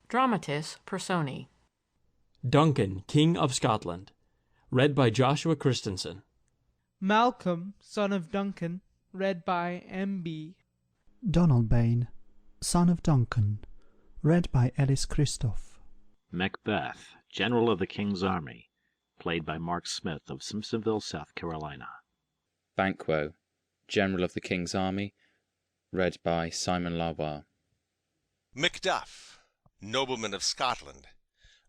Dramatis Personae. Duncan, King of Scotland. Read by Joshua Christensen. Malcolm, son of Duncan. Read by M.B. Donalbain, son of Duncan. Read by Ellis Christoph. Macbeth, General of the King's Army. Played by Mark Smith of Simpsonville, South Carolina. Banquo, General of the King's Army. Read by Simon Lawar. Macduff, Nobleman of Scotland.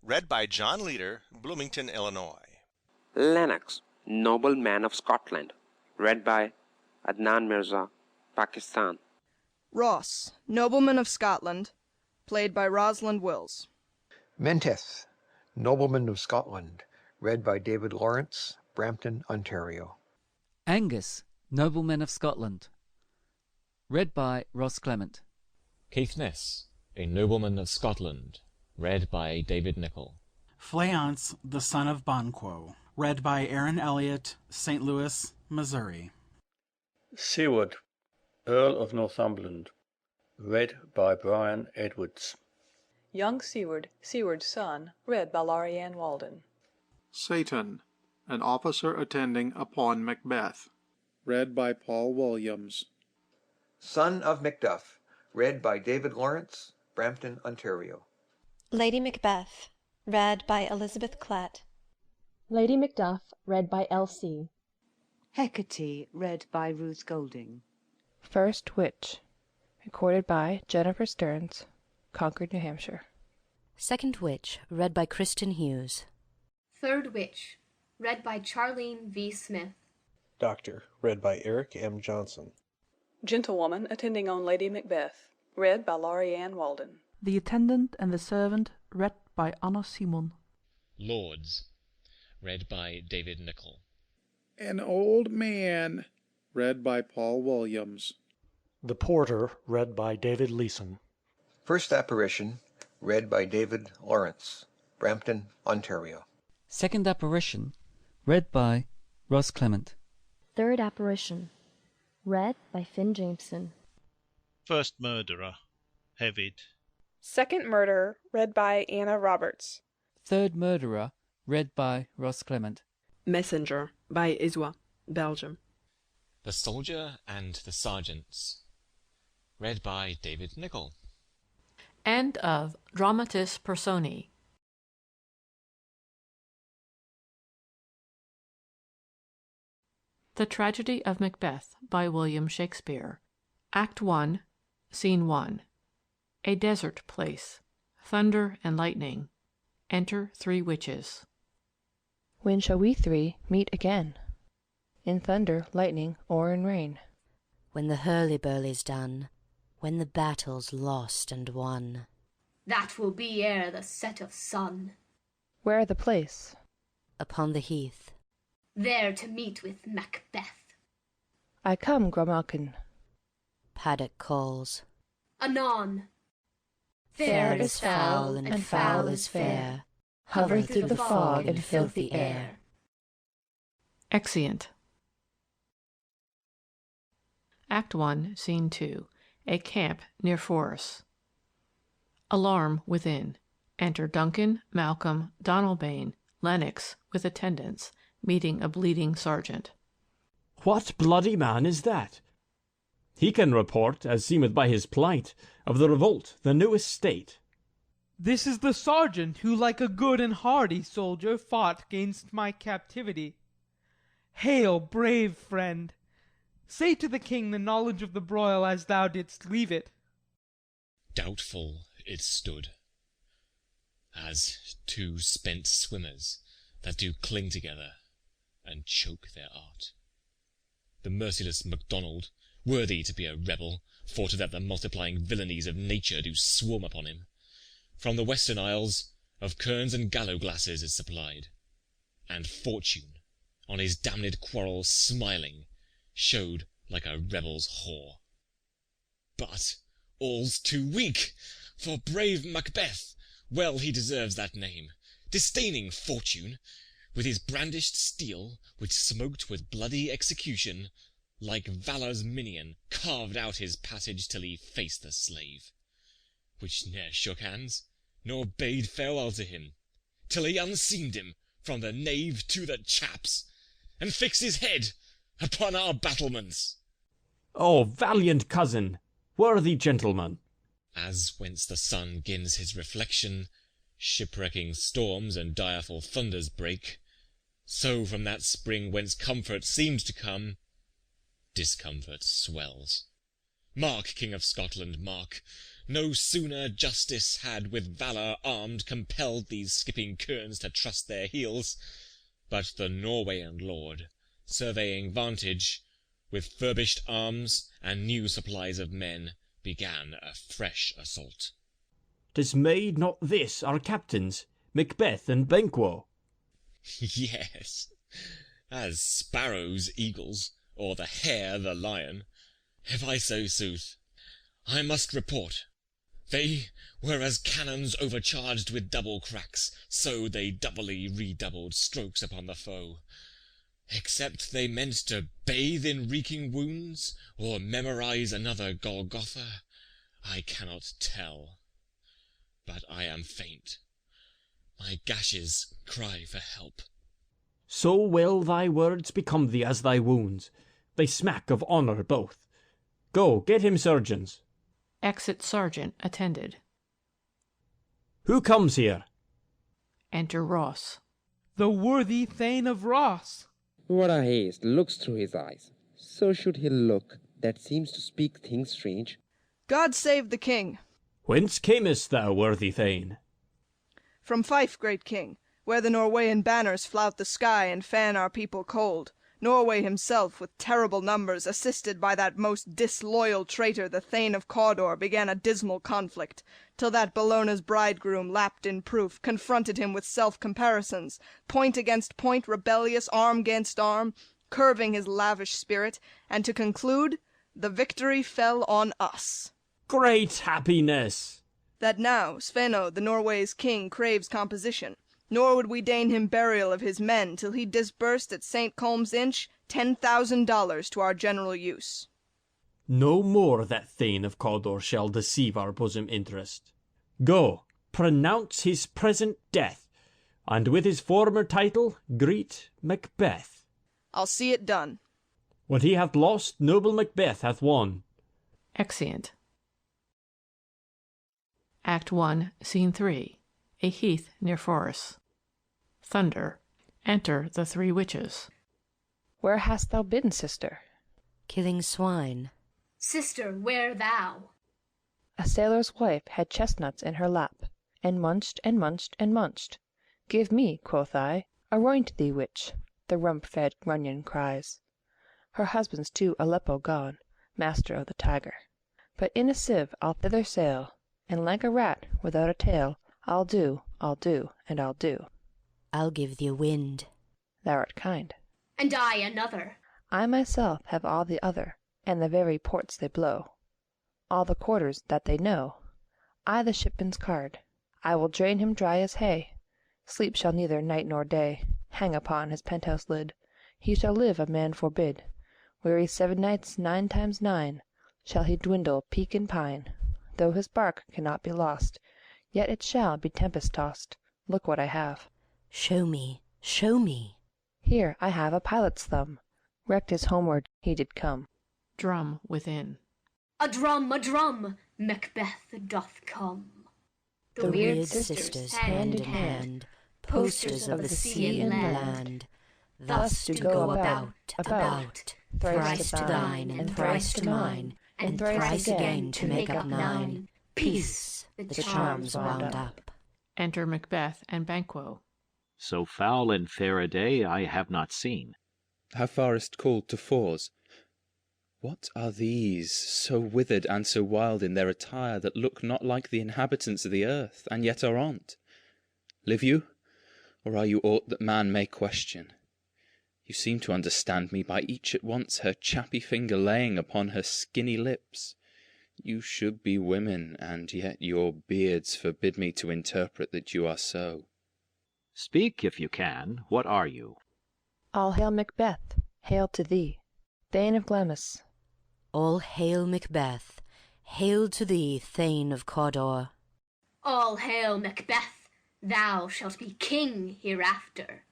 Read by John Leader, Bloomington, Illinois. Lennox, Nobleman of Scotland. Read by Adnan Mirza, Pakistan. Ross, Nobleman of Scotland. Played by Rosalind Wills. Menteith, Nobleman of Scotland. Read by David Lawrence, Brampton, Ontario. Angus, Nobleman of Scotland. Read by Ross Clement. Caithness, a Nobleman of Scotland. Read by David Nichol. Fleance, the son of Banquo. Read by Aaron Elliott, St. Louis, Missouri. Seward, Earl of Northumberland. Read by Brian Edwards. Young Seward, Seward's son. Read by Laurianne Walden. Satan, an officer attending upon Macbeth. Read by Paul Williams. Son of Macduff. Read by David Lawrence, Brampton, Ontario. Lady Macbeth. Read by Elizabeth Klett. Lady Macduff. Read by L.C. Hecate. Read by Ruth Golding. First Witch. Recorded by Jennifer Stearns, Concord, New Hampshire. Second Witch. Read by Kristen Hughes. Third Witch. Read by Charlene V. Smith. Doctor. Read by Eric M. Johnson. Gentlewoman attending on Lady Macbeth. Read by Laurianne Walden. The Attendant and the Servant. Read by Anna Simon. Lords. Read by David Nichol. An Old Man. Read by Paul Williams. The Porter. Read by David Leeson. First Apparition. Read by David Lawrence, Brampton, Ontario. Second Apparition. Read by Ross Clement. Third Apparition. Read by Finn Jameson. First Murderer. Hevid. Second Murderer. Read by Anna Roberts. Third Murderer. Read by Ross Clement. Messenger by Iswa, Belgium. The Soldier and the Sergeants. Read by David Nichol. End of Dramatis Personae. The Tragedy of Macbeth by William Shakespeare. Act 1, Scene 1. A desert place. Thunder and lightning. Enter 3 witches. When shall we 3 meet again? In thunder, lightning, or in rain? When the hurly-burly's done, when the battle's lost and won. That will be ere the set of sun. Where the place? Upon the heath. There to meet with Macbeth. I come, Grommalkin. Paddock calls. Anon. Fair is foul, and foul is fair. Hover through the fog and filthy air. Exeunt. Act 1, Scene 2. A camp near Forres. Alarm within. Enter Duncan, Malcolm, Donalbain, Lennox, with attendants, meeting a bleeding sergeant. What bloody man is that? He can report, as seemeth by his plight, of the revolt, the newest state. This is the sergeant who, like a good and hardy soldier, fought gainst my captivity. Hail, brave friend! Say to the king the knowledge of the broil as thou didst leave it. Doubtful it stood, as 2 spent swimmers that do cling together and choke their art. The merciless MacDonald, worthy to be a rebel, fought that the multiplying villainies of nature do swarm upon him. From the western isles of kerns and gallow-glasses is supplied, and fortune, on his damned quarrel smiling, showed like a rebel's whore. But all's too weak, for brave Macbeth, well he deserves that name, disdaining fortune, with his brandished steel, which smoked with bloody execution, like Valor's minion, carved out his passage till he faced the slave, which ne'er shook hands, nor bade farewell to him, till he unseamed him from the nave to the chaps, and fixed his head upon our battlements. Oh, valiant cousin, worthy gentleman! As whence the sun gins his reflection, shipwrecking storms and direful thunders break, so from that spring whence comfort seems to come, discomfort swells. Mark, King of Scotland, mark! No sooner justice had with valour armed compelled these skipping kerns to trust their heels, but the Norweyan lord, surveying vantage, with furbished arms and new supplies of men, began a fresh assault. Dismayed not this our captains, Macbeth and Banquo? Yes, as sparrows eagles, or the hare the lion, if I so sooth. I must report, they were as cannons overcharged with double cracks, so they doubly redoubled strokes upon the foe. Except they meant to bathe in reeking wounds, or memorize another Golgotha, I cannot tell. But I am faint. My gashes cry for help. So well thy words become thee as thy wounds. They smack of honour both. Go, get him surgeons. Exit Sergeant attended. Who comes here? Enter Ross. The worthy Thane of Ross. What a haste looks through his eyes. So should he look, that seems to speak things strange. God save the king. Whence camest thou, worthy Thane? From Fife, great king, where the Norweyan banners flout the sky and fan our people cold. Norway himself, with terrible numbers, assisted by that most disloyal traitor, the Thane of Cawdor, began a dismal conflict, till that Bellona's bridegroom, lapped in proof, confronted him with self-comparisons, point against point, rebellious, arm against arm, curving his lavish spirit, and to conclude, the victory fell on us. Great happiness! That now Sveno, the Norway's king, craves composition, nor would we deign him burial of his men till he disbursed at St. Colm's Inch $10,000 to our general use. No more that Thane of Cawdor shall deceive our bosom interest. Go, pronounce his present death, and with his former title greet Macbeth. I'll see it done. What he hath lost, noble Macbeth hath won. Exeunt. Act 1, Scene 3. A heath near Forres. Thunder. Enter the three witches. Where hast thou been, sister? Killing swine. Sister, where thou? A sailor's wife had chestnuts in her lap, and munched and munched and munched. Give me, quoth I, aroint thee, witch, the rump-fed Runyon cries. Her husband's to Aleppo gone, master of the Tiger. But in a sieve I'll thither sail, and like a rat without a tail, I'll do, and I'll do. I'll give thee a wind. Thou art kind. And I another. I myself have all the other, and the very ports they blow, all the quarters that they know. I the shipman's card. I will drain him dry as hay. Sleep shall neither night nor day hang upon his penthouse lid. He shall live a man forbid. Weary 7 nights 9 times 9 shall he dwindle, peak and pine. Though his bark cannot be lost, yet it shall be tempest-tossed. Look what I have. Show me, show me. Here I have a pilot's thumb. Wrecked as homeward he did come. Drum within. A drum, Macbeth doth come. The weird sisters, hand in hand, posters of the sea and land, thus do go about, thrice to thine, and thrice to mine, and thrice again to make up 9. Peace, the charms wound up. Enter Macbeth and Banquo. So foul and fair a day I have not seen. How farest called to Forres? What are these, so withered and so wild in their attire, that look not like the inhabitants of the earth, and yet are on't? Live you, or are you aught that man may question? You seem to understand me by each at once her chappy finger laying upon her skinny lips. You should be women, and yet your beards forbid me to interpret that you are so. Speak, if you can. What are you? All hail Macbeth, hail to thee, Thane of Glamis. All hail Macbeth, hail to thee, Thane of Cawdor. All hail, Macbeth! Thou shalt be king hereafter.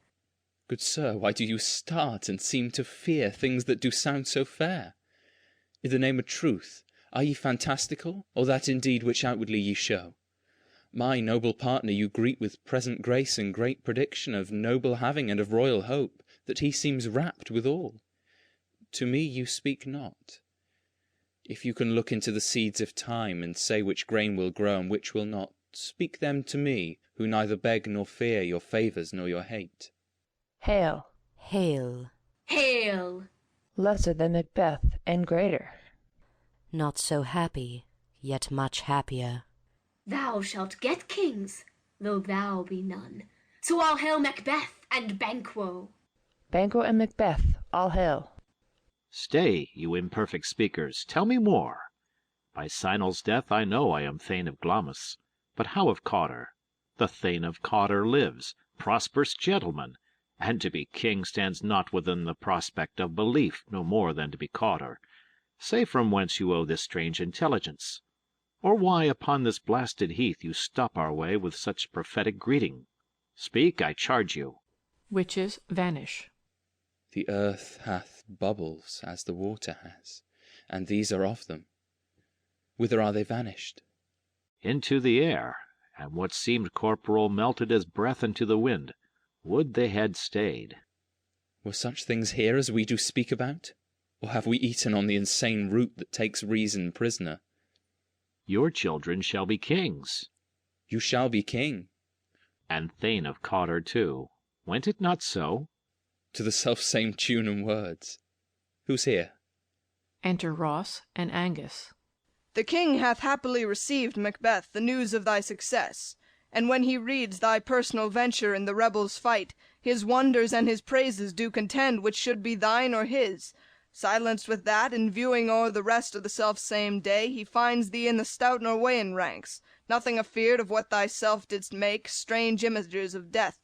Good sir, why do you start and seem to fear things that do sound so fair? In the name of truth, are ye fantastical, or that indeed which outwardly ye show? My noble partner you greet with present grace and great prediction of noble having and of royal hope, that he seems rapt withal. To me you speak not. If you can look into the seeds of time, and say which grain will grow and which will not, speak them to me, who neither beg nor fear your favours nor your hate. Hail, Hail, Hail! lesser than Macbeth, and greater. not so happy, yet much happier. Thou shalt get kings, though thou be none. So all hail Macbeth and Banquo. Banquo and Macbeth, all hail. Stay, you imperfect speakers, tell me more. By Sinel's death I know I am Thane of Glamis, but how of Cawdor? The Thane of Cawdor lives, prosperous gentleman, and to be king stands not within the prospect of belief, no more than to be Cawdor. Say from whence you owe this strange intelligence, or why upon this blasted heath you stop our way with such prophetic greeting. Speak, I charge you. Witches vanish. The earth hath bubbles as the water has, and these are of them. Whither are they vanished? Into the air, and what seemed corporal melted as breath into the wind. Would they had stayed. Were such things here as we do speak about? Or have we eaten on the insane root that takes reason prisoner? Your children shall be kings. You shall be king. And Thane of Cawdor too. Went it not so? To the self-same tune and words. Who's here? Enter Ross and Angus. The king hath happily received, Macbeth, the news of thy success, and when he reads thy personal venture in the rebels' fight, his wonders and his praises do contend which should be thine or his. Silenced with that, and viewing o'er the rest of the self-same day, he finds thee in the stout Norweyan ranks, nothing afeard of what thyself didst make, strange images of death.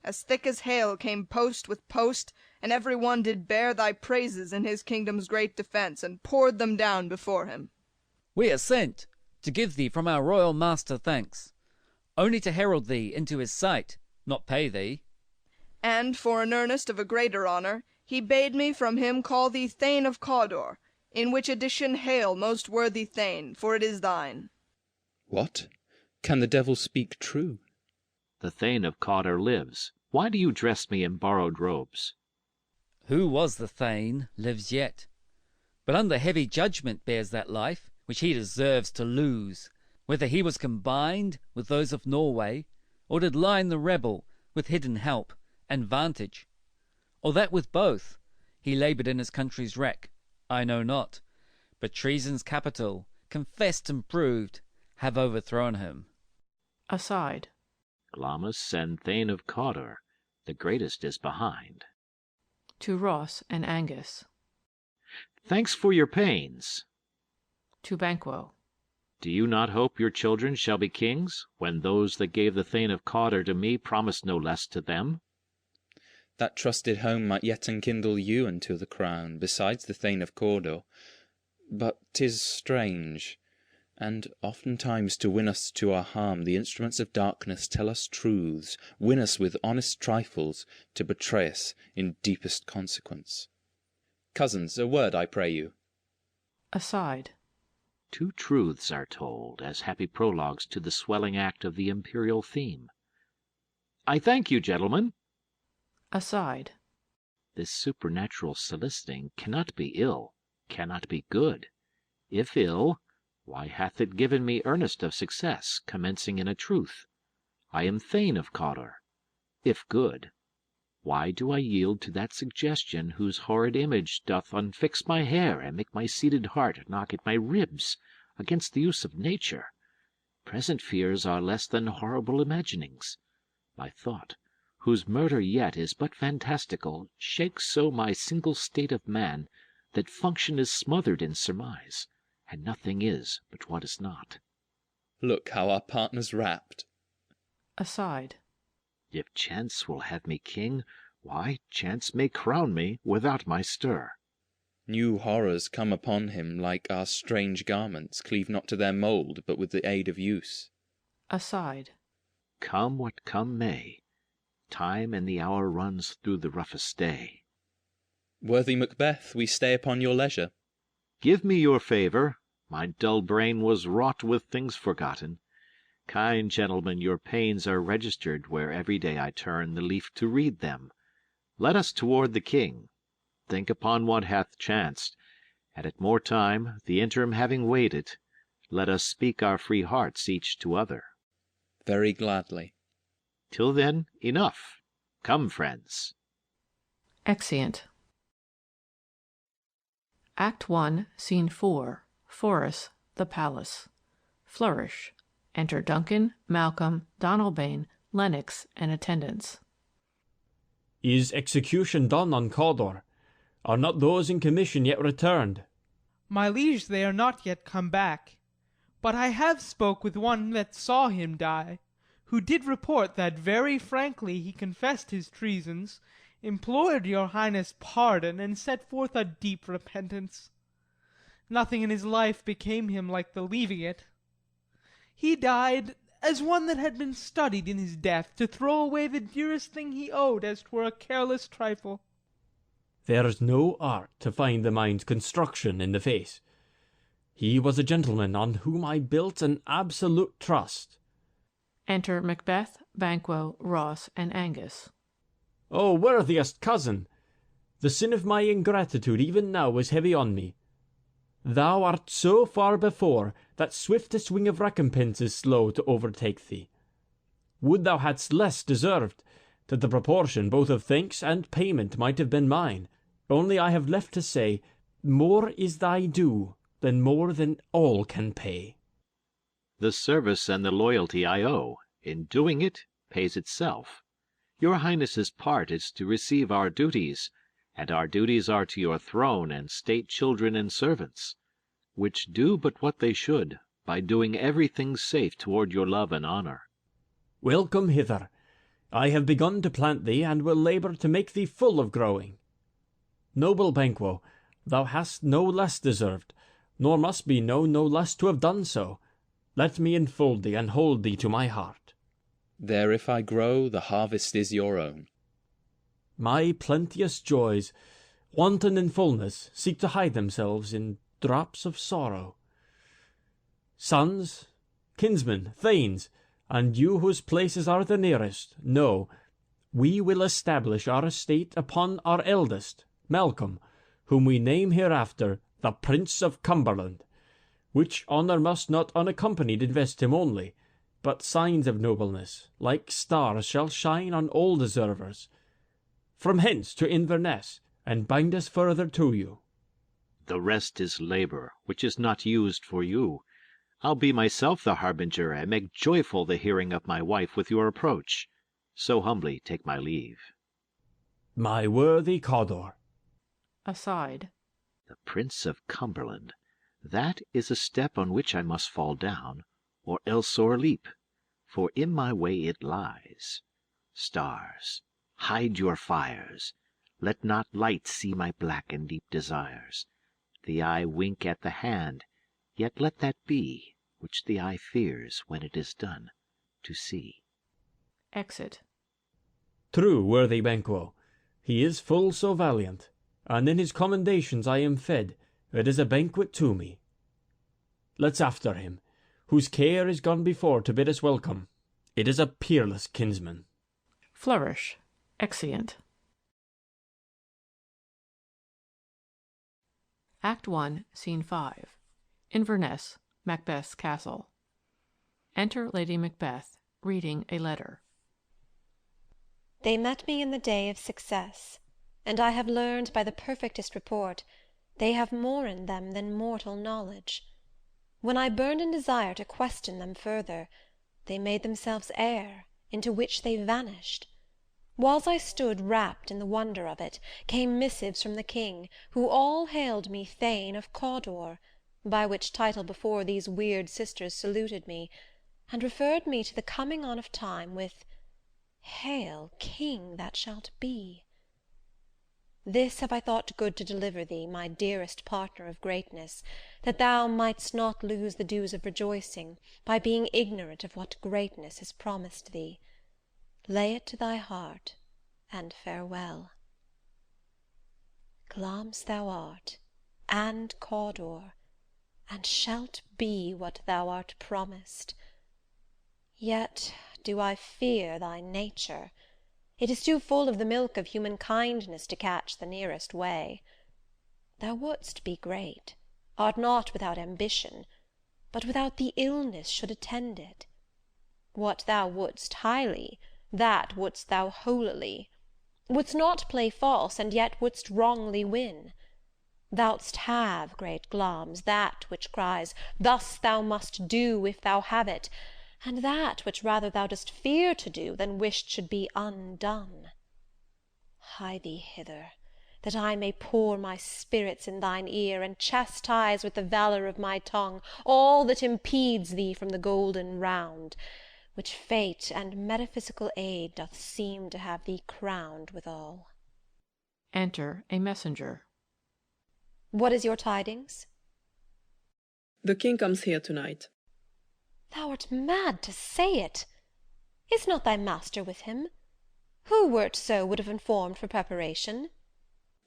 As thick as hail came post with post, and every one did bear thy praises in his kingdom's great defence, and poured them down before him. We are sent to give thee from our royal master thanks, only to herald thee into his sight, not pay thee. And, for an earnest of a greater honour, he bade me from him call thee Thane of Cawdor, in which addition hail, most worthy Thane, for it is thine. What? Can the devil speak true? The Thane of Cawdor lives. Why do you dress me in borrowed robes? Who was the Thane lives yet, but under heavy judgment bears that life which he deserves to lose, whether he was combined with those of Norway, or did line the rebel with hidden help and vantage, or that with both he laboured in his country's wreck, I know not, but treason's capital, confessed and proved, have overthrown him. Aside. Glamis and Thane of Cawdor, the greatest is behind. To Ross and Angus. Thanks for your pains. To Banquo. Do you not hope your children shall be kings, when those that gave the Thane of Cawdor to me promised no less to them? That trusted home might yet enkindle you unto the crown, besides the Thane of Cawdor. But 'tis strange, and oftentimes to win us to our harm the instruments of darkness tell us truths, win us with honest trifles, to betray us in deepest consequence. Cousins, a word, I pray you. Aside. 2 truths are told, as happy prologues to the swelling act of the imperial theme. I thank you, gentlemen. Aside. This supernatural soliciting cannot be ill, cannot be good. If ill, why hath it given me earnest of success, commencing in a truth? I am Thane of Cawdor. If good, why do I yield to that suggestion whose horrid image doth unfix my hair and make my seated heart knock at my ribs against the use of nature? Present fears are less than horrible imaginings. My thought, whose murder yet is but fantastical, shakes so my single state of man, that function is smothered in surmise, and nothing is but what is not. Look how our partner's rapt. Aside. If chance will have me king, why, chance may crown me without my stir. New horrors come upon him, like our strange garments, cleave not to their mould, but with the aid of use. Aside. Come what come may, time and the hour runs through the roughest day. Worthy Macbeth, we stay upon your leisure. Give me your favour. My dull brain was wrought with things forgotten. Kind gentlemen, your pains are registered where every day I turn the leaf to read them. Let us toward the king. Think upon what hath chanced, and at more time, the interim having waited, let us speak our free hearts each to other. Very gladly. Till then, enough. Come, friends. Exeunt. Act 1, Scene 4. Forres, the Palace. Flourish. Enter Duncan, Malcolm, Donalbain, Lennox, and attendants. Is execution done on Cawdor? Are not those in commission yet returned? My liege, they are not yet come back. But I have spoke with one that saw him die, who did report that very frankly he confessed his treasons, implored your highness pardon, and set forth a deep repentance. Nothing in his life became him like the leaving it. He died as one that had been studied in his death to throw away the dearest thing he owed as 'twere a careless trifle. There's no art to find the mind's construction in the face. He was a gentleman on whom I built an absolute trust. Enter Macbeth, Banquo, Ross, and Angus. O worthiest cousin! The sin of my ingratitude even now is heavy on me. Thou art so far before that swiftest wing of recompense is slow to overtake thee. Would thou hadst less deserved, that the proportion both of thanks and payment might have been mine. Only I have left to say, more is thy due than more than all can pay. The service and the loyalty I owe, in doing it, pays itself. Your highness's part is to receive our duties, and our duties are to your throne and state children and servants, which do but what they should, by doing everything safe toward your love and honour. Welcome hither. I have begun to plant thee, and will labour to make thee full of growing. Noble Banquo, thou hast no less deserved, nor must be known no less to have done so. Let me enfold thee and hold thee to my heart. There if I grow, the harvest is your own. My plenteous joys, wanton in fullness, seek to hide themselves in drops of sorrow. Sons, kinsmen, thanes, and you whose places are the nearest, know, we will establish our estate upon our eldest, Malcolm, whom we name hereafter the Prince of Cumberland, which honour must not unaccompanied invest him only, but signs of nobleness, like stars, shall shine on all deservers. From hence to Inverness, and bind us further to you. The rest is labour, which is not used for you. I'll be myself the harbinger, and make joyful the hearing of my wife with your approach. So humbly take my leave. My worthy Cawdor. Aside. The Prince of Cumberland, that is a step on which I must fall down, or else o'erleap, for in my way it lies. Stars, hide your fires, let not light see my black and deep desires. The eye wink at the hand, yet let that be, which the eye fears when it is done, to see. Exit. True, worthy Banquo, he is full so valiant, and in his commendations I am fed, it is a banquet to me. Let's after him, whose care is gone before to bid us welcome. It is a peerless kinsman. Flourish. Exeunt. Act 1, Scene 5. Inverness, Macbeth's castle. Enter Lady Macbeth, reading a letter. They met me in the day of success, and I have learned by the perfectest report they have more in them than mortal knowledge. When I burned in desire to question them further, they made themselves air, into which they vanished. Whiles I stood wrapped in the wonder of it, came missives from the king, who all hailed me Thane of Cawdor, by which title before these weird sisters saluted me, and referred me to the coming on of time with, Hail, King that shalt be. This have I thought good to deliver thee, my dearest partner of greatness, that thou mightst not lose the dues of rejoicing, by being ignorant of what greatness is promised thee. Lay it to thy heart, and farewell. Glamis thou art, and Cawdor, and shalt be what thou art promised. Yet do I fear thy nature. It is too full of the milk of human kindness to catch the nearest way. Thou wouldst be great, art not without ambition, but without the illness should attend it. What thou wouldst highly, that wouldst thou holily. Wouldst not play false, and yet wouldst wrongly win. Thou'dst have, great Glamis, that which cries, thus thou must do if thou have it, and that which rather thou dost fear to do, than wished should be undone. Hie thee hither, that I may pour my spirits in thine ear, and chastise with the valour of my tongue all that impedes thee from the golden round, which fate and metaphysical aid doth seem to have thee crowned withal. Enter a messenger. What is your tidings? The king comes here tonight. Thou art mad to say it. Is not thy master with him? Who, wert so, would have informed for preparation?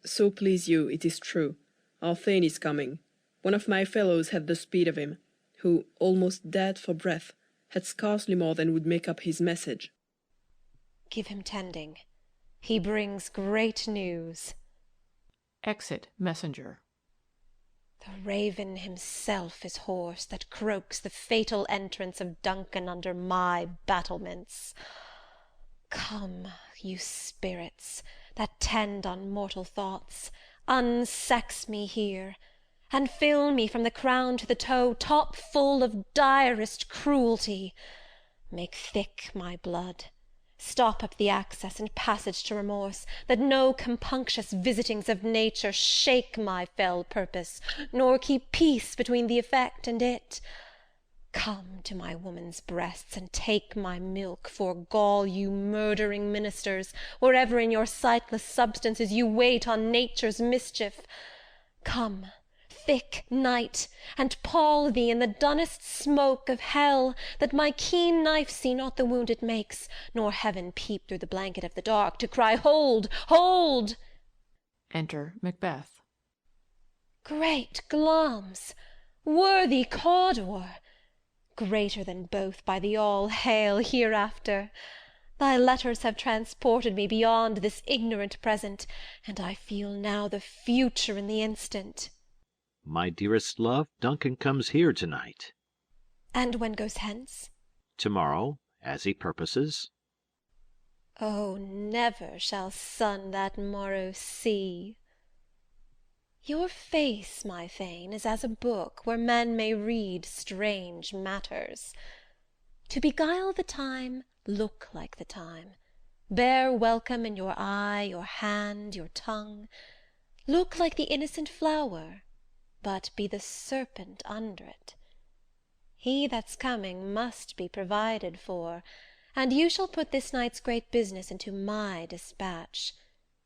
So please you, it is true. Our Thane is coming. One of my fellows had the speed of him, who, almost dead for breath, had scarcely more than would make up his message. Give him tending. He brings great news. Exit messenger. The raven himself is hoarse that croaks the fatal entrance of Duncan under my battlements. Come, you spirits that tend on mortal thoughts, unsex me here, and fill me from the crown to the toe top full of direst cruelty. Make thick my blood, stop up the access and passage to remorse, that no compunctious visitings of nature shake my fell purpose, nor keep peace between the effect and it. Come to my woman's breasts, and take my milk, for gall, you murdering ministers, wherever in your sightless substances you wait on nature's mischief. Come, thick night, and pall thee in the dunnest smoke of hell, that my keen knife see not the wound it makes, nor heaven peep through the blanket of the dark, to cry, hold, hold! Enter Macbeth. Great Glamis, worthy Cawdor, greater than both by the all-hail hereafter. Thy letters have transported me beyond this ignorant present, and I feel now the future in the instant. My dearest love, Duncan comes here tonight. And when goes hence? Tomorrow, as he purposes. Oh, never shall sun that morrow see. Your face, my Thane, is as a book, where men may read strange matters. To beguile the time, look like the time. Bear welcome in your eye, your hand, your tongue. Look like the innocent flower, but be the serpent under it. He that's coming must be provided for, and you shall put this night's great business into my dispatch,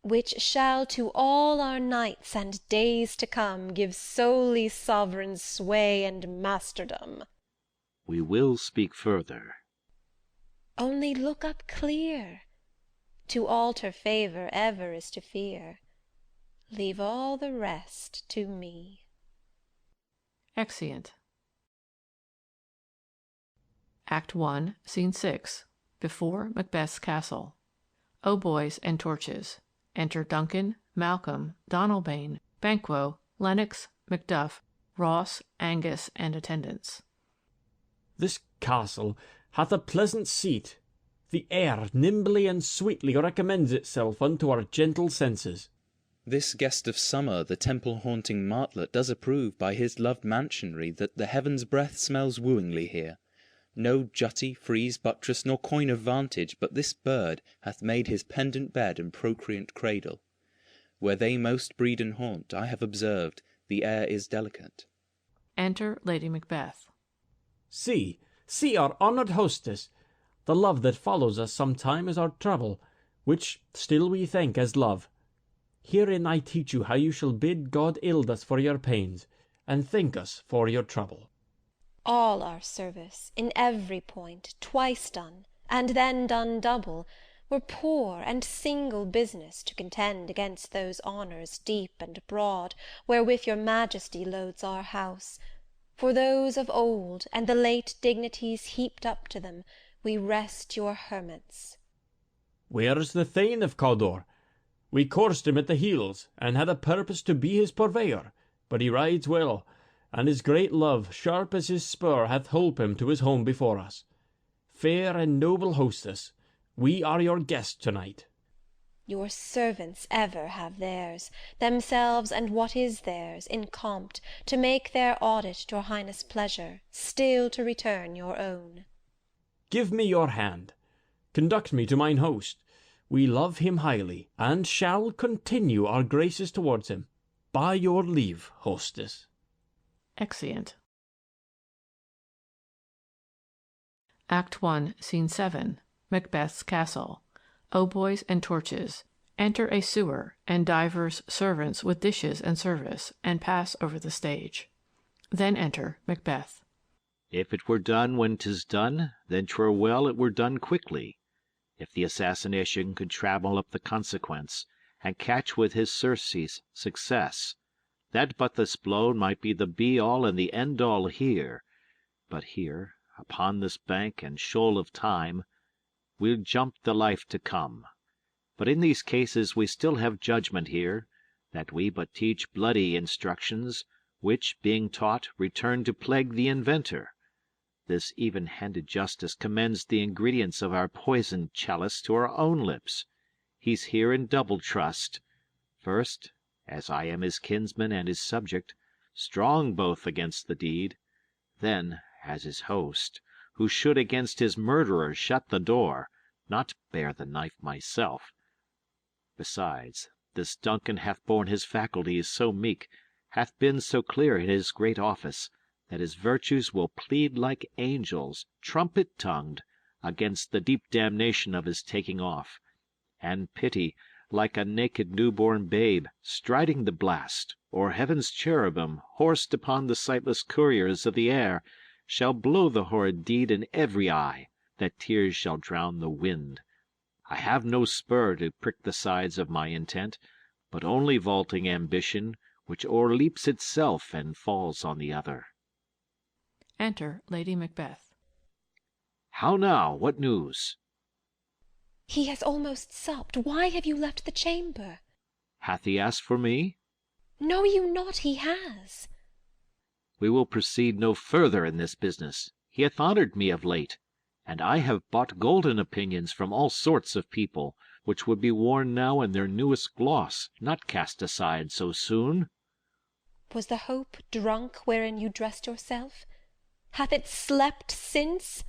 which shall to all our nights and days to come give solely sovereign sway and masterdom. We will speak further. Only look up clear. To alter favour ever is to fear. Leave all the rest to me. Exeunt. Act 1, Scene 6. Before Macbeth's castle. Hautboys and torches. Enter Duncan, Malcolm, Donalbain, Banquo, Lennox, Macduff, Ross, Angus, and attendants. This castle hath a pleasant seat. The air nimbly and sweetly recommends itself unto our gentle senses. This guest of summer, the temple-haunting martlet, does approve by his loved mansionry that the heaven's breath smells wooingly here. No jutty, frieze, buttress, nor coign of vantage, but this bird hath made his pendant bed and procreant cradle. Where they most breed and haunt, I have observed, the air is delicate. Enter Lady Macbeth. See our honoured hostess. The love that follows us sometime is our trouble, which still we thank as love. Herein I teach you how you shall bid God ild us for your pains, and thank us for your trouble. All our service, in every point, twice done, and then done double, were poor and single business to contend against those honours deep and broad, wherewith your majesty loads our house. For those of old, and the late dignities heaped up to them, we rest your hermits. Where's the Thane of Cawdor? We coursed him at the heels, and had a purpose to be his purveyor, but he rides well, and his great love, sharp as his spur, hath holp him to his home before us. Fair and noble hostess, we are your guests to-night. Your servants ever have theirs, themselves and what is theirs, in compt, to make their audit your highness' pleasure, still to return your own. Give me your hand. Conduct me to mine host. We love him highly, and shall continue our graces towards him. By your leave, hostess. Exeunt. Act 1, Scene 7. Macbeth's castle. Hautboys and torches. Enter a sewer, and divers servants with dishes and service, and pass over the stage. Then enter Macbeth. If it were done when 'tis done, then 'twere well it were done quickly. If the assassination could travel up the consequence, and catch with his surcease success, that but this blow might be the be-all and the end-all here. But here, upon this bank and shoal of time, we'll jump the life to come. But in these cases we still have judgment here, that we but teach bloody instructions, which, being taught, return to plague the inventor. This even-handed justice commends the ingredients of our poisoned chalice to our own lips. He's here in double trust. First, as I am his kinsman and his subject, strong both against the deed. Then, as his host, who should against his murderer shut the door, not bear the knife myself. Besides, this Duncan hath borne his faculties so meek, hath been so clear in his great office, that his virtues will plead like angels, trumpet-tongued, against the deep damnation of his taking off, and pity, like a naked new-born babe, striding the blast, or heaven's cherubim, horsed upon the sightless couriers of the air, shall blow the horrid deed in every eye, that tears shall drown the wind. I have no spur to prick the sides of my intent, but only vaulting ambition, which o'erleaps itself and falls on the other. Enter Lady Macbeth. How now? What news? He has almost supped. Why have you left the chamber? Hath he asked for me? Know you not he has? We will proceed no further in this business. He hath honoured me of late, and I have bought golden opinions from all sorts of people, which would be worn now in their newest gloss, not cast aside so soon. Was the hope drunk wherein you dressed yourself? Hath it slept since?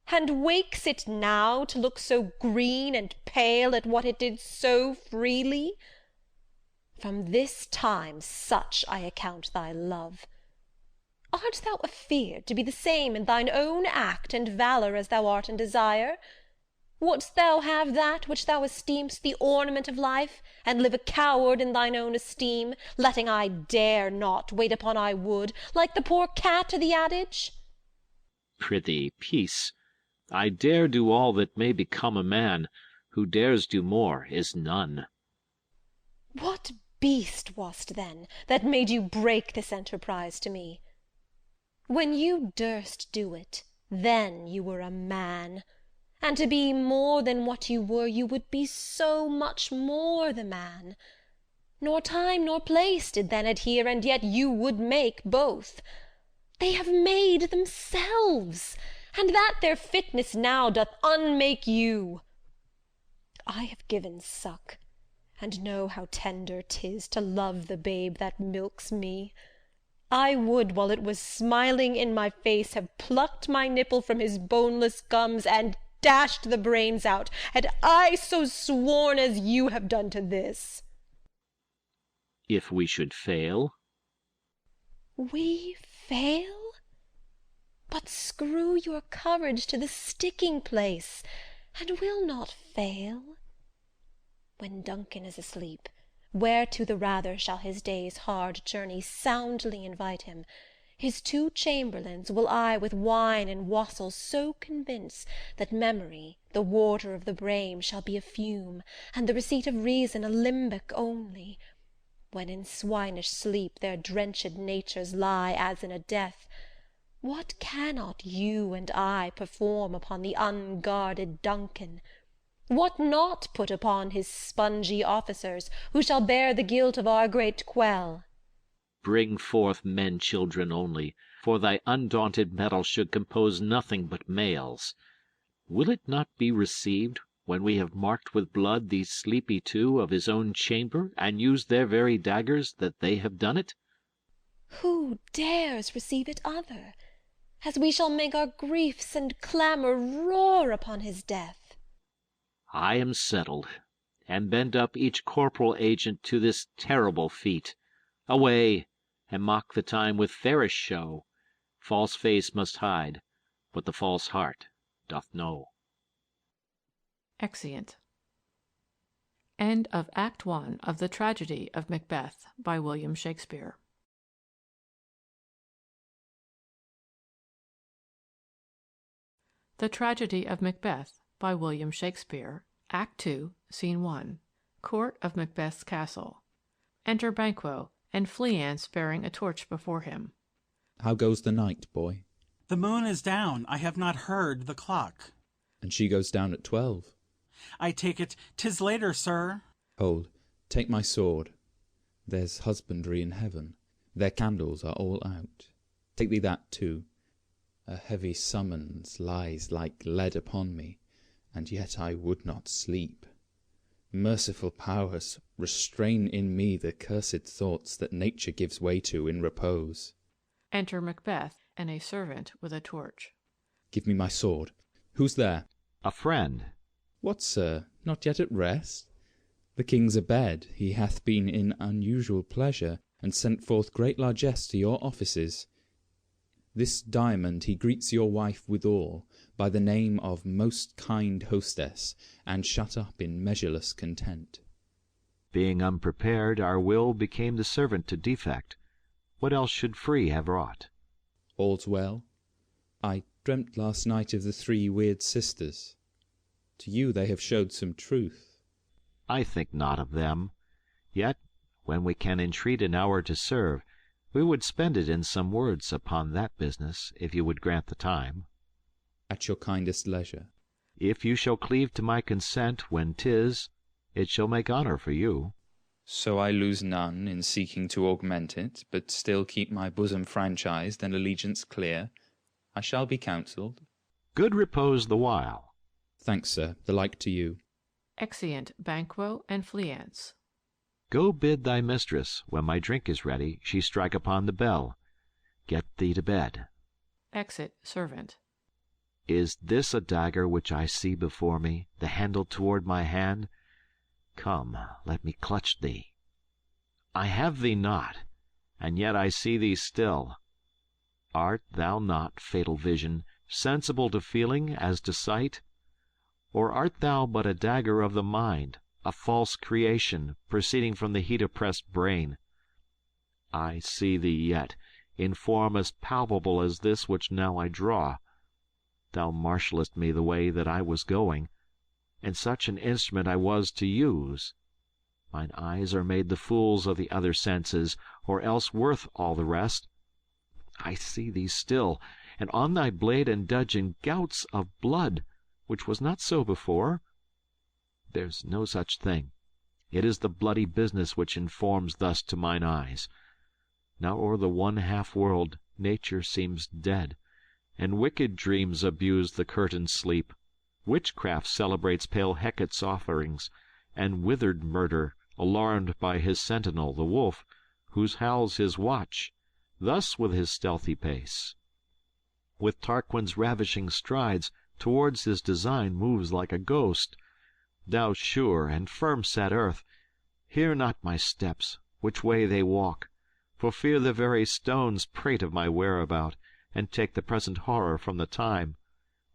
And wakes it now to look so green and pale at what it did so freely? From this time such I account thy love. Art thou afeard to be the same in thine own act and valour as thou art in desire? Wouldst thou have that which thou esteem'st the ornament of life, and live a coward in thine own esteem, letting I dare not wait upon I would, like the poor cat to the adage? Prithee, peace. I dare do all that may become a man. Who dares do more is none. What beast wast then that made you break this enterprise to me? When you durst do it, then you were a man, and to be more than what you were, you would be so much more the man. Nor time nor place did then adhere, and yet you would make both. They have made themselves, and that their fitness now doth unmake you. I have given suck, and know how tender 'tis to love the babe that milks me. I would, while it was smiling in my face, have plucked my nipple from his boneless gums, and dashed the brains out, had I so sworn as you have done to this. If we should fail? We fail? But screw your courage to the sticking place, and we'll not fail. When Duncan is asleep, Whereto the rather shall his day's hard journey soundly invite him. His 2 chamberlains will I with wine and wassail so convince, that memory, the water of the brain, shall be a fume, and the receipt of reason a limbeck only. When in swinish sleep their drenched natures lie as in a death, what cannot you and I perform upon the unguarded Duncan? What not put upon his spongy officers, who shall bear the guilt of our great quell? Bring forth men children only, for thy undaunted metal should compose nothing but males. Will it not be received, when we have marked with blood these sleepy 2 of his own chamber, and used their very daggers, that they have done it? Who dares receive it other? As we shall make our griefs and clamour roar upon his death. I am settled, and bend up each corporal agent to this terrible feat. Away, and mock the time with fairest show. False face must hide what the false heart doth know. Exeunt. End of Act 1 of the Tragedy of Macbeth by William Shakespeare. The Tragedy of Macbeth by William Shakespeare, Act 2, Scene 1, Court of Macbeth's Castle. Enter Banquo and Fleance bearing a torch before him. How goes the night, boy? The moon is down. I have not heard the clock. And she goes down at 12. I take it 'tis later, sir. Hold, take my sword. There's husbandry in heaven. Their candles are all out. Take thee that too. A heavy summons lies like lead upon me, and yet I would not sleep. Merciful powers, restrain in me the cursed thoughts that nature gives way to in repose. Enter Macbeth and a servant with a torch. Give me my sword. Who's there? A friend. What, sir, not yet at rest? The king's abed. He hath been in unusual pleasure, and sent forth great largesse to your offices. This diamond he greets your wife withal, by the name of most kind hostess, and shut up in measureless content. Being unprepared, our will became the servant to defect. What else should free have wrought? All's well. I dreamt last night of the 3 weird sisters. To you they have showed some truth. I think not of them. Yet, when we can entreat an hour to serve, we would spend it in some words upon that business, if you would grant the time. At your kindest leisure. If you shall cleave to my consent when 'tis, it shall make honour for you. So I lose none in seeking to augment it, but still keep my bosom franchised and allegiance clear. I shall be counselled. Good repose the while. Thanks, sir, the like to you. Exeunt Banquo and Fleance. Go bid thy mistress, when my drink is ready, she strike upon the bell. Get thee to bed. Exit Servant. Is this a dagger which I see before me, the handle toward my hand? Come, let me clutch thee. I have thee not, and yet I see thee still. Art thou not, fatal vision, sensible to feeling as to sight? Or art thou but a dagger of the mind, a false creation, proceeding from the heat-oppressed brain? I see thee yet, in form as palpable as this which now I draw. Thou marshallest me the way that I was going, and such an instrument I was to use. Mine eyes are made the fools of the other senses, or else worth all the rest. I see thee still, and on thy blade and dudgeon gouts of blood, which was not so before. There's no such thing. It is the bloody business which informs thus to mine eyes. Now o'er the one half-world nature seems dead, and wicked dreams abuse the curtained sleep. Witchcraft celebrates pale Hecate's offerings, and withered murder, alarmed by his sentinel, the wolf, whose howls his watch, thus with his stealthy pace. With Tarquin's ravishing strides, towards his design moves like a ghost. Thou sure and firm-set earth, hear not my steps, which way they walk, for fear the very stones prate of my whereabout, and take the present horror from the time,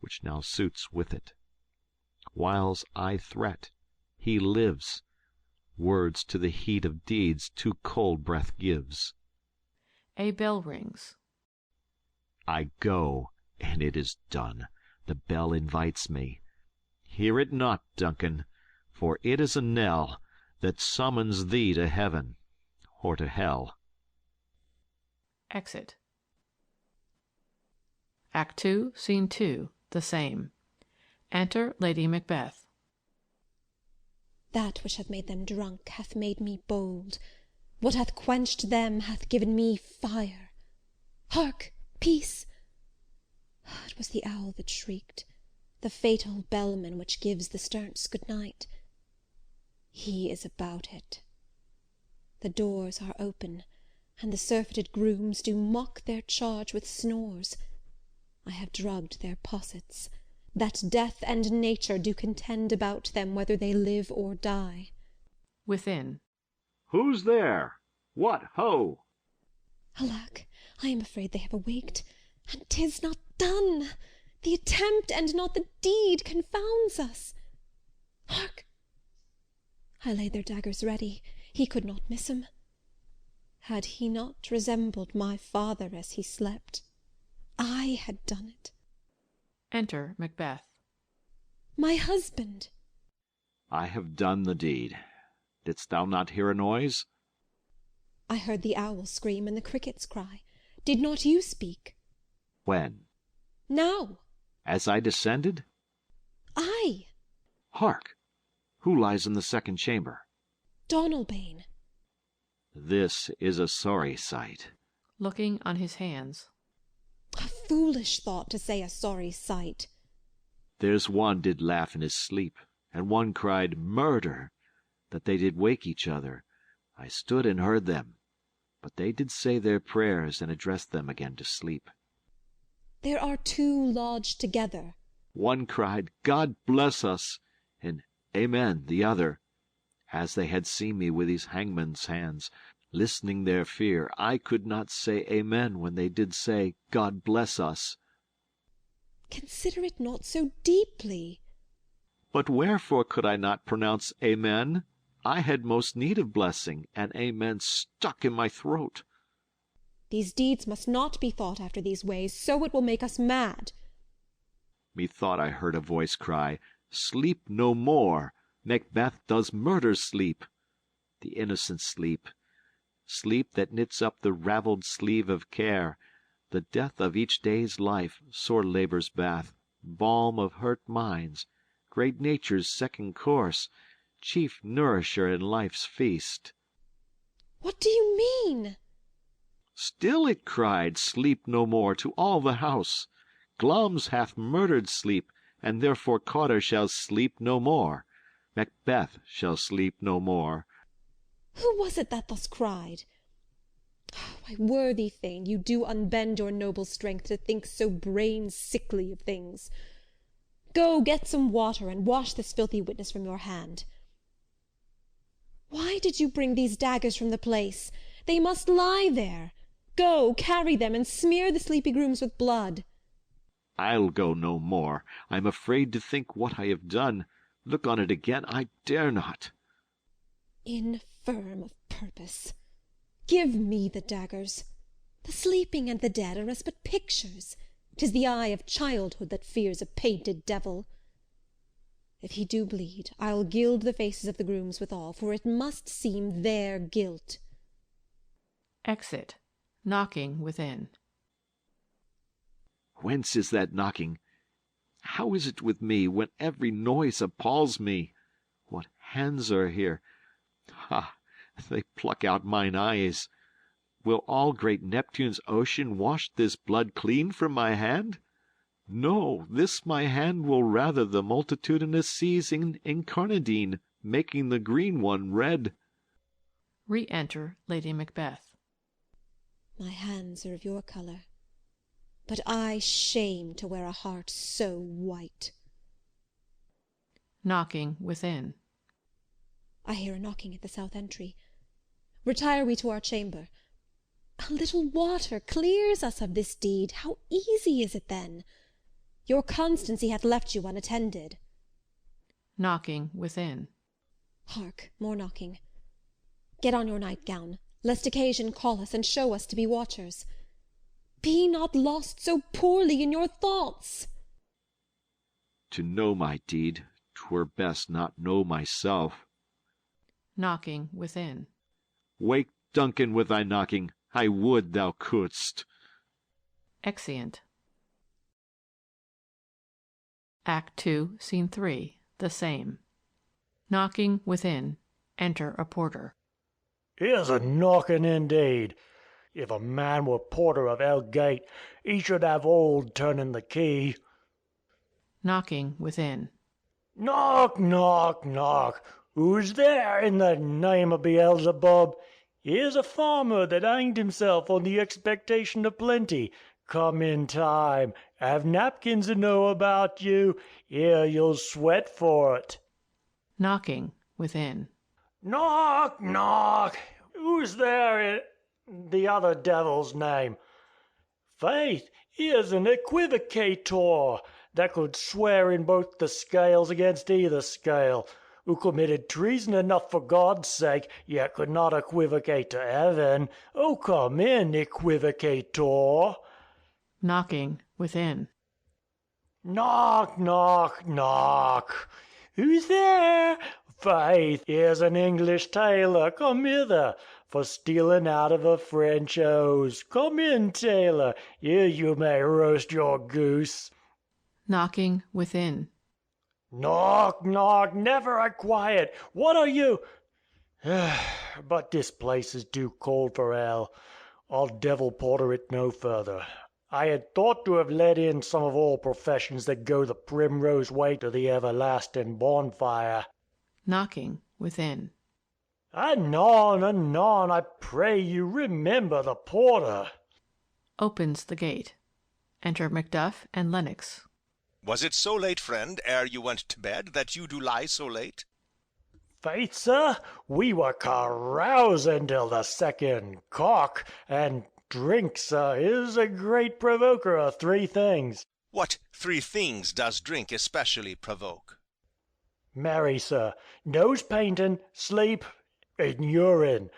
which now suits with it. Whiles I threat, he lives. Words to the heat of deeds too cold breath gives. A bell rings. I go, and it is done. The bell invites me. Hear it not, Duncan, for it is a knell that summons thee to heaven or to hell. Exit. Act 2, Scene 2, the same. Enter Lady Macbeth. That which hath made them drunk hath made me bold. What hath quenched them hath given me fire. Hark! Peace! It was the owl that shrieked, the fatal bellman which gives the sterns good night. He is about it. The doors are open, and the surfeited grooms do mock their charge with snores. I have drugged their possets, that death and nature do contend about them whether they live or die. Within. Who's there? What ho! Alack, I am afraid they have awaked, and 'tis not done. The attempt and not the deed confounds us. Hark! I laid their daggers ready. He could not miss 'em. Had he not resembled my father as he slept, I had done it. Enter Macbeth. My husband! I have done the deed. Didst thou not hear a noise? I heard the owl scream and the crickets cry. Did not you speak? When? Now. As I descended? I. Hark! Who lies in the second chamber? Donalbain. This is a sorry sight. Looking on his hands. A foolish thought to say a sorry sight. There's one did laugh in his sleep, and one cried, Murder! That they did wake each other. I stood and heard them, but they did say their prayers and addressed them again to sleep. There are two lodged together. One cried, God bless us, and Amen, the other. As they had seen me with these hangman's hands, listening their fear, I could not say Amen when they did say, God bless us. Consider it not so deeply. But wherefore could I not pronounce Amen? I had most need of blessing, and Amen stuck in my throat. These deeds must not be thought after these ways, so it will make us mad. Methought I heard a voice cry, Sleep no more. Macbeth does murder sleep. The innocent sleep. Sleep that knits up the ravelled sleeve of care. The death of each day's life, sore labour's bath, balm of hurt minds, great nature's second course, chief nourisher in life's feast. What do you mean? Still it cried, Sleep no more, to all the house. Glamis hath murdered sleep, and therefore Cawdor shall sleep no more. Macbeth shall sleep no more. Who was it that thus cried? My worthy thane, you do unbend your noble strength to think so brain-sickly of things. Go, get some water, and wash this filthy witness from your hand. Why did you bring these daggers from the place? They must lie there. Go, carry them, and smear the sleepy grooms with blood. I'll go no more. I'm afraid to think what I have done. Look on it again, I dare not. Infirm of purpose. Give me the daggers. The sleeping and the dead are us but pictures. 'Tis the eye of childhood that fears a painted devil. If he do bleed, I'll gild the faces of the grooms withal, for it must seem their guilt. Exit. Knocking within. Whence is that knocking? How is it with me, when every noise appalls me? What hands are here? Ha! They pluck out mine eyes. Will all great Neptune's ocean wash this blood clean from my hand? No, this my hand will rather the multitudinous seas incarnadine, making the green one red. Re-enter Lady Macbeth. My hands are of your colour, but I shame to wear a heart so white. Knocking within. I hear a knocking at the south entry. Retire we to our chamber. A little water clears us of this deed. How easy is it then? Your constancy hath left you unattended. Knocking within. Hark, more knocking. Get on your nightgown, lest occasion call us, and show us to be watchers. Be not lost so poorly in your thoughts. To know my deed, 'twere best not know myself. Knocking within. Wake Duncan with thy knocking, I would thou couldst. Exeunt. Act 2, Scene 3, the same. Knocking within. Enter a porter. Here's a knocking indeed. If a man were porter of Hell Gate, he should have old turning the key. Knocking within. Knock, knock, knock. Who's there in the name of Beelzebub? Here's a farmer that hanged himself on the expectation of plenty. Come in time. Have napkins to know about you. Here you'll sweat for it. Knocking within. Knock, knock. Who's there in the other devil's name? Faith, here's an equivocator that could swear in both the scales against either scale, who committed treason enough for God's sake, yet could not equivocate to heaven. Oh, come in, equivocator. Knocking within. Knock, knock, knock. Who's there? Faith, here's an English tailor, come hither, for stealing out of a French hose. Come in, tailor, here you may roast your goose. Knocking within. Knock, knock, never a quiet. What are you? But this place is too cold for hell. I'll devil porter it no further. I had thought to have let in some of all professions that go the primrose way to the everlasting bonfire. Knocking within. Anon, I pray you remember the porter. Opens the gate. Enter Macduff and Lennox. Was it so late, friend, ere you went to bed, that you do lie so late? Faith, sir, we were carousing till the second cock, and drink, sir, is a great provoker of three things. What 3 things does drink especially provoke? Marry, sir, nose painting, sleep, and urine.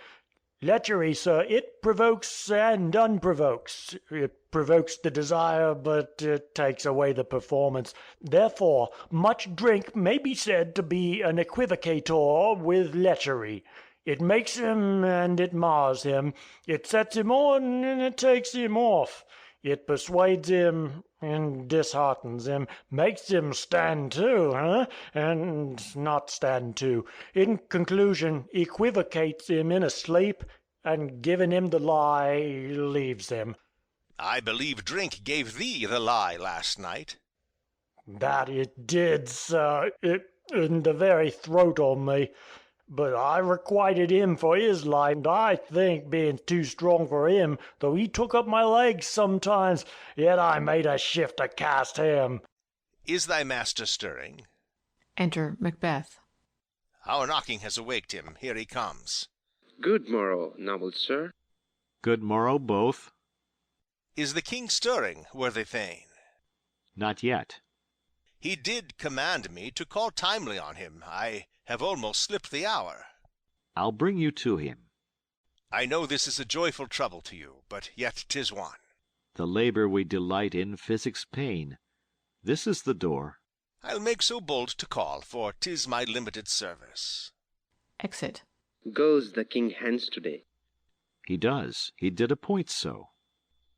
Lechery, sir, it provokes and unprovokes. It provokes the desire, but it takes away the performance. Therefore, much drink may be said to be an equivocator with lechery. It makes him and it mars him. It sets him on and it takes him off. It persuades him and disheartens him, makes him stand to, and not stand to. In conclusion, equivocates him in a sleep, and giving him the lie, leaves him. I believe drink gave thee the lie last night. That it did, sir, it in the very throat on me. But I requited him for his lie, and I think, being too strong for him, though he took up my legs sometimes, yet I made a shift to cast him. Is thy master stirring? Enter Macbeth. Our knocking has awaked him. Here he comes. Good morrow, noble sir. Good morrow, both. Is the king stirring, worthy thane? Not yet. He did command me to call timely on him. I have almost slipped the hour. I'll bring you to him. I know this is a joyful trouble to you, but yet 'tis one. The labor we delight in physics pain. This is the door. I'll make so bold to call, for 'tis my limited service. Exit. Goes the king hence today? He does. He did appoint so.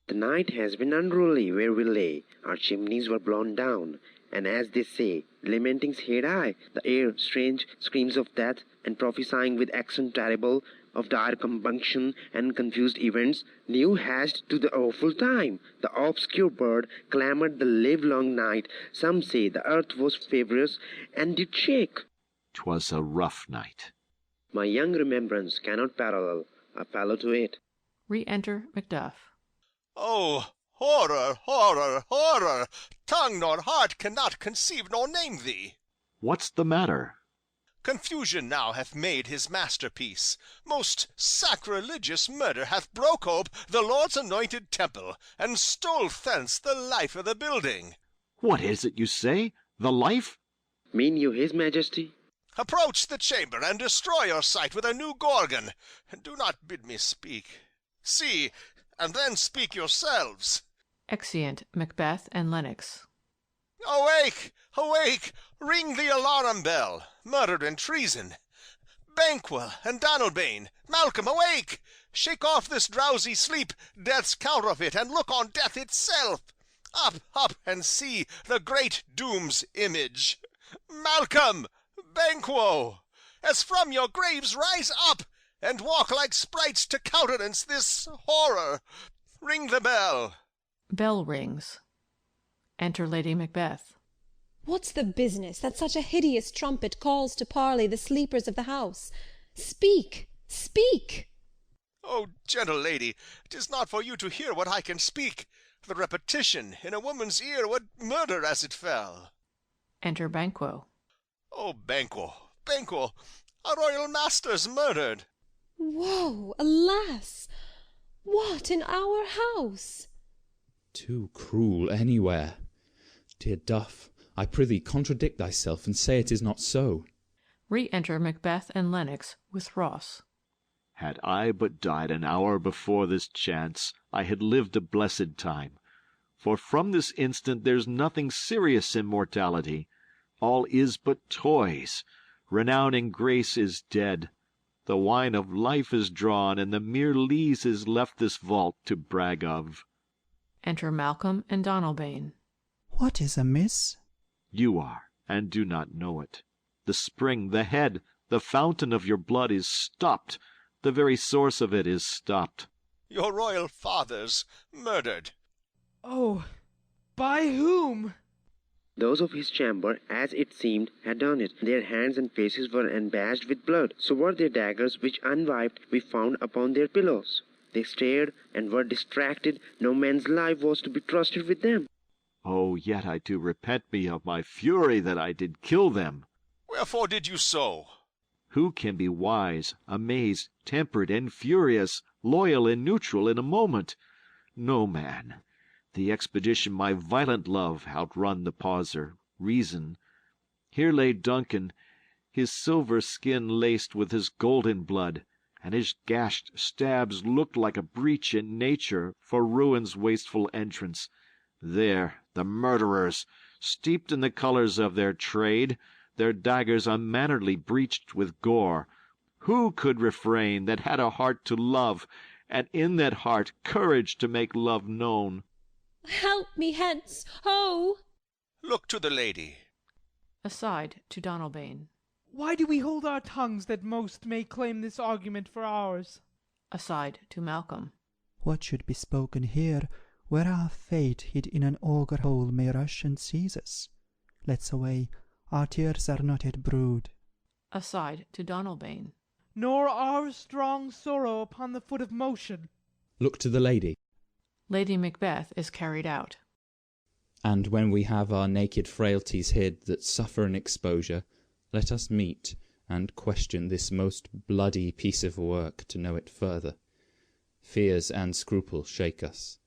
The night has been unruly where we lay. Our chimneys were blown down, and as they say, lamentings heard I, the air strange screams of death, and prophesying with accent terrible of dire compunction and confused events, new hashed to the awful time. The obscure bird clamoured the livelong night. Some say the earth was favourous and did shake. 'Twas a rough night. My young remembrance cannot parallel a fellow to it. Re-enter Macduff. Oh, horror, horror, horror! Tongue nor heart cannot conceive nor name thee. What's the matter? Confusion now hath made his masterpiece. Most sacrilegious murder hath broke ope the Lord's anointed temple, and stole thence the life of the building. What is it you say? The life? Mean you his majesty? Approach the chamber, and destroy your sight with a new Gorgon. Do not bid me speak. See, and then speak yourselves. Exeunt Macbeth and Lennox. Awake! Awake! Ring the alarum bell! Murder and treason! Banquo and Donalbain, Malcolm, awake! Shake off this drowsy sleep, death's counterfeit, and look on death itself. Up, up, and see the great doom's image. Malcolm! Banquo! As from your graves rise up, and walk like sprites to countenance this horror. Ring the bell. Bell rings. Enter Lady Macbeth. What's the business that such a hideous trumpet calls to parley the sleepers of the house? Speak, speak! Oh, gentle lady, 'tis not for you to hear what I can speak. The repetition in a woman's ear would murder as it fell. Enter Banquo. Oh, Banquo, Banquo, our royal master's murdered. Woe, alas! What, in our house? Too cruel anywhere. Dear Duff, I prithee contradict thyself, and say it is not so. Re-enter Macbeth and Lennox with Ross. Had I but died an hour before this chance, I had lived a blessed time. For from this instant there's nothing serious in mortality. All is but toys. Renown and grace is dead. The wine of life is drawn, and the mere lees is left this vault to brag of. Enter Malcolm and Donalbain. What is amiss? You are, and do not know it. The spring, the head, the fountain of your blood is stopped. The very source of it is stopped. Your royal father's murdered. Oh, by whom? Those of his chamber, as it seemed, had done it. Their hands and faces were embashed with blood. So were their daggers, which unwiped we found upon their pillows. They stared and were distracted. No man's life was to be trusted with them. Oh, yet I do repent me of my fury that I did kill them. Wherefore did you so? Who can be wise, amazed, tempered, and furious, loyal and neutral in a moment? No man. The expedition my violent love outrun the pauser, reason. Here lay Duncan, his silver skin laced with his golden blood, and his gashed stabs looked like a breach in nature for ruin's wasteful entrance. There the murderers, steeped in the colours of their trade, their daggers unmannerly breached with gore. Who could refrain that had a heart to love, and in that heart courage to make love known? Help me hence, ho! Look to the lady. Aside to Donalbain. Why do we hold our tongues that most may claim this argument for ours? Aside to Malcolm. What should be spoken here, where our fate hid in an auger hole may rush and seize us? Let's away, our tears are not yet brewed. Aside to Donalbain. Nor our strong sorrow upon the foot of motion. Look to the lady. Lady Macbeth is carried out. And when we have our naked frailties hid that suffer an exposure, let us meet and question this most bloody piece of work to know it further. Fears and scruples shake us.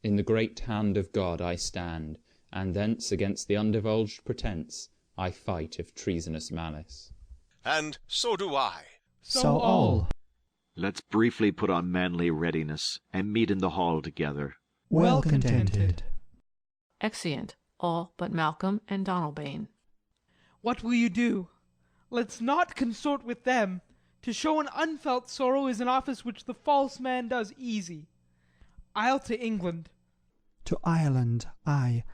In the great hand of God I stand, and thence against the undivulged pretence I fight of treasonous malice. And so do I. So all. Let's briefly put on manly readiness, and meet in the hall together. Well contented. Exeunt, all but Malcolm and Donalbain. What will you do? Let's not consort with them. To show an unfelt sorrow is an office which the false man does easy. I'll to England. To Ireland, aye.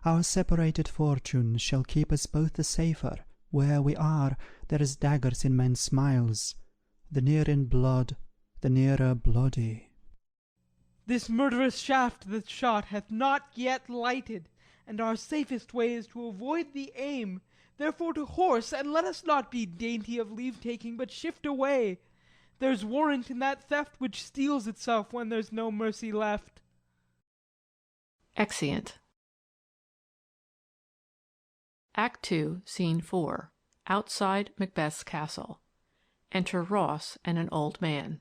Our separated fortune shall keep us both the safer. Where we are, there is daggers in men's smiles. The near in blood, the nearer bloody. This murderous shaft that shot hath not yet lighted, and our safest way is to avoid the aim. Therefore to horse, and let us not be dainty of leave-taking, but shift away. There's warrant in that theft which steals itself when there's no mercy left. Exeunt. Act 2, Scene 4. Outside Macbeth's castle. Enter Ross and an old man.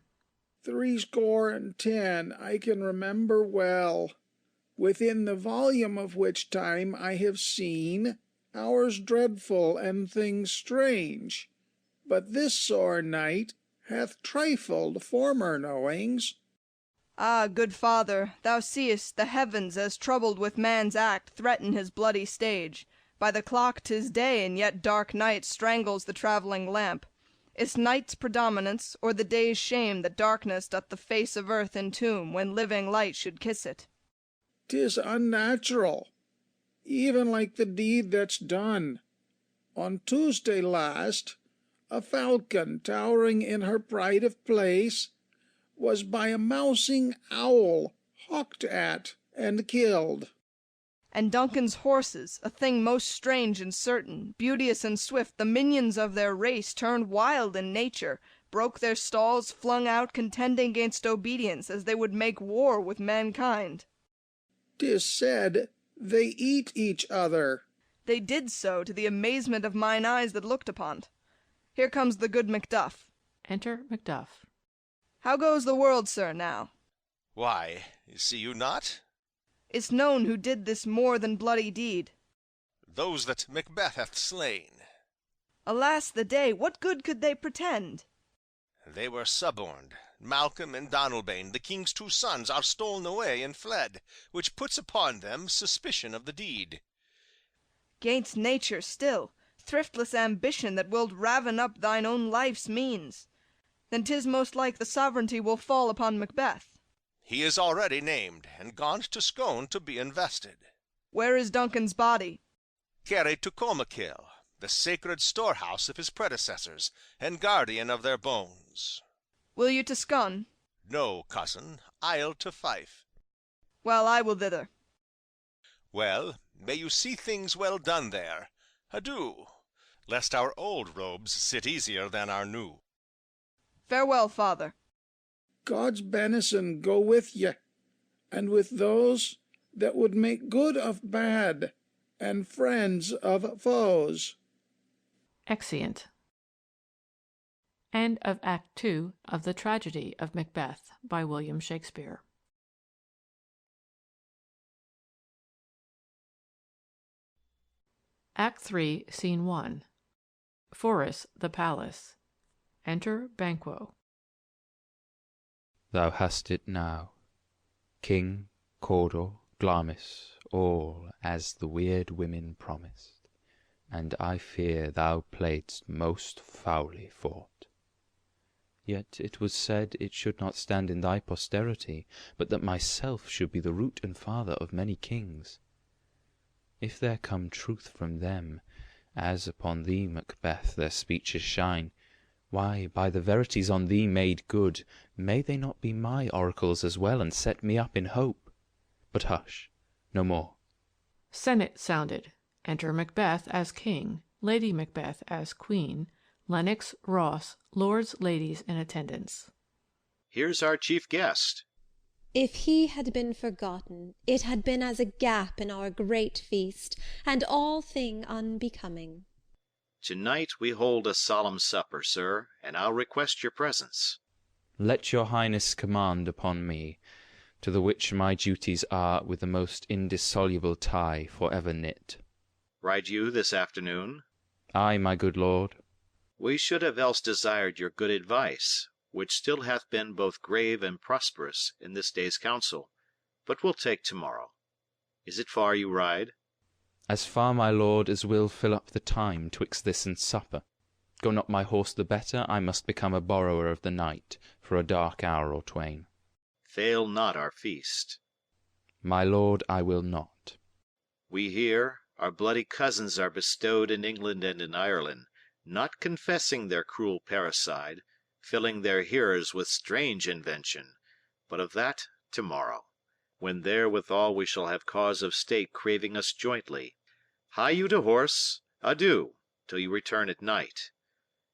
70 I can remember well, within the volume of which time I have seen, hours dreadful and things strange, but this sore night hath trifled former knowings. Ah, good father, thou seest the heavens, as troubled with man's act, threaten his bloody stage. By the clock 'tis day, and yet dark night strangles the travelling lamp. Is night's predominance, or the day's shame, that darkness doth the face of earth entomb, when living light should kiss it? 'Tis unnatural, even like the deed that's done. On Tuesday last, a falcon, towering in her pride of place, was by a mousing owl hawked at and killed. And Duncan's horses, a thing most strange and certain, beauteous and swift, the minions of their race, turned wild in nature, broke their stalls, flung out, contending gainst obedience, as they would make war with mankind. 'Tis said they eat each other. They did so, to the amazement of mine eyes that looked upon't. Here comes the good Macduff. Enter Macduff. How goes the world, sir, now? Why, see you not? It's known who did this more than bloody deed. Those that Macbeth hath slain. Alas the day, what good could they pretend? They were suborned. Malcolm and Donalbain, the king's two sons, are stolen away and fled, which puts upon them suspicion of the deed. Gainst nature still, thriftless ambition that wilt raven up thine own life's means. Then 'tis most like the sovereignty will fall upon Macbeth. He is already named, and gone to Scone to be invested. Where is Duncan's body? Carried to Colmakill, the sacred storehouse of his predecessors, and guardian of their bones. Will you to Scone? No, cousin, I'll to Fife. Well, I will thither. Well, may you see things well done there. Adieu, lest our old robes sit easier than our new. Farewell, father. God's benison go with ye, and with those that would make good of bad, and friends of foes. Exeunt. End of Act 2 of The Tragedy of Macbeth by William Shakespeare. Act 3, Scene 1. Forres, the Palace. Enter Banquo. Thou hast it now, King, Cawdor, Glamis, all as the weird women promised, and I fear thou playedst most foully fought. Yet it was said it should not stand in thy posterity, but that myself should be the root and father of many kings. If there come truth from them, as upon thee, Macbeth, their speeches shine, why, by the verities on thee made good, may they not be my oracles as well, and set me up in hope? But hush, no more. Senate sounded. Enter Macbeth as king, Lady Macbeth as queen, Lennox, Ross, lords, ladies in attendance. Here's our chief guest. If he had been forgotten, it had been as a gap in our great feast, and all thing unbecoming. Tonight we hold a solemn supper, sir, and I'll request your presence. Let your highness command upon me, to the which my duties are with the most indissoluble tie for ever knit. Ride you this afternoon? Ay, my good lord. We should have else desired your good advice, which still hath been both grave and prosperous in this day's council, but we'll take tomorrow. Is it far you ride? As far, my lord, as will fill up the time twixt this and supper. Go not my horse the better, I must become a borrower of the night for a dark hour or twain. Fail not our feast. My lord, I will not. We here, our bloody cousins, are bestowed in England and in Ireland, not confessing their cruel parricide, filling their hearers with strange invention, but of that tomorrow, when therewithal we shall have cause of state craving us jointly. Hie you to horse, adieu, till you return at night.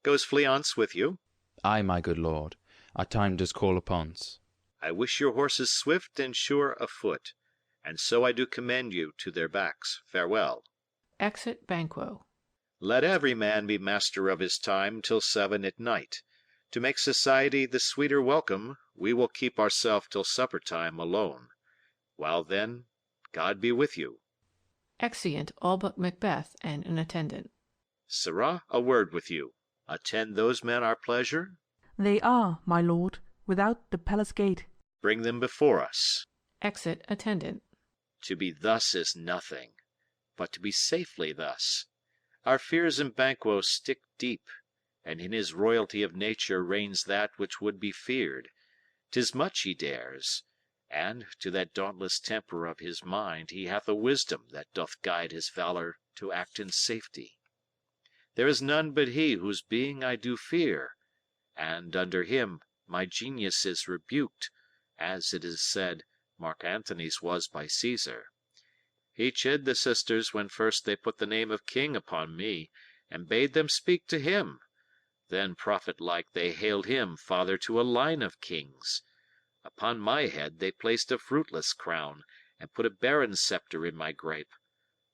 Goes Fleance with you? Ay, my good lord, our time does call upon's. I wish your horses swift and sure afoot, and so I do commend you to their backs. Farewell. Exit Banquo. Let every man be master of his time till 7 at night. To make society the sweeter welcome, we will keep ourself till supper time alone. While then, God be with you. Exeunt all but Macbeth and an attendant. Sirrah, a word with you. Attend those men our pleasure? They are, my lord, without the palace gate. Bring them before us. Exit attendant. To be thus is nothing, but to be safely thus. Our fears in Banquo stick deep, and in his royalty of nature reigns that which would be feared. 'Tis much he dares, and to that dauntless temper of his mind he hath a wisdom that doth guide his valour to act in safety. There is none but he whose being I do fear, and under him my genius is rebuked, as it is said Mark Antony's was by Caesar. He chid the sisters when first they put the name of king upon me, and bade them speak to him. Then prophet-like they hailed him father to a line of kings. Upon my head they placed a fruitless crown, and put a barren sceptre in my grape,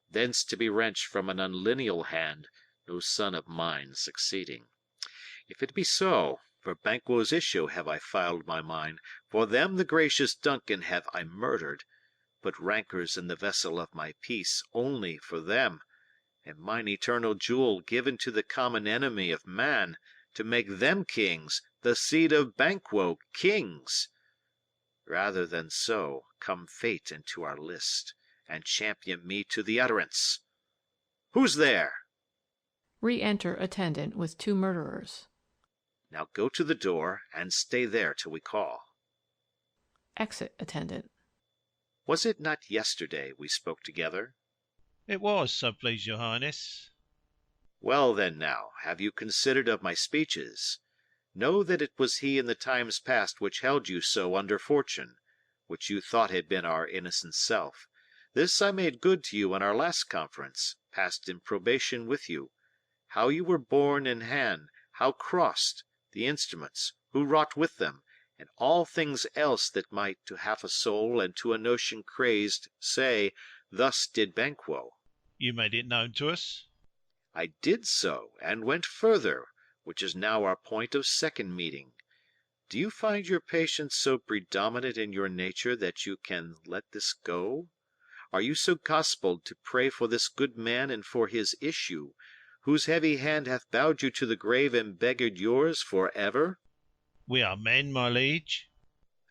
thence to be wrenched from an unlineal hand, no son of mine succeeding. If it be so, for Banquo's issue have I filed my mind, for them the gracious Duncan have I murdered, but rancours in the vessel of my peace only for them, and mine eternal jewel given to the common enemy of man, to make them kings, the seed of Banquo kings. Rather than so, come fate into our list, and champion me to the utterance. Who's there? Re-enter attendant with two murderers. Now go to the door, and stay there till we call. Exit attendant. Was it not yesterday we spoke together? It was, so please your highness. Well then now, have you considered of my speeches? Know that it was he in the times past which held you so under fortune, which you thought had been our innocent self. This I made good to you in our last conference, passed in probation with you. How you were borne in hand, how crossed, the instruments, who wrought with them, and all things else that might to half a soul and to a notion crazed say, thus did Banquo. You made it known to us? I did so, and went further, which is now our point of second meeting. Do you find your patience so predominant in your nature that you can let this go? Are you so gospelled to pray for this good man and for his issue, whose heavy hand hath bowed you to the grave and beggared yours for ever? We are men, my liege.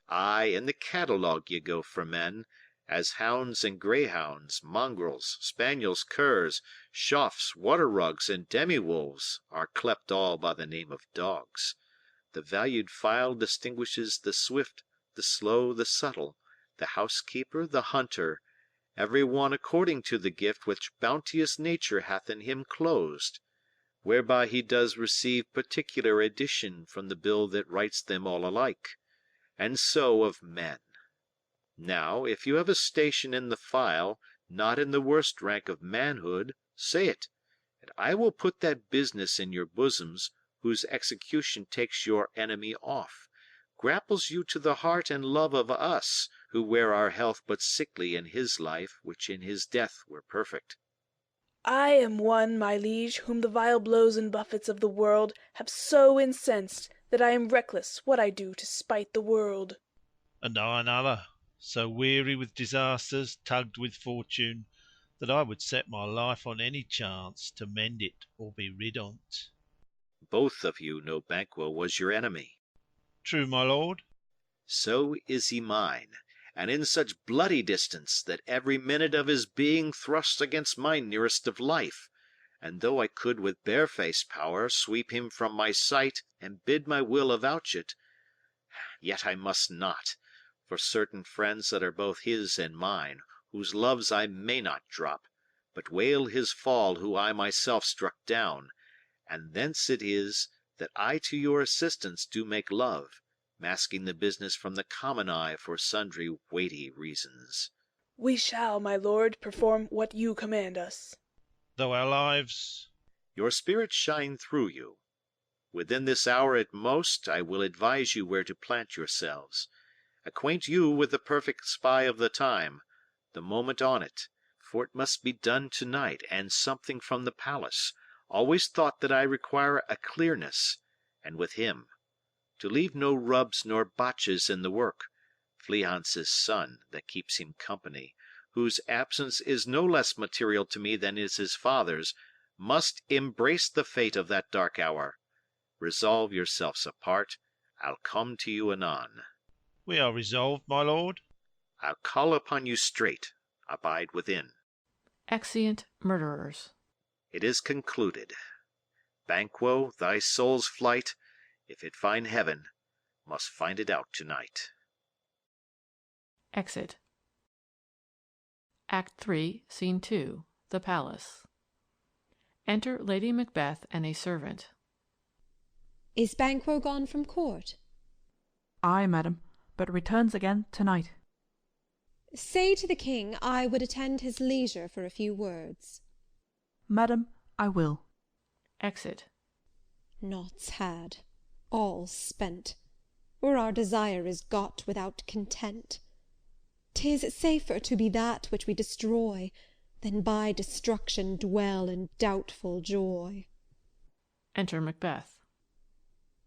Ay, in the catalogue ye go for men, as hounds and greyhounds, mongrels, spaniels, curs, choughs, water-rugs, and demi-wolves are clept all by the name of dogs. The valued file distinguishes the swift, the slow, the subtle, the housekeeper, the hunter, every one according to the gift which bounteous nature hath in him closed, whereby he does receive particular addition from the bill that writes them all alike, and so of men. Now, if you have a station in the file, not in the worst rank of manhood, say it, and I will put that business in your bosoms, whose execution takes your enemy off, grapples you to the heart and love of us, who wear our health but sickly in his life, which in his death were perfect. I am one, my liege, whom the vile blows and buffets of the world have so incensed that I am reckless what I do to spite the world. And I another, so weary with disasters, tugged with fortune, that I would set my life on any chance to mend it or be rid on't. Both of you know Banquo was your enemy. True, my lord. So is he mine, and in such bloody distance that every minute of his being thrusts against my nearest of life, and though I could with barefaced power sweep him from my sight and bid my will avouch it, yet I must not, for certain friends that are both his and mine, whose loves I may not drop, but wail his fall who I myself struck down, and thence it is that I to your assistance do make love, masking the business from the common eye for sundry weighty reasons. We shall, my lord, perform what you command us. Though our lives... Your spirits shine through you. Within this hour at most I will advise you where to plant yourselves, acquaint you with the perfect spy of the time, the moment on it, for it must be done tonight, and something from the palace, always thought that I require a clearness, and with him, to leave no rubs nor botches in the work, Fleance's son, that keeps him company, whose absence is no less material to me than is his father's, must embrace the fate of that dark hour. Resolve yourselves apart. I'll come to you anon. We are resolved, my lord. I'll call upon you straight. Abide within. Exeunt murderers. It is concluded. Banquo, thy soul's flight, if it find heaven, must find it out tonight. Exit. Act 3, Scene 2, The Palace. Enter Lady Macbeth and a servant. Is Banquo gone from court? Ay, madam, but returns again tonight. Say to the king I would attend his leisure for a few words. Madam, I will. Exit. Naught's had, all spent, or our desire is got without content. 'Tis safer to be that which we destroy, than by destruction dwell in doubtful joy. Enter Macbeth.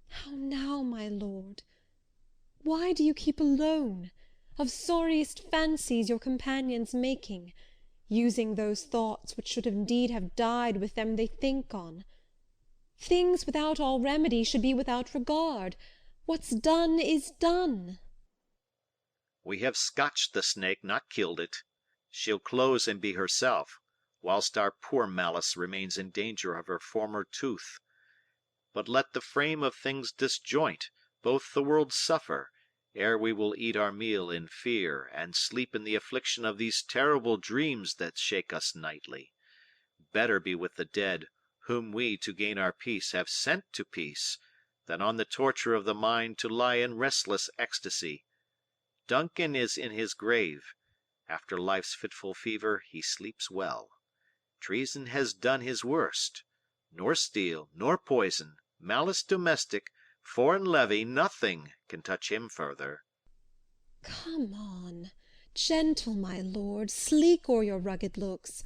How now, my lord? Why do you keep alone? Of sorriest fancies your companions making, using those thoughts which should indeed have died with them they think on. Things without all remedy should be without regard. What's done is done. We have scotched the snake, not killed it. She'll close and be herself, whilst our poor Malice remains in danger of her former tooth. But let the frame of things disjoint, both the worlds suffer, ere we will eat our meal in fear, and sleep in the affliction of these terrible dreams that shake us nightly. Better be with the dead, whom we, to gain our peace, have sent to peace, than on the torture of the mind to lie in restless ecstasy. Duncan is in his grave. After life's fitful fever he sleeps well. Treason has done his worst. Nor steel, nor poison, malice domestic, foreign levy, nothing can touch him further. Come on, gentle my lord, sleek o'er your rugged looks.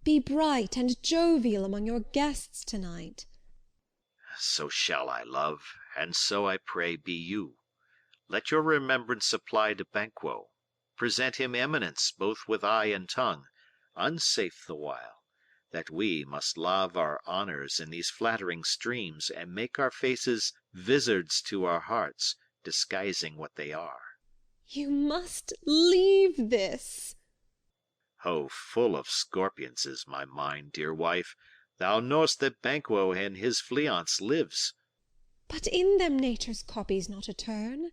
Be bright and jovial among your guests tonight. So shall I, love, and so I pray be you. Let your remembrance apply to Banquo. Present him eminence both with eye and tongue, unsafe the while, that we must lave our honours in these flattering streams, and make our faces vizards to our hearts, disguising what they are. You must leave this. Oh, full of scorpions is my mind, dear wife. Thou know'st that Banquo and his fiancée lives. But in them nature's copies not a turn.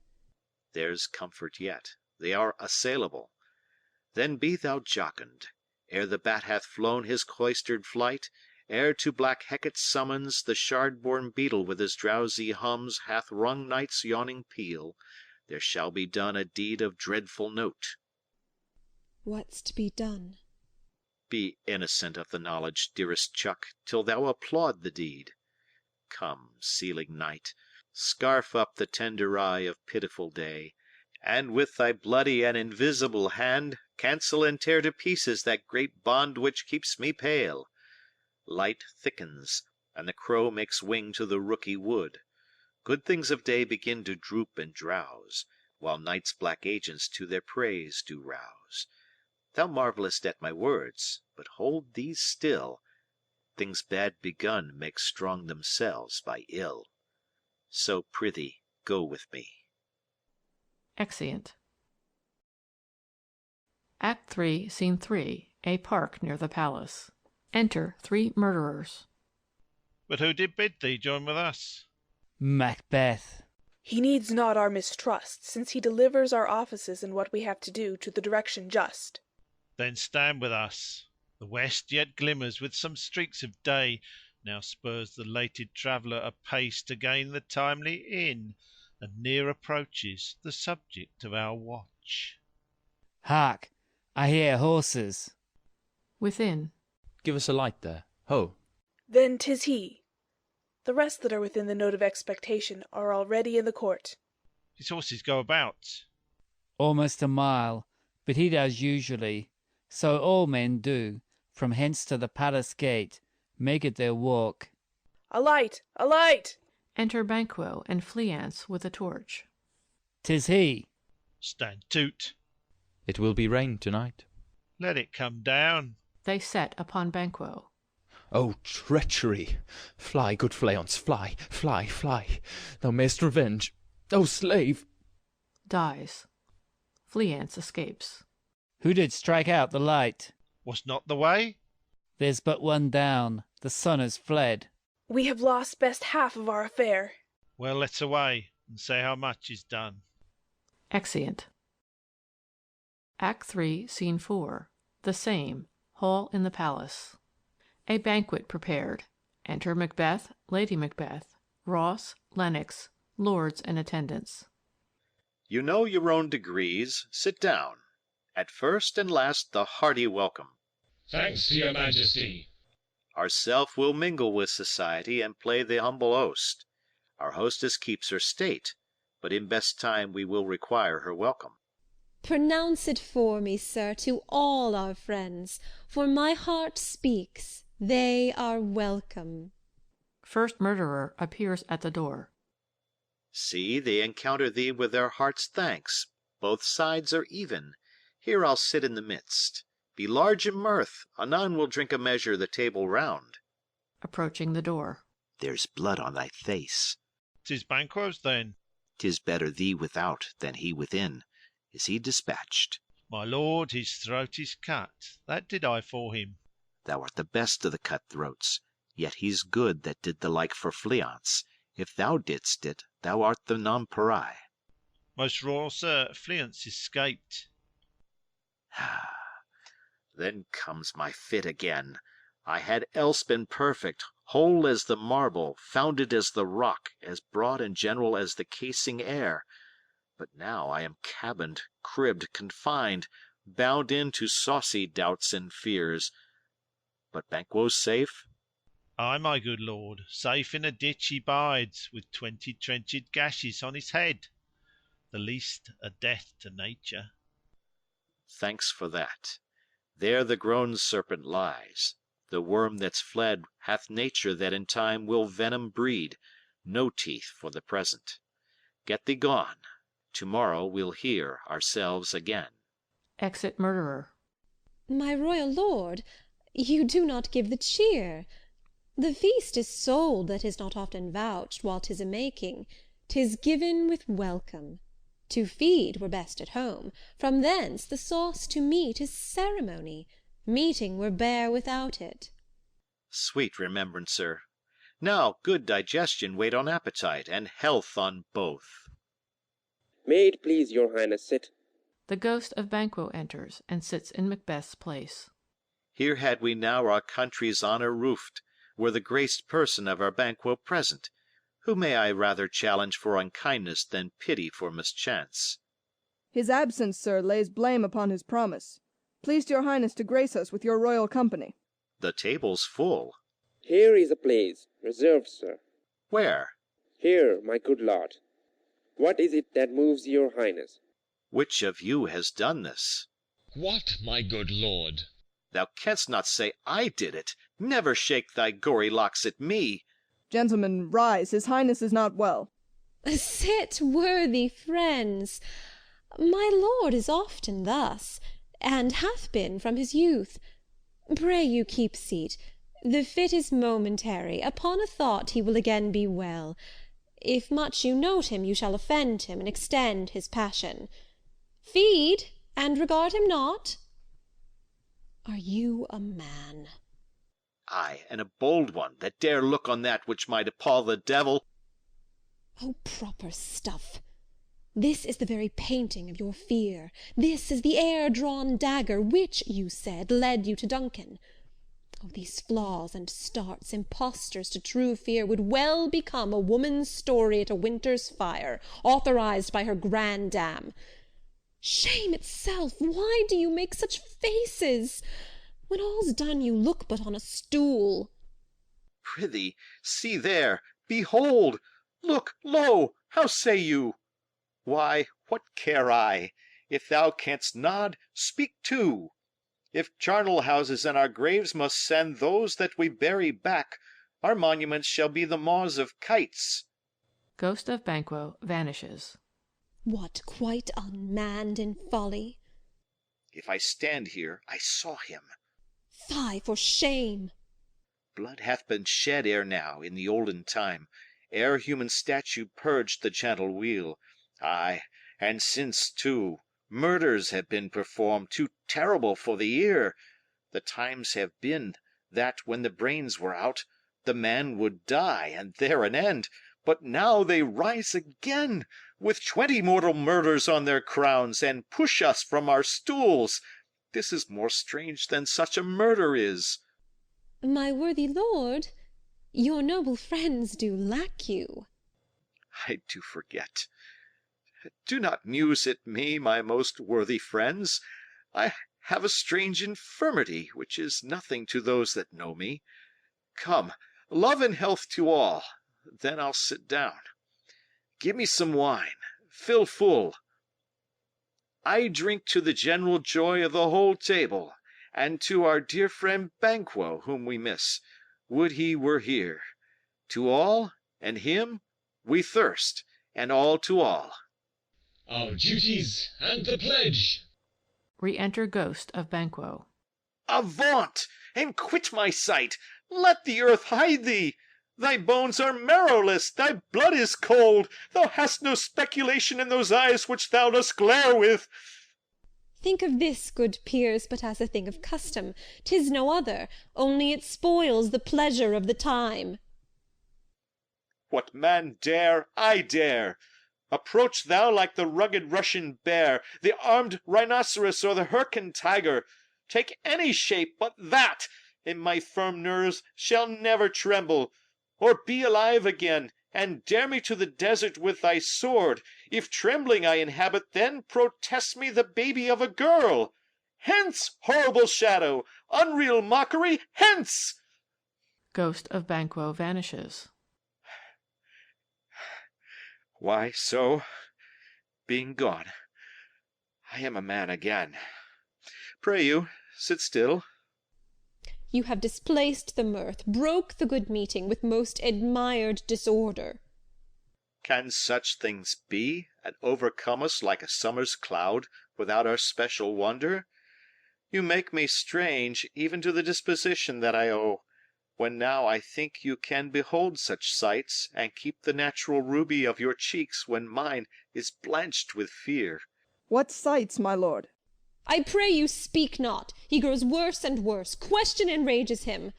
There's comfort yet. They are assailable. Then be thou jocund, ere the bat hath flown his cloistered flight, ere to black Hecate's summons the shard-born beetle with his drowsy hums hath rung night's yawning peal, there shall be done a deed of dreadful note. What's to be done? Be innocent of the knowledge, dearest Chuck, till thou applaud the deed. Come, sealing night, scarf up the tender eye of pitiful day, and with thy bloody and invisible hand cancel and tear to pieces that great bond which keeps me pale. Light thickens, and the crow makes wing to the rooky wood. Good things of day begin to droop and drowse, while night's black agents to their praise do rouse. Thou marvellest at my words, but hold these still. Things bad begun make strong themselves by ill. So prithee, go with me. Exeunt. Act 3, Scene 3, a park near the palace. Enter 3 murderers. But who did bid thee join with us? Macbeth. He needs not our mistrust, since he delivers our offices and what we have to do to the direction just. Then stand with us. The west yet glimmers with some streaks of day, now spurs the lated traveller apace to gain the timely inn, and near approaches the subject of our watch. Hark! I hear horses. Within. Give us a light there. Ho! Then 'tis he. The rest that are within the note of expectation are already in the court. His horses go about. Almost a mile, but he does usually. So all men do, from hence to the palace gate, make it their walk. A light! A light! Enter Banquo and Fleance with a torch. 'Tis he. Stand toot. It will be rain tonight. Let it come down. They set upon Banquo. O treachery! Fly, good Fleance, fly, fly, fly! Thou mayst revenge. O slave! Dies. Fleance escapes. Who did strike out the light? Was not the way? There's but one down. The sun has fled. We have lost best half of our affair. Well, let's away, and say how much is done. Exeunt. Act 3, Scene 4. The same. Hall in the palace. A banquet prepared. Enter Macbeth, Lady Macbeth, Ross, Lennox, lords and attendants. You know your own degrees. Sit down. At first and last the hearty welcome. Thanks to your majesty. Ourself will mingle with society and play the humble host. Our hostess keeps her state, but in best time we will require her welcome. Pronounce it for me, sir, to all our friends, for my heart speaks, they are welcome. First murderer appears at the door. See, they encounter thee with their heart's thanks. Both sides are even. Here I'll sit in the midst. Be large in mirth, anon we'll drink a measure the table round. Approaching the door. There's blood on thy face. 'Tis Banquo's then. 'Tis better thee without than he within. Is he dispatched? My lord, his throat is cut. That did I for him. Thou art the best of the cut-throats, yet he's good that did the like for Fleance. If thou didst it, thou art the nonpareil. Most royal sir, Fleance escaped. Then comes my fit again. I had else been perfect, whole as the marble, founded as the rock, as broad and general as the casing air. But now I am cabined, cribbed, confined, bound in to saucy doubts and fears. But Banquo's safe? Ay, my good lord, safe in a ditch he bides, with 20 trenched gashes on his head, the least a death to nature. Thanks for that. There the grown serpent lies. The worm that's fled hath nature that in time will venom breed. No teeth for the present. Get thee gone. Tomorrow we'll hear ourselves again. Exit murderer. My royal lord, you do not give the cheer. The feast is sold that is not often vouched while 'tis a-making. 'Tis given with welcome. To feed were best at home. From thence the sauce to meat is ceremony. Meeting were bare without it. Sweet remembrancer. Now good digestion wait on appetite, and health on both. May it please your highness sit. The ghost of Banquo enters and sits in Macbeth's place. Here had we now our country's honour roofed, were the graced person of our Banquo present. Who may I rather challenge for unkindness than pity for mischance? His absence, sir, lays blame upon his promise. Pleased your highness to grace us with your royal company. The table's full. Here is a place, reserved, sir. Where? Here, my good lord. What is it that moves your highness? Which of you has done this? What, my good lord? Thou canst not say I did it. Never shake thy gory locks at me. Gentlemen, rise. His highness is not well. Sit, worthy friends. My lord is often thus, and hath been from his youth. Pray you keep seat. The fit is momentary. Upon a thought he will again be well. If much you note him, you shall offend him, and extend his passion. Feed, and regard him not. Are you a man? Ay, and a bold one, that dare look on that which might appall the devil. Oh, proper stuff! This is the very painting of your fear. This is the air-drawn dagger which, you said, led you to Duncan. Oh, these flaws and starts, impostors to true fear, would well become a woman's story at a winter's fire, authorized by her grandam. Shame itself! Why do you make such faces? When all's done, you look but on a stool. Prithee, see there, behold! Look, lo! How say you? Why, what care I? If thou canst nod, speak too. If charnel houses and our graves must send those that we bury back, our monuments shall be the maws of kites. Ghost of Banquo vanishes. What, quite unmanned in folly? If I stand here, I saw him. Fie, for shame! Blood hath been shed ere now, in the olden time, ere human statue purged the gentle wheel. Ay, and since, too, murders have been performed too terrible for the ear. The times have been that, when the brains were out, the man would die, and there an end. But now they rise again, with 20 mortal murders on their crowns, and push us from our stools. This is more strange than such a murder is. My worthy lord, your noble friends do lack you. I do forget. Do not muse at me, my most worthy friends. I have a strange infirmity, which is nothing to those that know me. Come, love and health to all, then I'll sit down. Give me some wine, fill full. I drink to the general joy of the whole table, and to our dear friend Banquo, whom we miss. Would he were here. To all, and him, we thirst, and all to all. Our duties and the pledge. Re-enter Ghost of Banquo. Avaunt, and quit my sight! Let the earth hide thee! Thy bones are marrowless, thy blood is cold. Thou hast no speculation in those eyes which thou dost glare with. Think of this, good peers, but as a thing of custom. 'Tis no other, only it spoils the pleasure of the time. What man dare, I dare. Approach thou like the rugged Russian bear, the armed rhinoceros, or the Hyrcan tiger. Take any shape but that, and my firm nerves shall never tremble. Or be alive again, and dare me to the desert with thy sword. If trembling I inhabit, then protest me the baby of a girl. Hence, horrible shadow, unreal mockery, hence! Ghost of Banquo vanishes. Why so, being gone, I am a man again. Pray you, sit still. You have displaced the mirth, broke the good meeting with most admired disorder. Can such things be, and overcome us like a summer's cloud, without our special wonder? You make me strange, even to the disposition that I owe, when now I think you can behold such sights, and keep the natural ruby of your cheeks when mine is blanched with fear. What sights, my lord? I pray you speak not. He grows worse and worse. Question enrages him.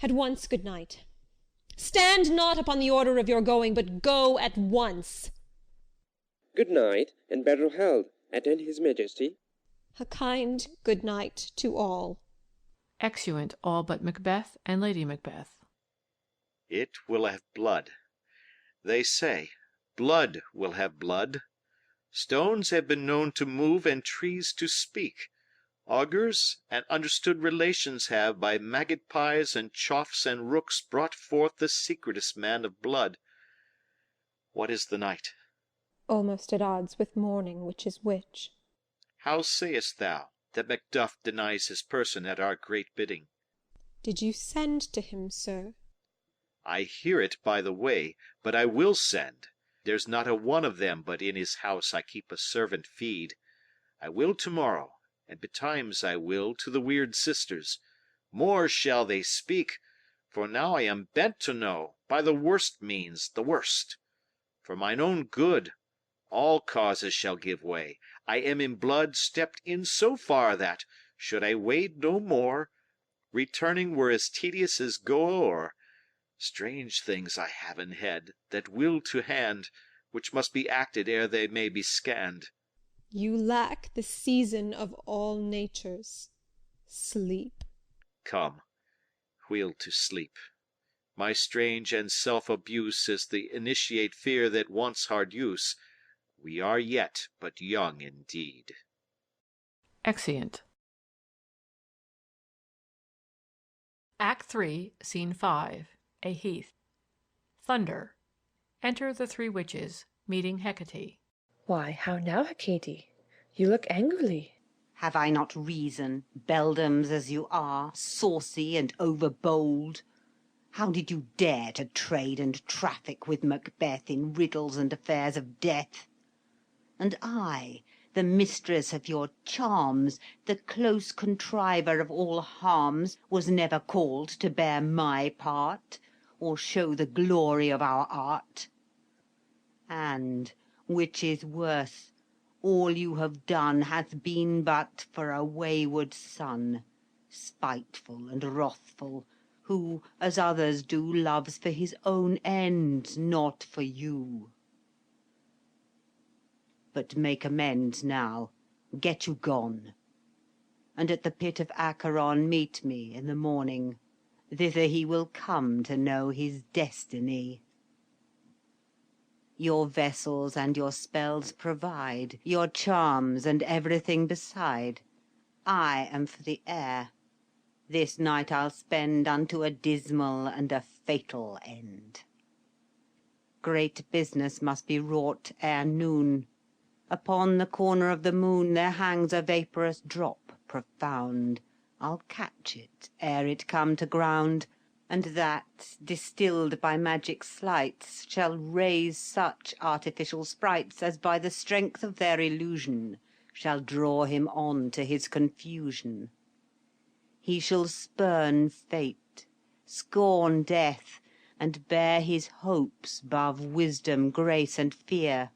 At once, good night. Stand not upon the order of your going, but go at once. Good night, and better health. Attend his majesty. A kind good night to all. Exeunt all but Macbeth and Lady Macbeth. It will have blood. They say, blood will have blood. Stones have been known to move and trees to speak. Augurs and understood relations have by magpies and choughs and rooks brought forth the secretest man of blood. What is the night? Almost at odds with morning, which is which. How sayest thou that Macduff denies his person at our great bidding? Did you send to him, sir? I hear it by the way, but I will send. There's not a one of them but in his house I keep a servant feed. I will to-morrow, and betimes I will to the weird sisters. More shall they speak, for now I am bent to know, by the worst means, the worst. For mine own good, all causes shall give way. I am in blood stepped in so far that, should I wade no more, returning were as tedious as go o'er. Strange things I have in head, that will to hand, which must be acted ere they may be scanned. You lack the season of all natures, sleep. Come, we'll to sleep. My strange and self-abuse is the initiate fear that wants hard use. We are yet but young indeed. Exeunt. Act 3, Scene 5. A heath. Thunder. Enter the three witches, meeting Hecate. Why, how now, Hecate? You look angrily. Have I not reason, beldams as you are, saucy and overbold? How did you dare to trade and traffic with Macbeth in riddles and affairs of death? And I, the mistress of your charms, the close contriver of all harms, was never called to bear my part, or show the glory of our art. And, which is worse, all you have done hath been but for a wayward son, spiteful and wrathful, who, as others do, loves for his own ends, not for you. But make amends now, get you gone, and at the pit of Acheron meet me in the morning. Thither he will come to know his destiny. Your vessels and your spells provide, your charms and everything beside. I am for the air. This night I'll spend unto a dismal and a fatal end. Great business must be wrought ere noon. Upon the corner of the moon there hangs a vaporous drop profound. I'll catch it ere it come to ground, and that, distilled by magic sleights, shall raise such artificial sprites as by the strength of their illusion shall draw him on to his confusion. He shall spurn fate, scorn death, and bear his hopes 'bove wisdom, grace, and fear.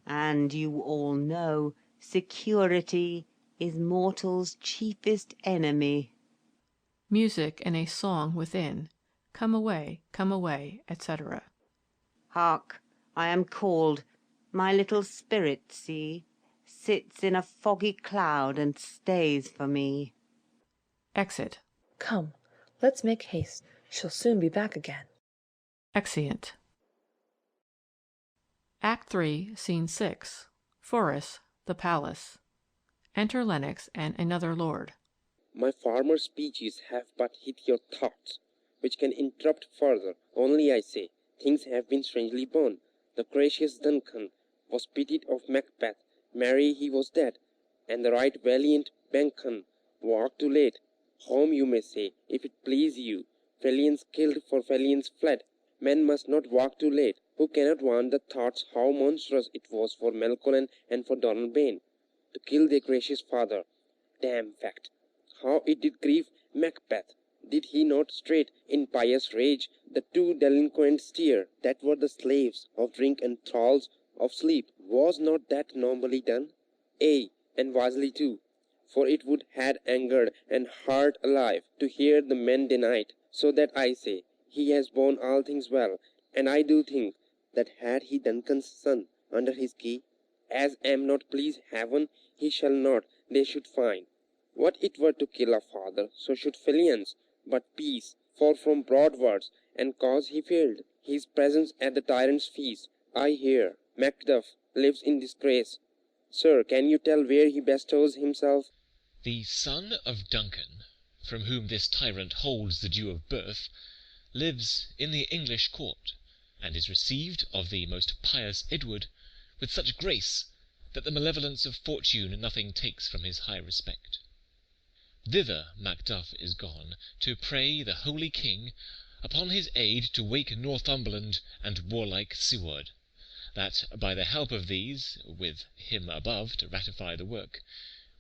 And you all know security is mortal's chiefest enemy. Music and a song within. Come away, etc. Hark, I am called. My little spirit, see, sits in a foggy cloud and stays for me. Exit. Come, let's make haste. She'll soon be back again. Exeunt. Act 3, Scene 6. Forest, the Palace. Enter Lennox and another lord. My former speeches have but hit your thoughts, which can interrupt further. Only I say, things have been strangely born. The gracious Duncan was pitied of Macbeth, marry he was dead, and the right valiant Bencan walked too late. Home you may say, if it please you, Felians killed for Felians fled. Men must not walk too late, who cannot want the thoughts how monstrous it was for Melcolen and for Donalbain to kill their gracious father. Damn fact! How it did grieve Macbeth! Did he not straight, in pious rage, the two delinquent steer, that were the slaves of drink and thralls of sleep? Was not that nobly done? Ay, and wisely too, for it would had angered and heart alive to hear the men denied. So that I say, he has borne all things well, and I do think that had he Duncan's son under his key, as am not pleased heaven, he shall not, they should find. What it were to kill a father, so should Felians, but peace, for from broad words, and cause he failed. His presence at the tyrant's feast, I hear, Macduff lives in disgrace. Sir, can you tell where he bestows himself? The son of Duncan, from whom this tyrant holds the due of birth, lives in the English court, and is received of the most pious Edward with such grace that the malevolence of fortune nothing takes from his high respect. Thither Macduff is gone, to pray the holy king upon his aid to wake Northumberland and warlike Siward, that by the help of these, with him above to ratify the work,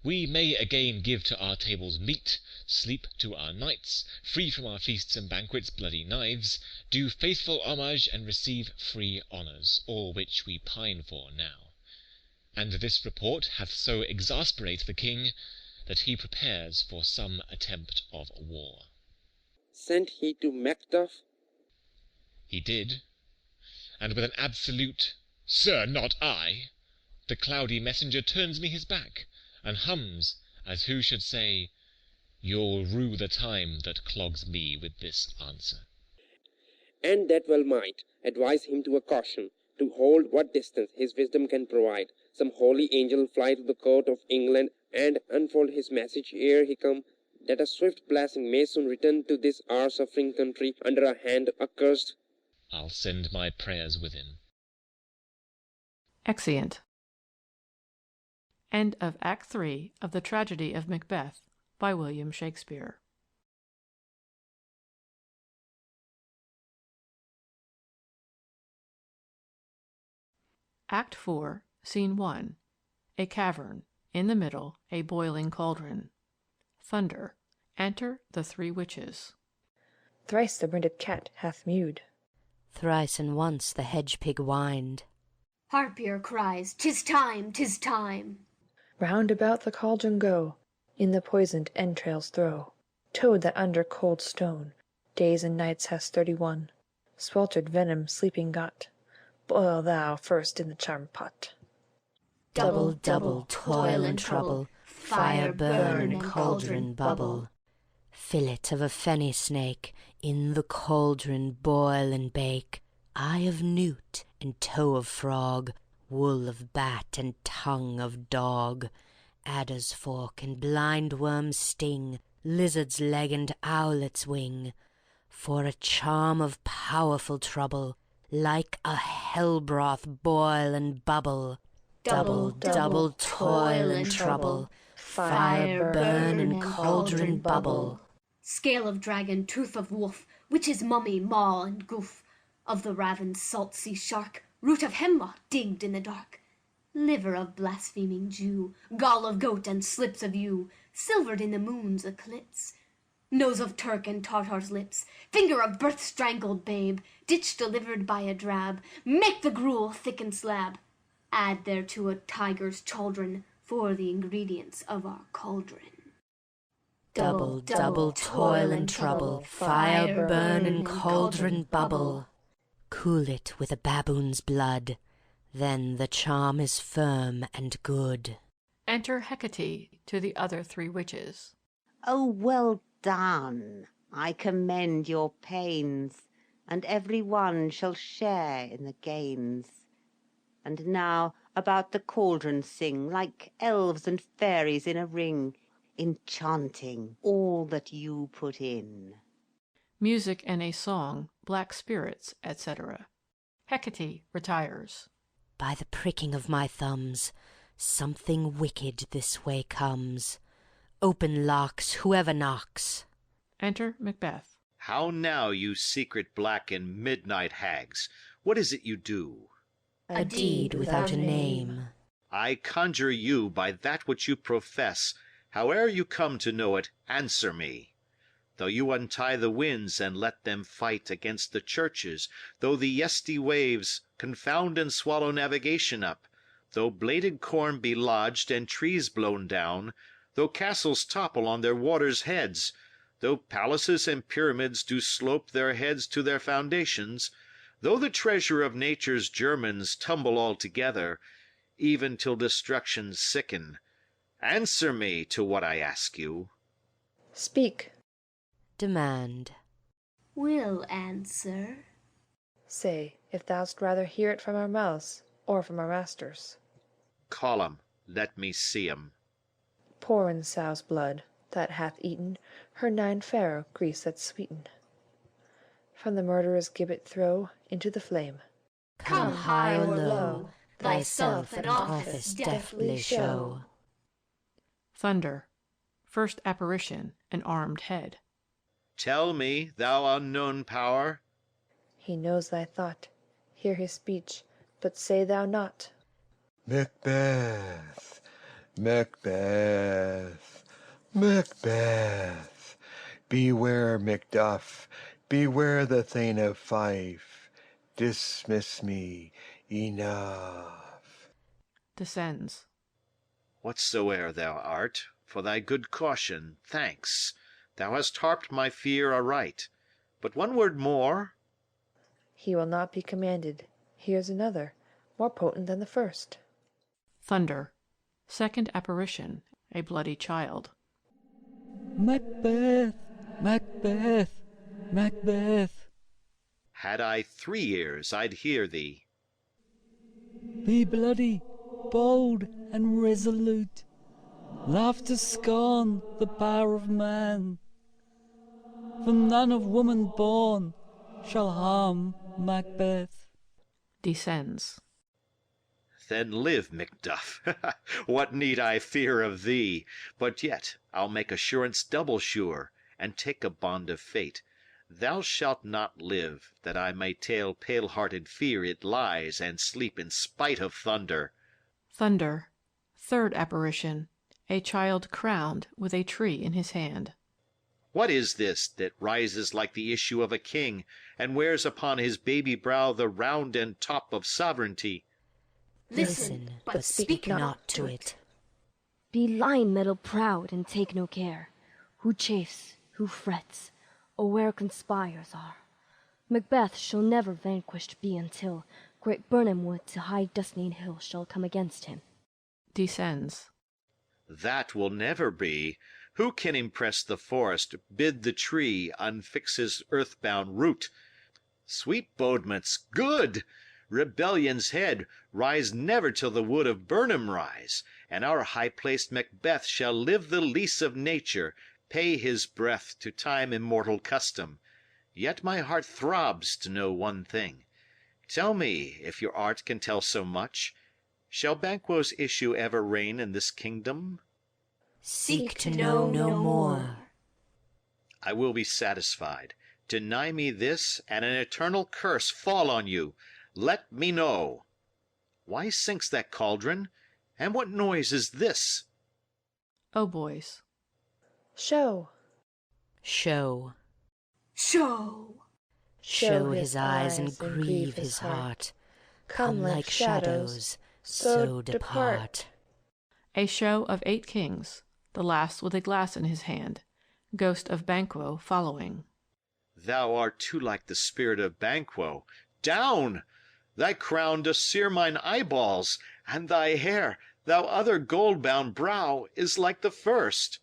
we may again give to our tables meat, sleep to our knights, free from our feasts and banquets bloody knives, do faithful homage and receive free honours, all which we pine for now. And this report hath so exasperate the king that he prepares for some attempt of war. Sent he to Macduff? He did, and with an absolute "Sir, not I," the cloudy messenger turns me his back, and hums, as who should say, "You'll rue the time that clogs me with this answer." And that well might advise him to a caution, to hold what distance his wisdom can provide. Some holy angel fly to the court of England, and unfold his message ere he come, that a swift blessing may soon return to this our suffering country under a hand accursed. I'll send my prayers with him. Exeunt. End of Act 3 of the Tragedy of Macbeth by William Shakespeare. Act 4, Scene 1. A cavern. In the middle, a boiling cauldron. Thunder. Enter the three witches. Thrice the brinded cat hath mewed. Thrice and once the hedge-pig whined. Harpier cries, "'Tis time, 'tis time!" Round about the cauldron go, in the poisoned entrails throw. Toad that under cold stone days and nights has 31, sweltered venom sleeping got, boil thou first in the charmed pot. Double, double, toil and trouble, fire burn and cauldron bubble. Fillet of a fenny snake, in the cauldron boil and bake. Eye of newt and toe of frog, wool of bat and tongue of dog. Adder's fork and blind worm's sting, lizard's leg and owlet's wing. For a charm of powerful trouble, like a hell broth boil and bubble. Double, double, toil and trouble, fire burn and cauldron bubble. Scale of dragon, tooth of wolf, witch's mummy, maw and goof, of the ravened salt sea shark, root of hemlock digged in the dark, liver of blaspheming Jew, gall of goat and slips of ewe, silvered in the moon's eclipse, nose of Turk and Tartar's lips, finger of birth-strangled babe, ditch delivered by a drab, make the gruel thick and slab, add thereto a tiger's chaldron for the ingredients of our cauldron. Double, double, toil and trouble, fire burn and cauldron bubble. Cool it with a baboon's blood, then the charm is firm and good. Enter Hecate to the other three witches. Oh, well done! I commend your pains, and every one shall share in the gains. And now about the cauldron sing, like elves and fairies in a ring, enchanting all that you put in. Music and a song, black spirits, etc. Hecate retires. By the pricking of my thumbs, something wicked this way comes. Open locks, whoever knocks. Enter Macbeth. How now, you secret black and midnight hags? What is it you do? A deed without a name. I conjure you by that which you profess, howe'er you come to know it, answer me. Though you untie the winds and let them fight against the churches, though the yesty waves confound and swallow navigation up, though bladed corn be lodged and trees blown down, though castles topple on their waters' heads, though palaces and pyramids do slope their heads to their foundations, though the treasure of nature's germans tumble all together, even till destruction sicken, answer me to what I ask you. Speak. Demand. Will answer. Say, if thou'dst rather hear it from our mouths, or from our masters. Call 'em, let me see 'em. Pour in sow's blood, that hath eaten her 9 farrow grease that's sweetened. From the murderer's gibbet throw into the flame. Come high or low, thyself an office deftly show. Thunder. First apparition, an armed head. Tell me, thou unknown power. He knows thy thought. Hear his speech, but say thou not. Macbeth, Macbeth, Macbeth. Beware, Macduff, beware the Thane of Fife. Dismiss me, enough. Descends. Whatsoe'er thou art, for thy good caution, thanks. Thou hast harped my fear aright. But one word more. He will not be commanded. Here's another, more potent than the first. Thunder. Second apparition, a bloody child. Macbeth, Macbeth, Macbeth. Had I 3 ears, I'd hear thee. Be bloody, bold, and resolute. Laugh to scorn the power of man. For none of woman born shall harm Macbeth. Descends. Then live, Macduff. What need I fear of thee? But yet I'll make assurance double sure, and take a bond of fate. Thou shalt not live, that I may tell pale-hearted fear it lies and sleep in spite of thunder. Thunder. Third apparition, a child crowned with a tree in his hand. What is this that rises like the issue of a king, and wears upon his baby brow the round end top of sovereignty? Listen, but speak not to it. Be lion metal proud, and take no care who chafes, who frets, or where conspires are. Macbeth shall never vanquished be until great Birnam wood to high Dusnane hill shall come against him. Descends. That will never be. Who can impress the forest, bid the tree unfix his earthbound root? Sweet bodements, good! Rebellion's head, rise never till the wood of Birnam rise, and our high-placed Macbeth shall live the lease of nature, pay his breath to time immortal custom. Yet my heart throbs to know one thing. Tell me, if your art can tell so much, shall Banquo's issue ever reign in this kingdom? Seek to know no more. I will be satisfied. Deny me this, and an eternal curse fall on you. Let me know. Why sinks that cauldron? And what noise is this? Oh, boys. Show. Show. Show. Show his eyes and grieve his heart. Come like shadows, so depart. A show of 8 kings, the last with a glass in his hand, ghost of Banquo following. Thou art too like the spirit of Banquo. Down! Thy crown does sear mine eyeballs, and thy hair, thou other gold-bound brow, is like the first.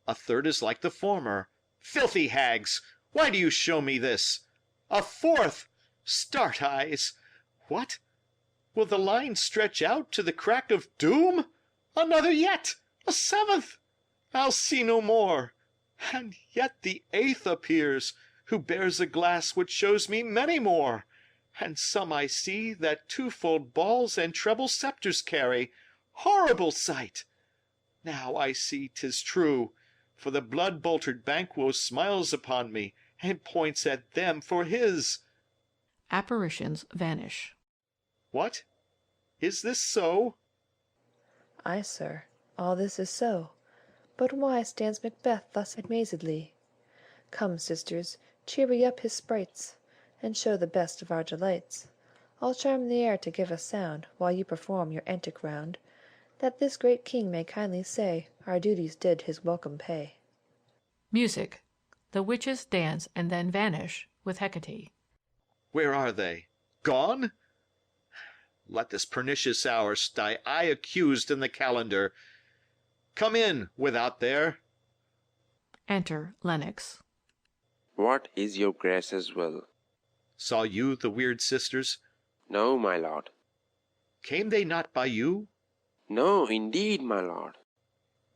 A third is like the former. Filthy hags! Why do you show me this? A fourth! Start, eyes! What? Will the line stretch out to the crack of doom? Another yet! A seventh! I'll see no more. And yet the 8th appears, who bears a glass which shows me many more. And some I see that twofold balls and treble sceptres carry. Horrible sight! Now I see 'tis true, for the blood-boltered Banquo smiles upon me, and points at them for his. Apparitions vanish. What? Is this so? Ay, sir, all this is so. But why stands Macbeth thus amazedly? Come, sisters, cheer we up his sprites, and show the best of our delights. I'll charm the air to give a sound, while you perform your antic round, that this great king may kindly say our duties did his welcome pay. Music. The witches dance and then vanish with Hecate. Where are they? Gone? Let this pernicious hour stay I accused in the calendar. Come in, without there. Enter Lennox. What is your grace's will? Saw you the weird sisters? No, my lord. Came they not by you? No, indeed, my lord.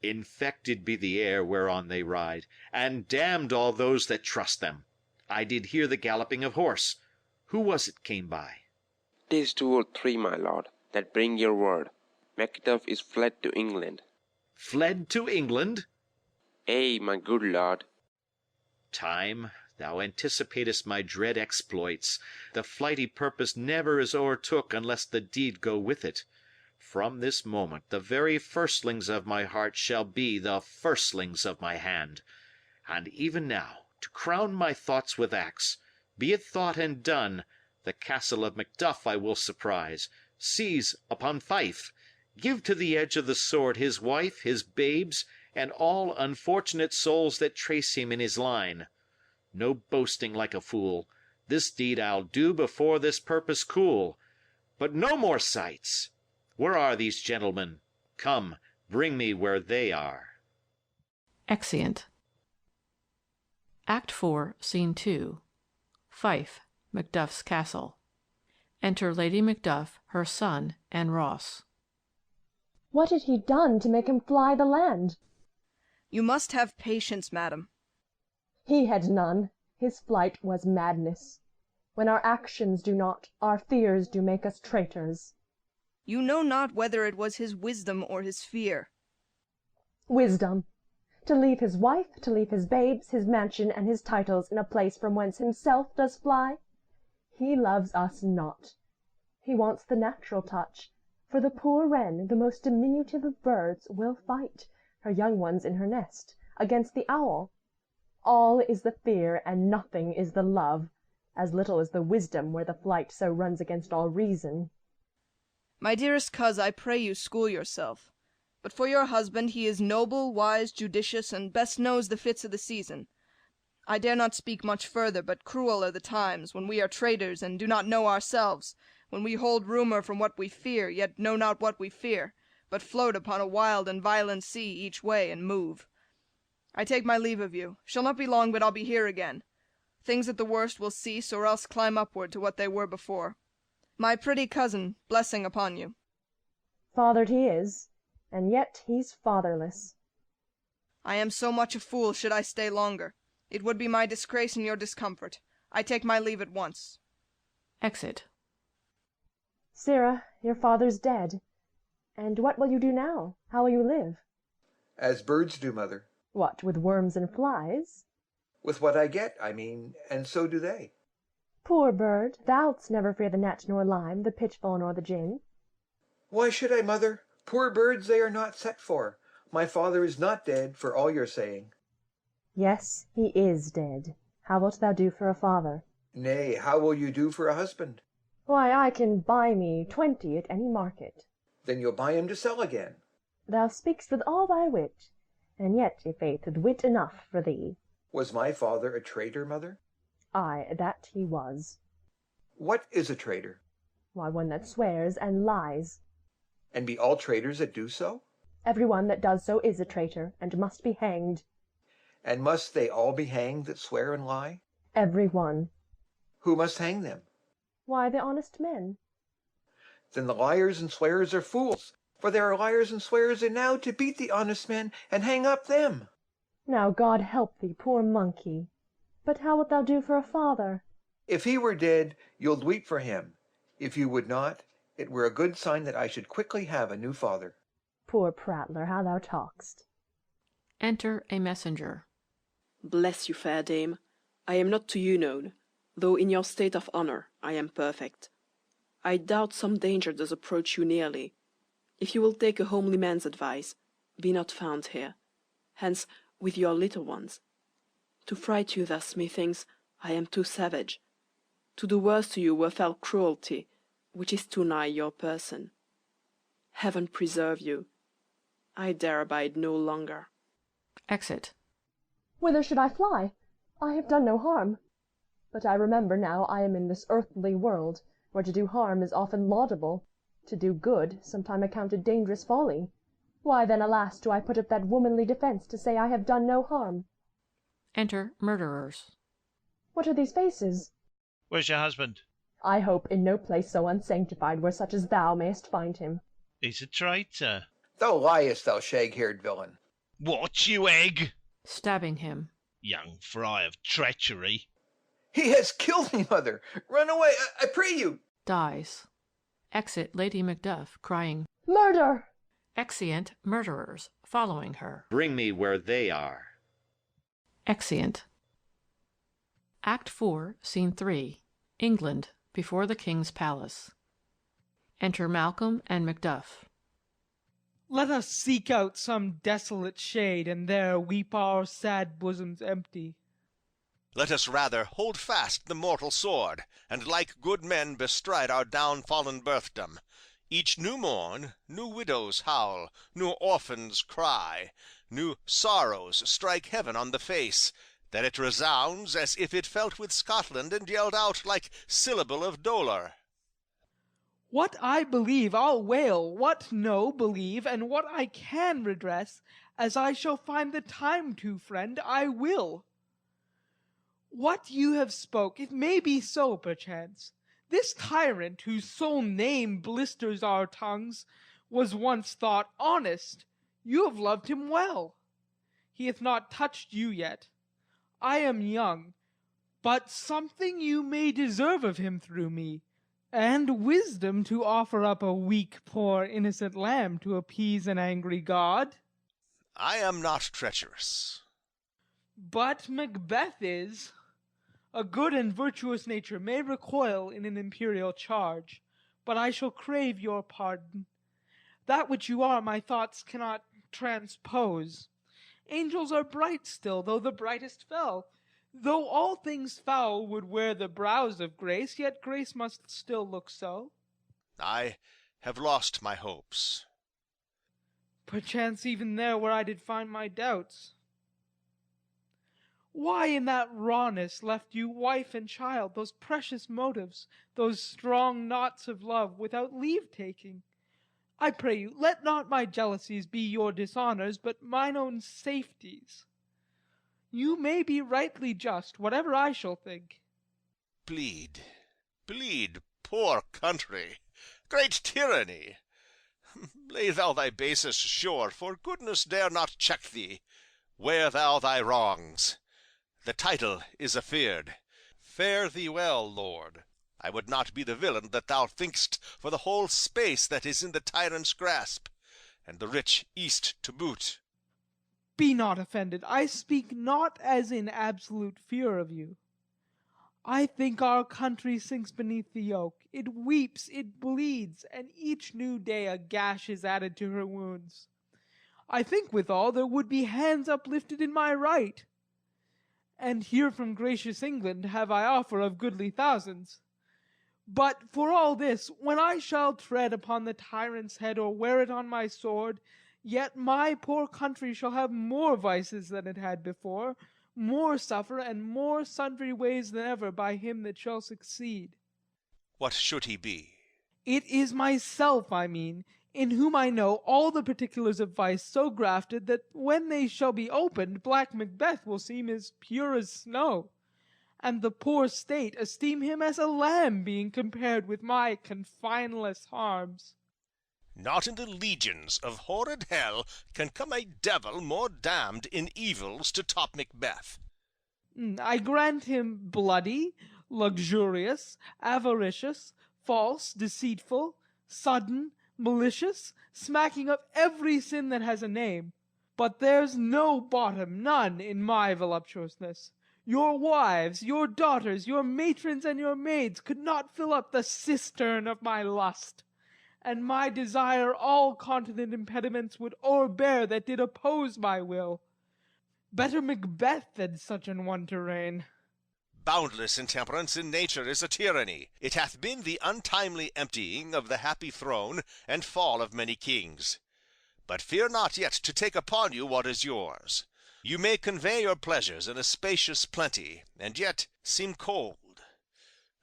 Infected be the air whereon they ride, and damned all those that trust them. I did hear the galloping of horse. Who was it came by? 'Tis 2 or 3, my lord, that bring your word. Macduff is fled to England. Fled to England? Ay, my good lord. Time, thou anticipatest my dread exploits. The flighty purpose never is o'ertook unless the deed go with it. From this moment the very firstlings of my heart shall be the firstlings of my hand. And even now, to crown my thoughts with acts, be it thought and done, the castle of Macduff I will surprise, seize upon Fife, give to the edge of the sword his wife, his babes, and all unfortunate souls that trace him in his line. No boasting like a fool, this deed I'll do before this purpose cool. But no more sights. Where are these gentlemen? Come, bring me where they are. Exeunt. Act 4, Scene 2. Fife, Macduff's castle. Enter Lady Macduff, her son, and Ross. What had he done to make him fly the land? You must have patience, madam. He had none. His flight was madness. When our actions do not, our fears do make us traitors. You know not whether it was his wisdom or his fear. Wisdom! To leave his wife, to leave his babes, his mansion, and his titles in a place from whence himself does fly. He loves us not. He wants the natural touch, For the poor wren, the most diminutive of birds, will fight, her young ones in her nest, against the owl. All is the fear, and nothing is the love, as little is the wisdom where the flight so runs against all reason. My dearest coz, I pray you school yourself. But for your husband, he is noble, wise, judicious, and best knows the fits of the season. I dare not speak much further, but cruel are the times, when we are traitors, and do not know ourselves, when we hold rumour from what we fear, yet know not what we fear, but float upon a wild and violent sea each way, and move. I take my leave of you. Shall not be long, but I'll be here again. Things at the worst will cease, or else climb upward to what they were before. My pretty cousin, blessing upon you. Fathered he is, and yet he's fatherless. I am so much a fool should I stay longer. It would be my disgrace and your discomfort. I take my leave at once. Exit. Sirrah, your father's dead. And what will you do now? How will you live? As birds do, mother. What, with worms and flies? With what I get, I mean, and so do they. Poor bird, thou'lt never fear the gnat nor lime, the pitfall nor the gin. Why should I, mother? Poor birds they are not set for. My father is not dead, for all your saying. Yes, he is dead. How wilt thou do for a father? Nay, how will you do for a husband? Why, I can buy me 20 at any market. Then you'll buy him to sell again. Thou speak'st with all thy wit, and yet, i' faith, with wit enough for thee. Was my father a traitor, mother? Ay, that he was. What is a traitor? Why, one that swears and lies. And be all traitors that do so? Every one that does so is a traitor, and must be hanged. And must they all be hanged that swear and lie? Every one. Who must hang them? Why, the honest men. Then the liars and swearers are fools, for there are liars and swearers enow to beat the honest men and hang up them. Now God help thee, poor monkey. But how wilt thou do for a father? If he were dead, you'ld weep for him. If you would not, it were a good sign that I should quickly have a new father. Poor prattler, how thou talk'st. Enter a messenger. Bless you, fair dame. I am not to you known, though in your state of honour I am perfect. I doubt some danger does approach you nearly. If you will take a homely man's advice, be not found here. Hence, with your little ones. To fright you thus, methinks, I am too savage. To do worse to you were fell cruelty, which is too nigh your person. Heaven preserve you. I dare abide no longer. Exit. Whither should I fly? I have done no harm. But I remember now I am in this earthly world, where to do harm is often laudable, to do good sometime accounted dangerous folly. Why then, alas, do I put up that womanly defence to say I have done no harm? Enter murderers. What are these faces? Where's your husband? I hope in no place so unsanctified where such as thou mayest find him. He's a traitor. Thou liest, thou shag-haired villain. What, you egg? Stabbing him. Young fry of treachery. He has killed me, mother. Run away, I pray you. Dies. Exit Lady Macduff, crying, Murder! Exeunt murderers, following her. Bring me where they are. Exeunt. Act 4, Scene 3. England, before the King's palace. Enter Malcolm and Macduff. Let us seek out some desolate shade, and there weep our sad bosoms empty. Let us rather hold fast the mortal sword, and like good men bestride our downfallen birthdom. Each new morn, new widows howl, new orphans cry, new sorrows strike heaven on the face, that it resounds as if it felt with Scotland and yelled out like syllable of dolour. What I believe I'll wail, what no believe, and what I can redress, as I shall find the time to, friend, I will. What you have spoke, it may be so, perchance. This tyrant, whose sole name blisters our tongues, was once thought honest. You have loved him well. He hath not touched you yet. I am young, but something you may deserve of him through me, and wisdom to offer up a weak, poor, innocent lamb to appease an angry god. I am not treacherous. But Macbeth is. A good and virtuous nature may recoil in an imperial charge, but I shall crave your pardon. That which you are my thoughts cannot transpose. Angels are bright still, though the brightest fell. Though all things foul would wear the brows of grace, yet grace must still look so. I have lost my hopes. Perchance even there where I did find my doubts. Why in that rawness left you wife and child, those precious motives, those strong knots of love, without leave-taking? I pray you, let not my jealousies be your dishonours, but mine own safeties. You may be rightly just, whatever I shall think. Bleed, bleed, poor country, great tyranny! Lay thou thy baseness sure, for goodness dare not check thee. Wear thou thy wrongs. The title is afeard. Fare thee well, lord. I would not be the villain that thou think'st for the whole space that is in the tyrant's grasp, and the rich East to boot. Be not offended. I speak not as in absolute fear of you. I think our country sinks beneath the yoke. It weeps, it bleeds, and each new day a gash is added to her wounds. I think withal there would be hands uplifted in my right. And here from gracious England have I offer of goodly thousands. But for all this, when I shall tread upon the tyrant's head, or wear it on my sword, yet my poor country shall have more vices than it had before, more suffer, and more sundry ways than ever by him that shall succeed. What should he be? It is myself, I mean, in whom I know all the particulars of vice so grafted that when they shall be opened, black Macbeth will seem as pure as snow, and the poor state esteem him as a lamb, being compared with my confineless harms. Not in the legions of horrid hell can come a devil more damned in evils to top Macbeth. I grant him bloody, luxurious, avaricious, false, deceitful, sudden, malicious, smacking of every sin that has a name. But there's no bottom, none, in my voluptuousness. Your wives, your daughters, your matrons, and your maids could not fill up the cistern of my lust. And my desire all continent impediments would o'erbear that did oppose my will. Better Macbeth than such an one to reign. Boundless intemperance in nature is a tyranny. It hath been the untimely emptying of the happy throne and fall of many kings. But fear not yet to take upon you what is yours. You may convey your pleasures in a spacious plenty, and yet seem cold.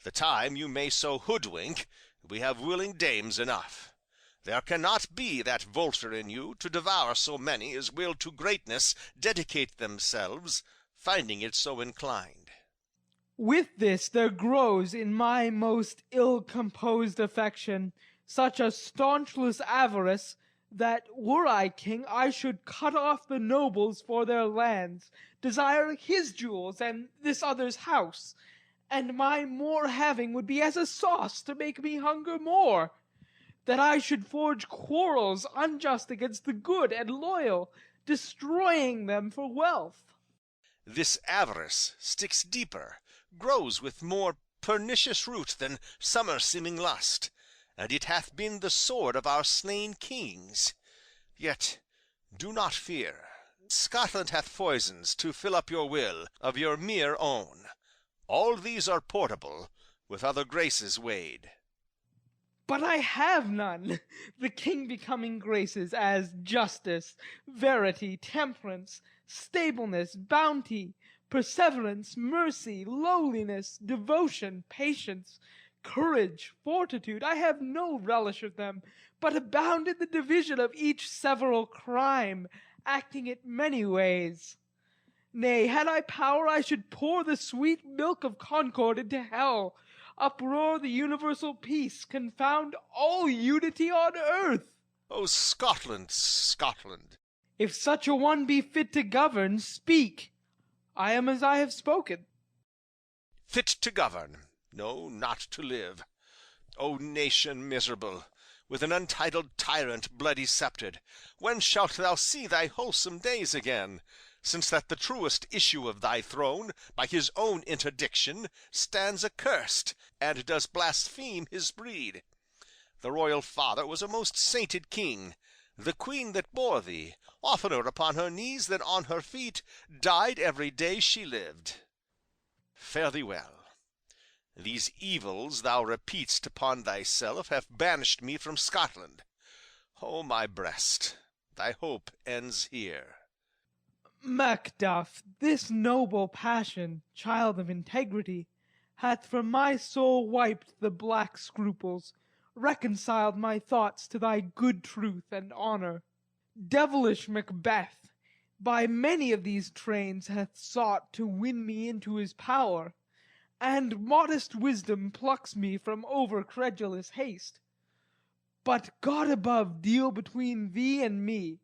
The time you may so hoodwink, we have willing dames enough. There cannot be that vulture in you to devour so many as will to greatness dedicate themselves, finding it so inclined. With this there grows in my most ill-composed affection such a staunchless avarice, that were I king, I should cut off the nobles for their lands, desire his jewels and this other's house, and my more having would be as a sauce to make me hunger more, that I should forge quarrels unjust against the good and loyal, destroying them for wealth. This avarice sticks deeper, grows with more pernicious root than summer-seeming lust, and it hath been the sword of our slain kings. Yet do not fear. Scotland hath foisons to fill up your will, of your mere own. All these are portable, with other graces weighed. But I have none, the king becoming graces, as justice, verity, temperance, stableness, bounty, perseverance, mercy, lowliness, devotion, patience, courage, fortitude. I have no relish of them, but abound in the division of each several crime, acting it many ways. Nay, had I power, I should pour the sweet milk of concord into hell, uproar the universal peace, confound all unity on earth. O Scotland, Scotland! If such a one be fit to govern, speak. I am as I have spoken. Fit to govern, no, not to live. O nation miserable, with an untitled tyrant bloody sceptred, when shalt thou see thy wholesome days again, since that the truest issue of thy throne, by his own interdiction, stands accursed, and does blaspheme his breed? The royal father was a most sainted king. The queen that bore thee, oftener upon her knees than on her feet, died every day she lived. Fare thee well. These evils thou repeat'st upon thyself have banished me from Scotland. O my breast, thy hope ends here. Macduff, this noble passion, child of integrity, hath from my soul wiped the black scruples, reconciled my thoughts to thy good truth and honour. Devilish Macbeth, by many of these trains hath sought to win me into his power, and modest wisdom plucks me from over-credulous haste. But God above deal between thee and me,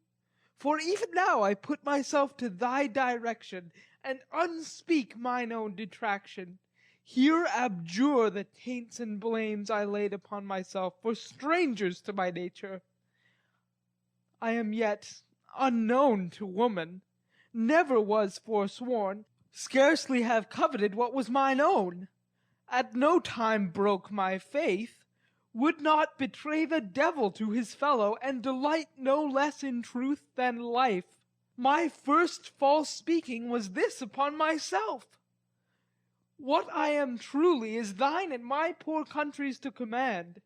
for even now I put myself to thy direction, and unspeak mine own detraction. Here abjure the taints and blames I laid upon myself, for strangers to my nature. I am yet unknown to woman, never was forsworn, scarcely have coveted what was mine own, at no time broke my faith, would not betray the devil to his fellow, and delight no less in truth than life. My first false speaking was this upon myself. What I am truly is thine and my poor country's to command.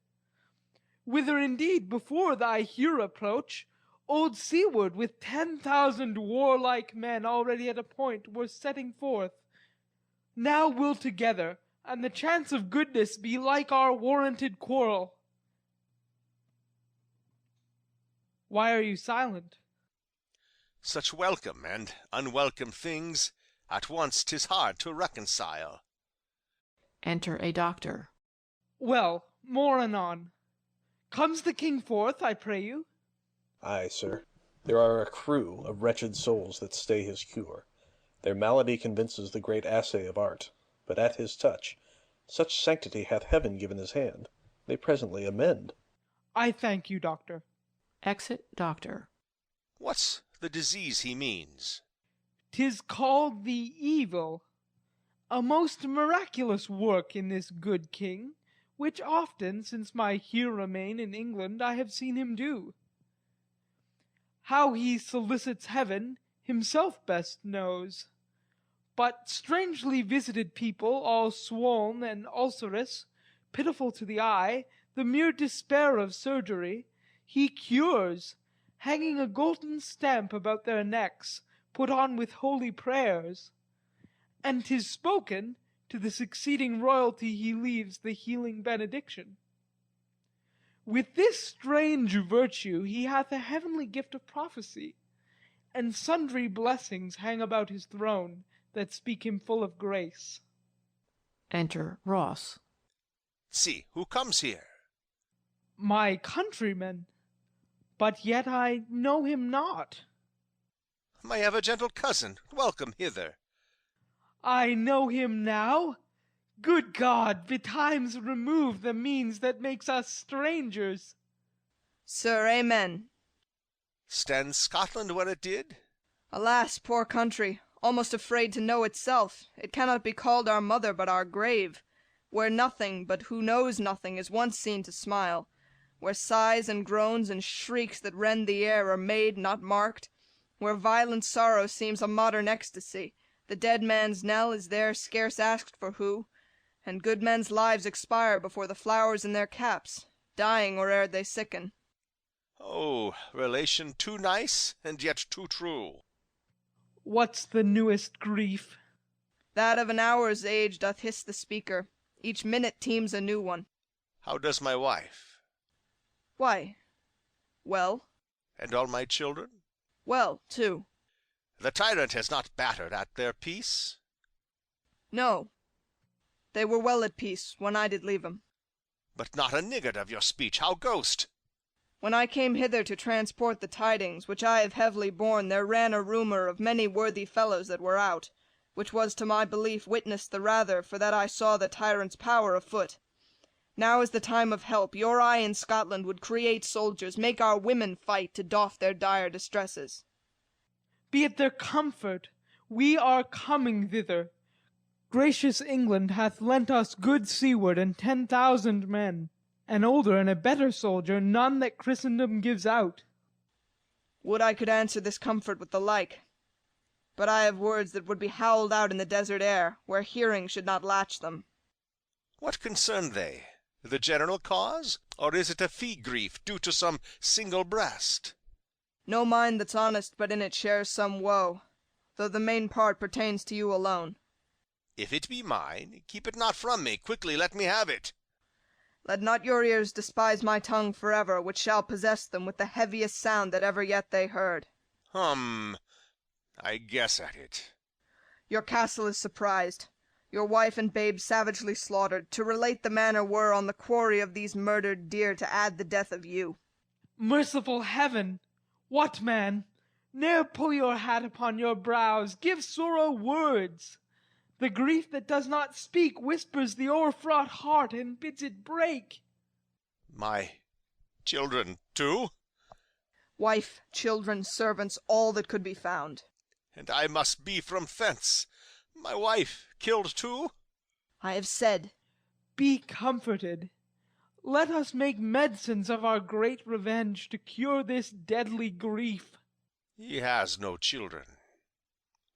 Whither indeed before thy here approach, old Seaward with 10,000 warlike men already at a point were setting forth. Now we'll together, and the chance of goodness be like our warranted quarrel. Why are you silent? Such welcome and unwelcome things at once 'tis hard to reconcile. Enter a doctor. Well, more anon. Comes the king forth, I pray you? Ay, sir. There are a crew of wretched souls that stay his cure. Their malady convinces the great assay of art, but at his touch, such sanctity hath heaven given his hand, they presently amend. I thank you, doctor. Exit doctor. What's the disease he means? 'Tis called the evil, a most miraculous work in this good king, which often, since my here remain in England, I have seen him do. How he solicits heaven, himself best knows. But strangely visited people, all swoln and ulcerous, pitiful to the eye, the mere despair of surgery, he cures, hanging a golden stamp about their necks, put on with holy prayers. And 'tis spoken, to the succeeding royalty he leaves the healing benediction. With this strange virtue he hath a heavenly gift of prophecy, and sundry blessings hang about his throne that speak him full of grace. Enter Ross. See, who comes here? My countryman, but yet I know him not. My ever-gentle cousin, welcome hither. I know him now. Good God, betimes remove the means that makes us strangers. Sir, amen. Stands Scotland where it did? Alas, poor country, almost afraid to know itself, it cannot be called our mother but our grave, where nothing but who knows nothing is once seen to smile, where sighs and groans and shrieks that rend the air are made, not marked, where violent sorrow seems a modern ecstasy, the dead man's knell is there scarce asked for who, and good men's lives expire before the flowers in their caps, dying or ere they sicken. Oh, relation too nice and yet too true. What's the newest grief? That of an hour's age doth hiss the speaker. Each minute teems a new one. How does my wife? Why, well. And all my children? Well, too. The tyrant has not battered at their peace? No. They were well at peace when I did leave 'em. But not a niggard of your speech, how ghost? When I came hither to transport the tidings, which I have heavily borne, there ran a rumour of many worthy fellows that were out, which was to my belief witnessed the rather for that I saw the tyrant's power afoot. Now is the time of help. Your eye in Scotland would create soldiers, make our women fight to doff their dire distresses. Be it their comfort, we are coming thither. Gracious England hath lent us good seaward and 10,000 men. An older and a better soldier, none that Christendom gives out. Would I could answer this comfort with the like. But I have words that would be howled out in the desert air, where hearing should not latch them. What concern they? The general cause? Or is it a fee-grief due to some single breast? No mind that's honest but in it shares some woe, though the main part pertains to you alone. If it be mine, keep it not from me, quickly let me have it. Let not your ears despise my tongue forever, which shall possess them with the heaviest sound that ever yet they heard. I guess at it. Your castle is surprised, your wife and babe savagely slaughtered, to relate the manner were on the quarry of these murdered deer, to add the death of you. Merciful heaven! What, man? Ne'er pull your hat upon your brows, give sorrow words. The grief that does not speak whispers the o'erfraught heart and bids it break. My children too? Wife, children, servants, all that could be found. And I must be from thence. My wife killed too? I have said. Be comforted. Let us make medicines of our great revenge to cure this deadly grief. He has no children.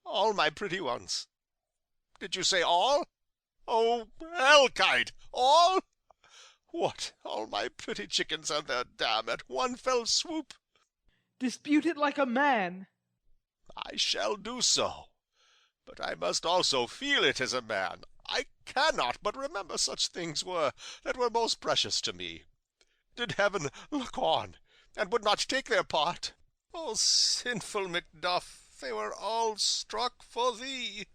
All my pretty ones. Did you say all? Oh, hell-kite, all? What, all my pretty chickens and their dam at one fell swoop? Dispute it like a man. I shall do so, but I must also feel it as a man. I cannot but remember such things that were most precious to me. Did heaven look on, and would not take their part? O sinful Macduff, they were all struck for thee.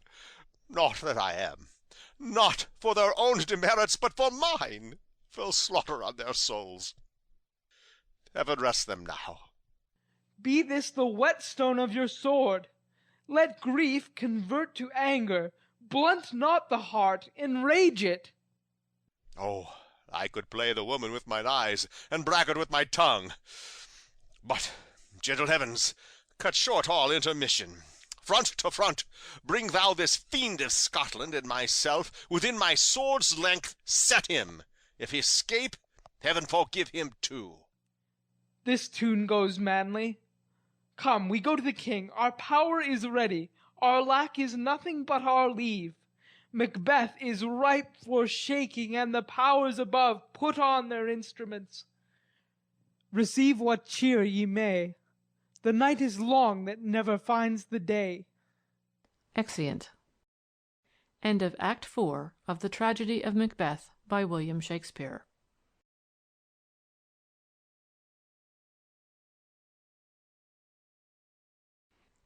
Not that I am, not for their own demerits, but for mine, fell slaughter on their souls. Heaven rest them now. Be this the whetstone of your sword. Let grief convert to anger. Blunt not the heart, enrage it. Oh, I could play the woman with mine eyes, and braggart with my tongue. But, gentle heavens, cut short all intermission. Front to front, bring thou this fiend of Scotland and myself within my sword's length, set him. If he escape, heaven forgive him too. This tune goes manly. Come, we go to the king. Our power is ready. Our lack is nothing but our leave. Macbeth is ripe for shaking, and the powers above put on their instruments. Receive what cheer ye may. The night is long that never finds the day. Exeunt. End of Act 4 of The Tragedy of Macbeth by William Shakespeare.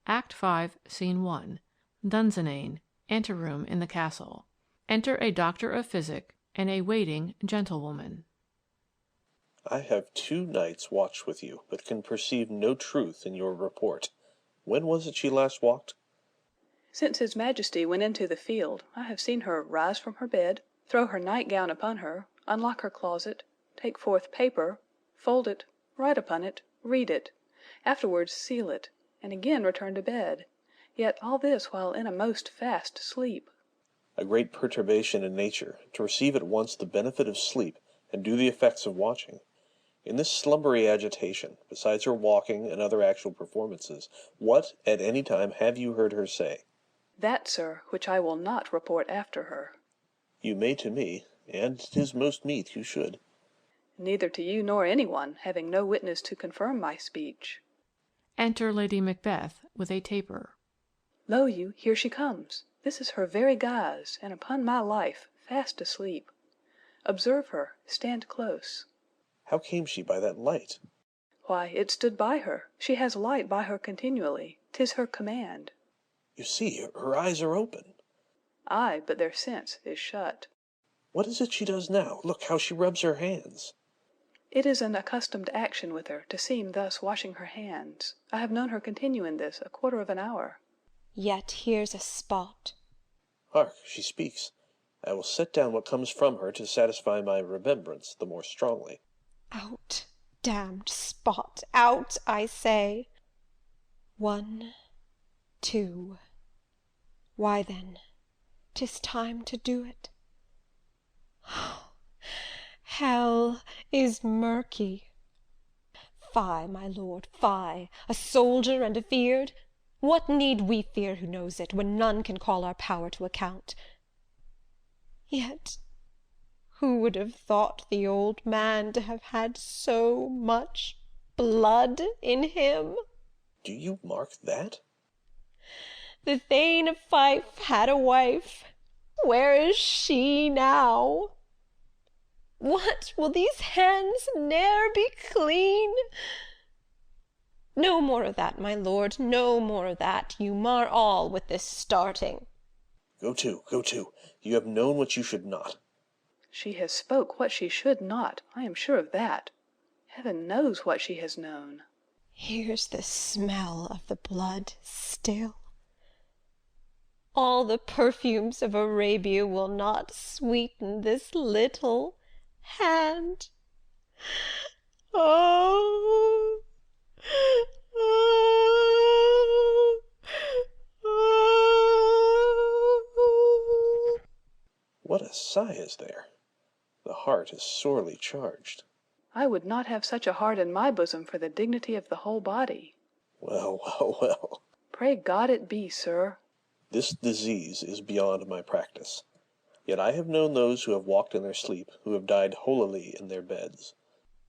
Act 5, Scene 1. Dunsinane, anteroom in the castle. Enter a doctor of physic and a waiting gentlewoman. I have 2 nights watched with you, but can perceive no truth in your report. When was it she last walked? Since his majesty went into the field, I have seen her rise from her bed, throw her nightgown upon her, unlock her closet, take forth paper, fold it, write upon it, read it, afterwards seal it, and again return to bed, yet all this while in a most fast sleep. A great perturbation in nature, to receive at once the benefit of sleep and do the effects of watching. In this slumbery agitation, besides her walking and other actual performances, what, at any time, have you heard her say? That, sir, which I will not report after her. You may to me, and 'tis most meet you should. Neither to you nor any one, having no witness to confirm my speech. Enter Lady Macbeth with a taper. Lo you, here she comes. This is her very guise, and upon my life, fast asleep. Observe her, stand close. How came she by that light? Why, it stood by her. She has light by her continually. 'Tis her command. You see, her eyes are open. Ay, but their sense is shut. What is it she does now? Look how she rubs her hands. It is an accustomed action with her to seem thus washing her hands. I have known her continue in this a quarter of an hour. Yet here's a spot. Hark, she speaks. I will set down what comes from her to satisfy my remembrance the more strongly. Out, damned spot, out, I say. 1, 2. Why then, 'tis time to do it. Hell is murky. Fie, my lord, fie, a soldier and afeard! What need we fear who knows it, when none can call our power to account? Yet who would have thought the old man to have had so much blood in him? Do you mark that? The Thane of Fife had a wife. Where is she now? What, will these hands ne'er be clean? No more of that, my lord, no more of that. You mar all with this starting. Go to, go to. You have known what you should not. She has spoke what she should not, I am sure of that. Heaven knows what she has known. Here's the smell of the blood still. All the perfumes of Arabia will not sweeten this little hand. Oh, oh, oh. What a sigh is there! The heart is sorely charged. I would not have such a heart in my bosom for the dignity of the whole body. Well, well, well. Pray God it be, sir. This disease is beyond my practice. Yet I have known those who have walked in their sleep, who have died holily in their beds.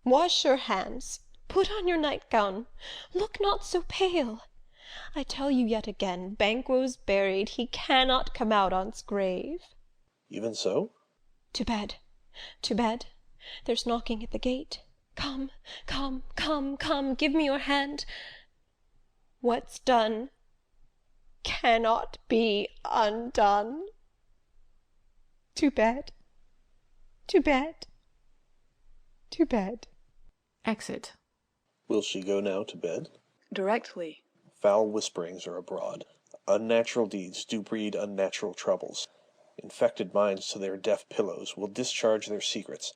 Wash your hands. Put on your nightgown. Look not so pale. I tell you yet again, Banquo's buried. He cannot come out on's grave. Even so? To bed. To bed. There's knocking at the gate. Come, come, come, come. Give me your hand. What's done cannot be undone. To bed. To bed. To bed. Exit. Will she go now to bed? Directly. Foul whisperings are abroad. Unnatural deeds do breed unnatural troubles. Infected minds to their deaf pillows will discharge their secrets.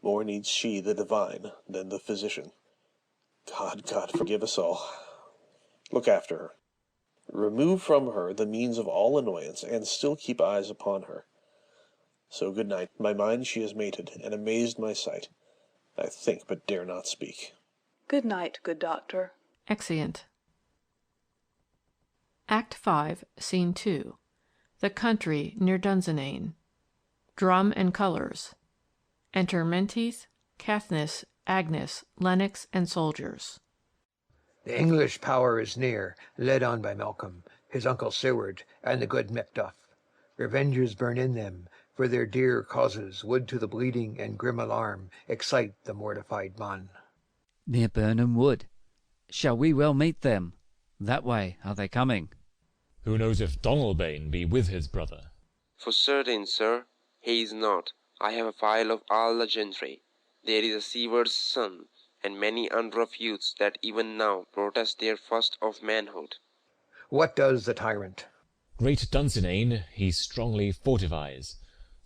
More needs she the divine than the physician. God, God, forgive us all. Look after her. Remove from her the means of all annoyance, and still keep eyes upon her. So good night. My mind she has mated, and amazed my sight. I think, but dare not speak. Good night, good doctor. Exeunt. Act 5, Scene 2. The country near Dunsinane. Drum and colours. Enter Menteith, Caithness, Agnes, Lennox, and soldiers. The English power is near, led on by Malcolm, his uncle Seward, and the good Macbeth. Revengers burn in them, for their dear causes would to the bleeding and grim alarm excite the mortified mon. Near Burnham Wood. Shall we well meet them? That way are they coming? Who knows if Donalbain be with his brother? For certain, sir, he is not. I have a file of all the gentry. There is a Seward's son, and many unrough youths that even now protest their first of manhood. What does the tyrant? Great Dunsinane he strongly fortifies.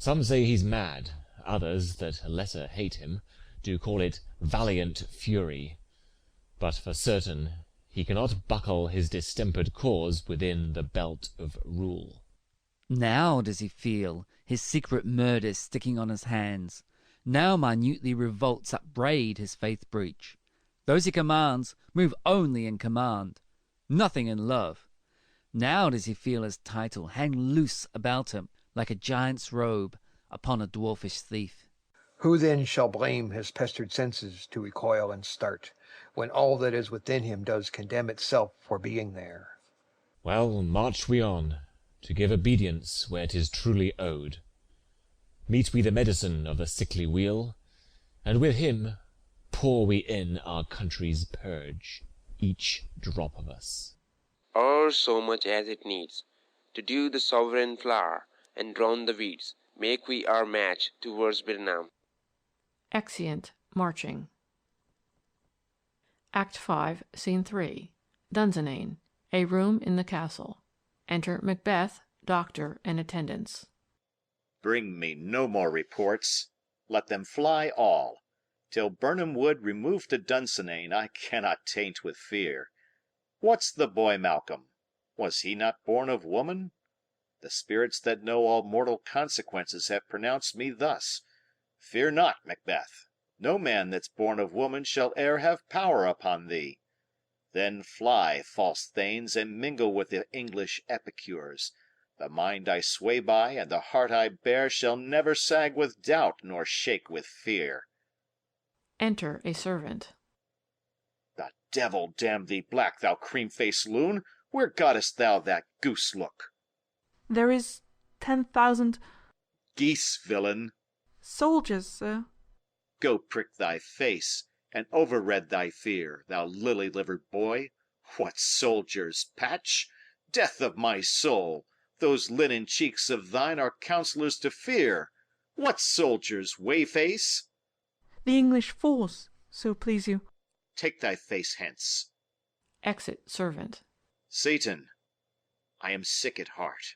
Some say he's mad, others, that lesser hate him, do call it valiant fury. But for certain he cannot buckle his distempered cause within the belt of rule. Now does he feel his secret murders sticking on his hands. Now minutely revolts upbraid his faith breach. Those he commands move only in command, nothing in love. Now does he feel his title hang loose about him like a giant's robe upon a dwarfish thief. Who then shall blame his pestered senses to recoil and start, when all that is within him does condemn itself for being there? Well, march we on, to give obedience where 'tis truly owed. Meet we the medicine of the sickly weal, and with him pour we in our country's purge, each drop of us. Or so much as it needs, to do the sovereign flower, and drown the weeds, make we our match towards Birnam. Exeunt, marching. Act 5, Scene 3. Dunsinane, a room in the castle. Enter Macbeth, Doctor, and attendants. Bring me no more reports. Let them fly all. Till Birnam Wood remove to Dunsinane, I cannot taint with fear. What's the boy Malcolm? Was he not born of woman? The spirits that know all mortal consequences have pronounced me thus. Fear not, Macbeth. No man that's born of woman shall e'er have power upon thee. Then fly, false thanes, and mingle with the English epicures. The mind I sway by, and the heart I bear, shall never sag with doubt, nor shake with fear. Enter a servant. The devil damn thee black, thou cream-faced loon! Where gottest thou that goose look? There is 10,000 Geese, villain! soldiers, sir. Go prick thy face, and overread thy fear, thou lily-livered boy. What soldiers, Patch? Death of my soul! Those linen cheeks of thine are counsellors to fear. What soldiers, Wayface? The English force, so please you. Take thy face hence. Exit servant. Satan, I am sick at heart.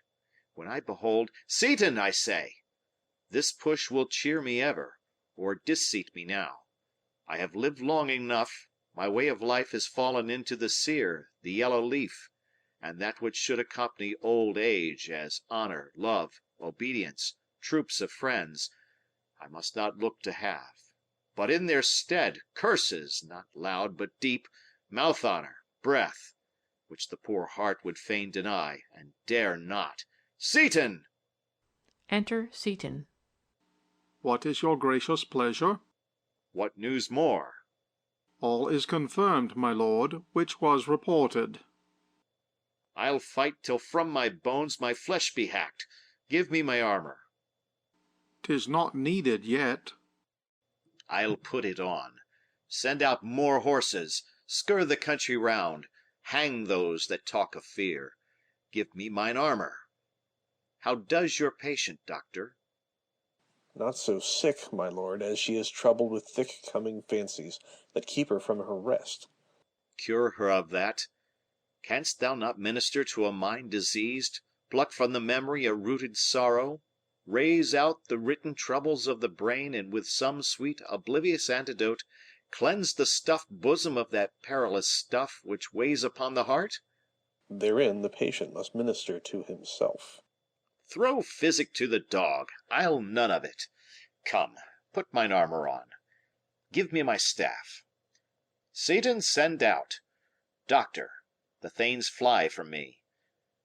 When I behold Satan, I say! This push will cheer me ever, or disseat me now. I have lived long enough. My way of life has fallen into the sere, the yellow leaf, and that which should accompany old age, as honor, love, obedience, troops of friends, I must not look to have. But in their stead, curses, not loud but deep, mouth honor, breath, which the poor heart would fain deny, and dare not. Seaton! Enter Seaton. What is your gracious pleasure? What news more? All is confirmed, my lord, which was reported. I'll fight till from my bones my flesh be hacked. Give me my armor. 'Tis not needed yet. I'll put it on. Send out more horses. Skir the country round. Hang those that talk of fear. Give me mine armor. How does your patient, doctor? Not so sick, my lord, as she is troubled with thick-coming fancies that keep her from her rest. Cure her of that. Canst thou not minister to a mind diseased, pluck from the memory a rooted sorrow, raise out the written troubles of the brain, and with some sweet oblivious antidote cleanse the stuffed bosom of that perilous stuff which weighs upon the heart? Therein the patient must minister to himself. Throw physic to the dog. I'll none of it. Come, put mine armor on. Give me my staff. Seaton, send out. Doctor, the thanes fly from me.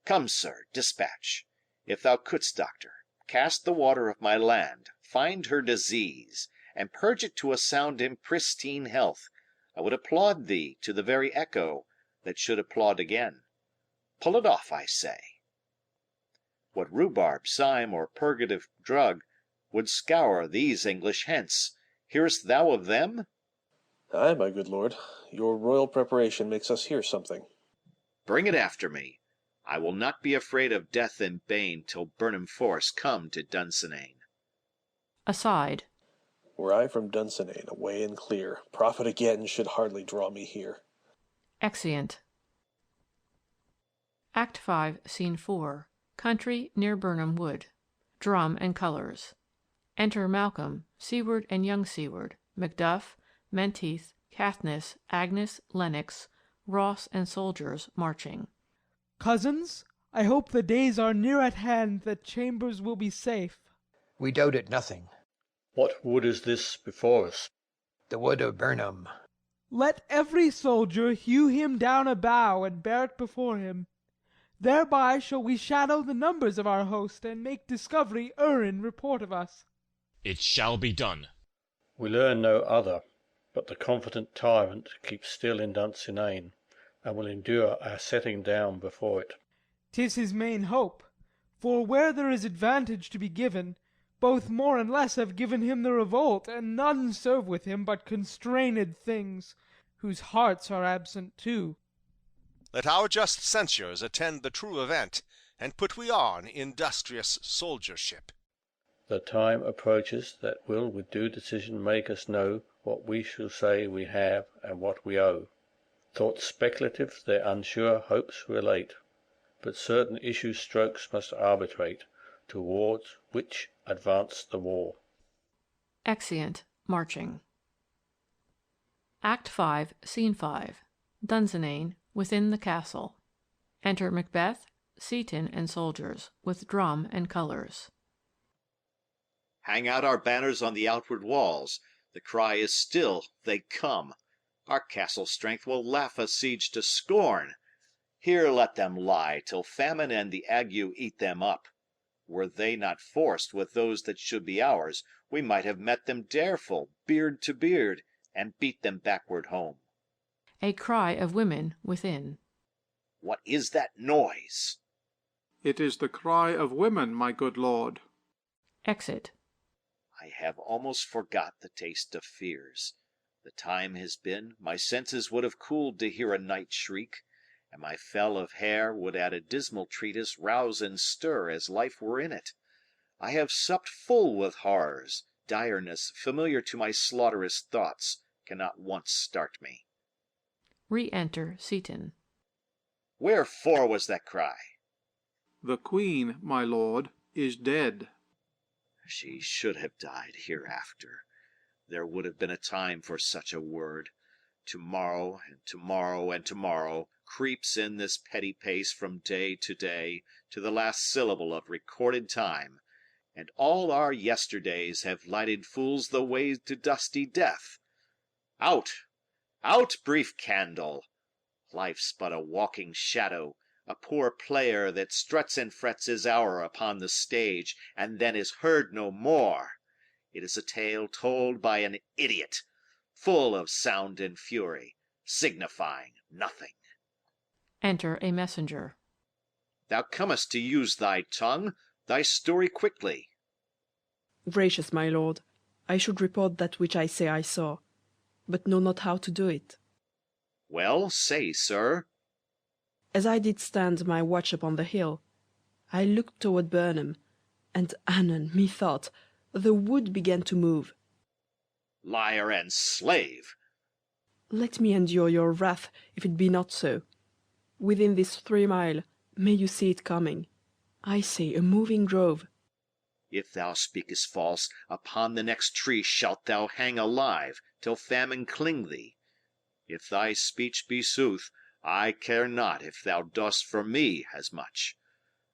Come, sir, dispatch. If thou couldst, doctor, cast the water of my land, find her disease, and purge it to a sound in pristine health, I would applaud thee to the very echo that should applaud again. Pull it off, I say. What rhubarb, cyme, or purgative drug would scour these English hence? Hearest thou of them? Ay, my good lord, your royal preparation makes us hear something. Bring it after me. I will not be afraid of death and bane till Burnham force come to Dunsinane. Aside. Were I from Dunsinane, away and clear, profit again should hardly draw me here. Exeunt. Act 5, Scene 4. Country near Burnham Wood. Drum and colors. Enter Malcolm, Seward and young Seward, Macduff, Menteith, Caithness, Agnes, Lennox, Ross and soldiers marching. Cousins, I hope the days are near at hand that Chambers will be safe. We doubt it nothing. What wood is this before us? The wood of Burnham. Let every soldier hew him down a bough and bear it before him. Thereby shall we shadow the numbers of our host, and make discovery err in report of us. It shall be done. We learn no other, but the confident tyrant keeps still in Dunsinane, and will endure our setting down before it. 'Tis his main hope, for where there is advantage to be given, both more and less have given him the revolt, and none serve with him but constrained things, whose hearts are absent too. Let our just censures attend the true event, and put we on industrious soldiership. The time approaches that will with due decision make us know what we shall say we have and what we owe. Thoughts speculative their unsure hopes relate, but certain issue strokes must arbitrate, towards which advance the war. Exeunt, marching. Act 5, Scene 5. Dunsinane, within the castle. Enter Macbeth, Seaton and soldiers, with drum and colors. Hang out our banners on the outward walls. The cry is still, they come. Our castle strength will laugh a siege to scorn. Here let them lie till famine and the ague eat them up. Were they not forced with those that should be ours, we might have met them dareful, beard to beard, and beat them backward home. A cry of women within. What is that noise? It is the cry of women, my good lord. Exit. I have almost forgot the taste of fears. The time has been, my senses would have cooled to hear a night shriek, and my fell of hair would at a dismal treatise rouse and stir as life were in it. I have supped full with horrors, direness familiar to my slaughterous thoughts cannot once start me. Re-enter Seaton. Wherefore was that cry? The queen, my lord, is dead. She should have died hereafter. There would have been a time for such a word. Tomorrow, and tomorrow, and tomorrow creeps in this petty pace from day to day, to the last syllable of recorded time, and all our yesterdays have lighted fools the way to dusty death. Out, out, brief candle! Life's but a walking shadow, a poor player that struts and frets his hour upon the stage, and then is heard no more. It is a tale told by an idiot, full of sound and fury, signifying nothing. Enter a messenger. Thou comest to use thy tongue, thy story quickly. Gracious my lord, I should report that which I say I saw, but know not how to do it. Well, say, sir. As I did stand my watch upon the hill, I looked toward Burnham, and anon, methought, the wood began to move. Liar and slave! Let me endure your wrath, if it be not so. Within this 3 mile, may you see it coming. I say a moving grove. If thou speakest false, upon the next tree shalt thou hang alive, till famine cling thee. If thy speech be sooth, I care not if thou dost for me as much.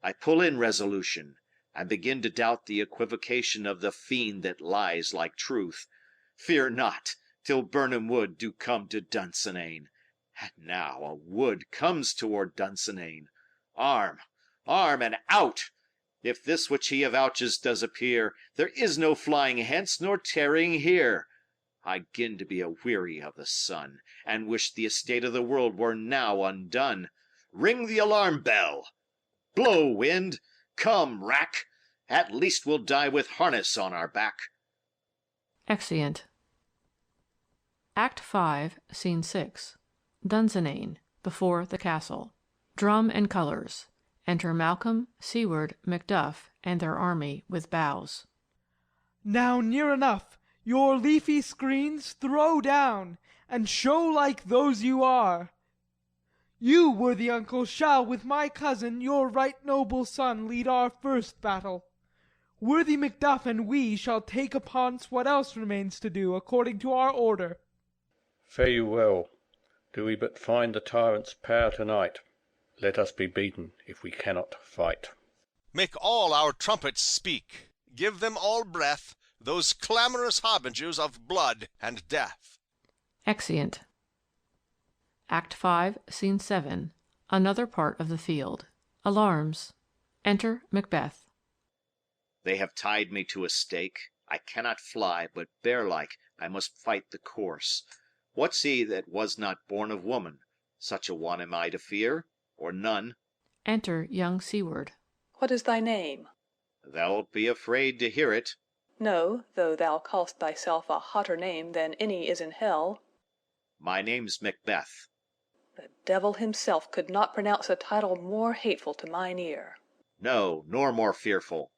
I pull in resolution, and begin to doubt the equivocation of the fiend that lies like truth. Fear not, till Burnham Wood do come to Dunsinane. And now a wood comes toward Dunsinane. Arm, arm, and out! If this which he avouches does appear, there is no flying hence nor tarrying here. I 'gin to be a-weary of the sun, and wish the estate of the world were now undone. Ring the alarm bell! Blow, wind! Come, rack! At least we'll die with harness on our back. Exeunt. Act V, Scene 6. Dunsinane, before the castle. Drum and colours. Enter Malcolm, Seward, Macduff, and their army with boughs. Now near enough, your leafy screens throw down, and show like those you are. You, worthy uncle, shall with my cousin, your right noble son, lead our first battle. Worthy Macduff and we shall take upon's what else remains to do, according to our order. Fare you well. Do we but find the tyrant's power tonight, let us be beaten if we cannot fight. Make all our trumpets speak, give them all breath, those clamorous harbingers of blood and death. Exeunt. Act V, Scene 7. Another part of the field. Alarms. Enter Macbeth. They have tied me to a stake. I cannot fly, but bear-like I must fight the course. What's he that was not born of woman? Such a one am I to fear, or none. Enter young Seward. What is thy name? Thou'lt be afraid to hear it. No, though thou call'st thyself a hotter name than any is in hell. My name's Macbeth. The devil himself could not pronounce a title more hateful to mine ear. No, nor more fearful.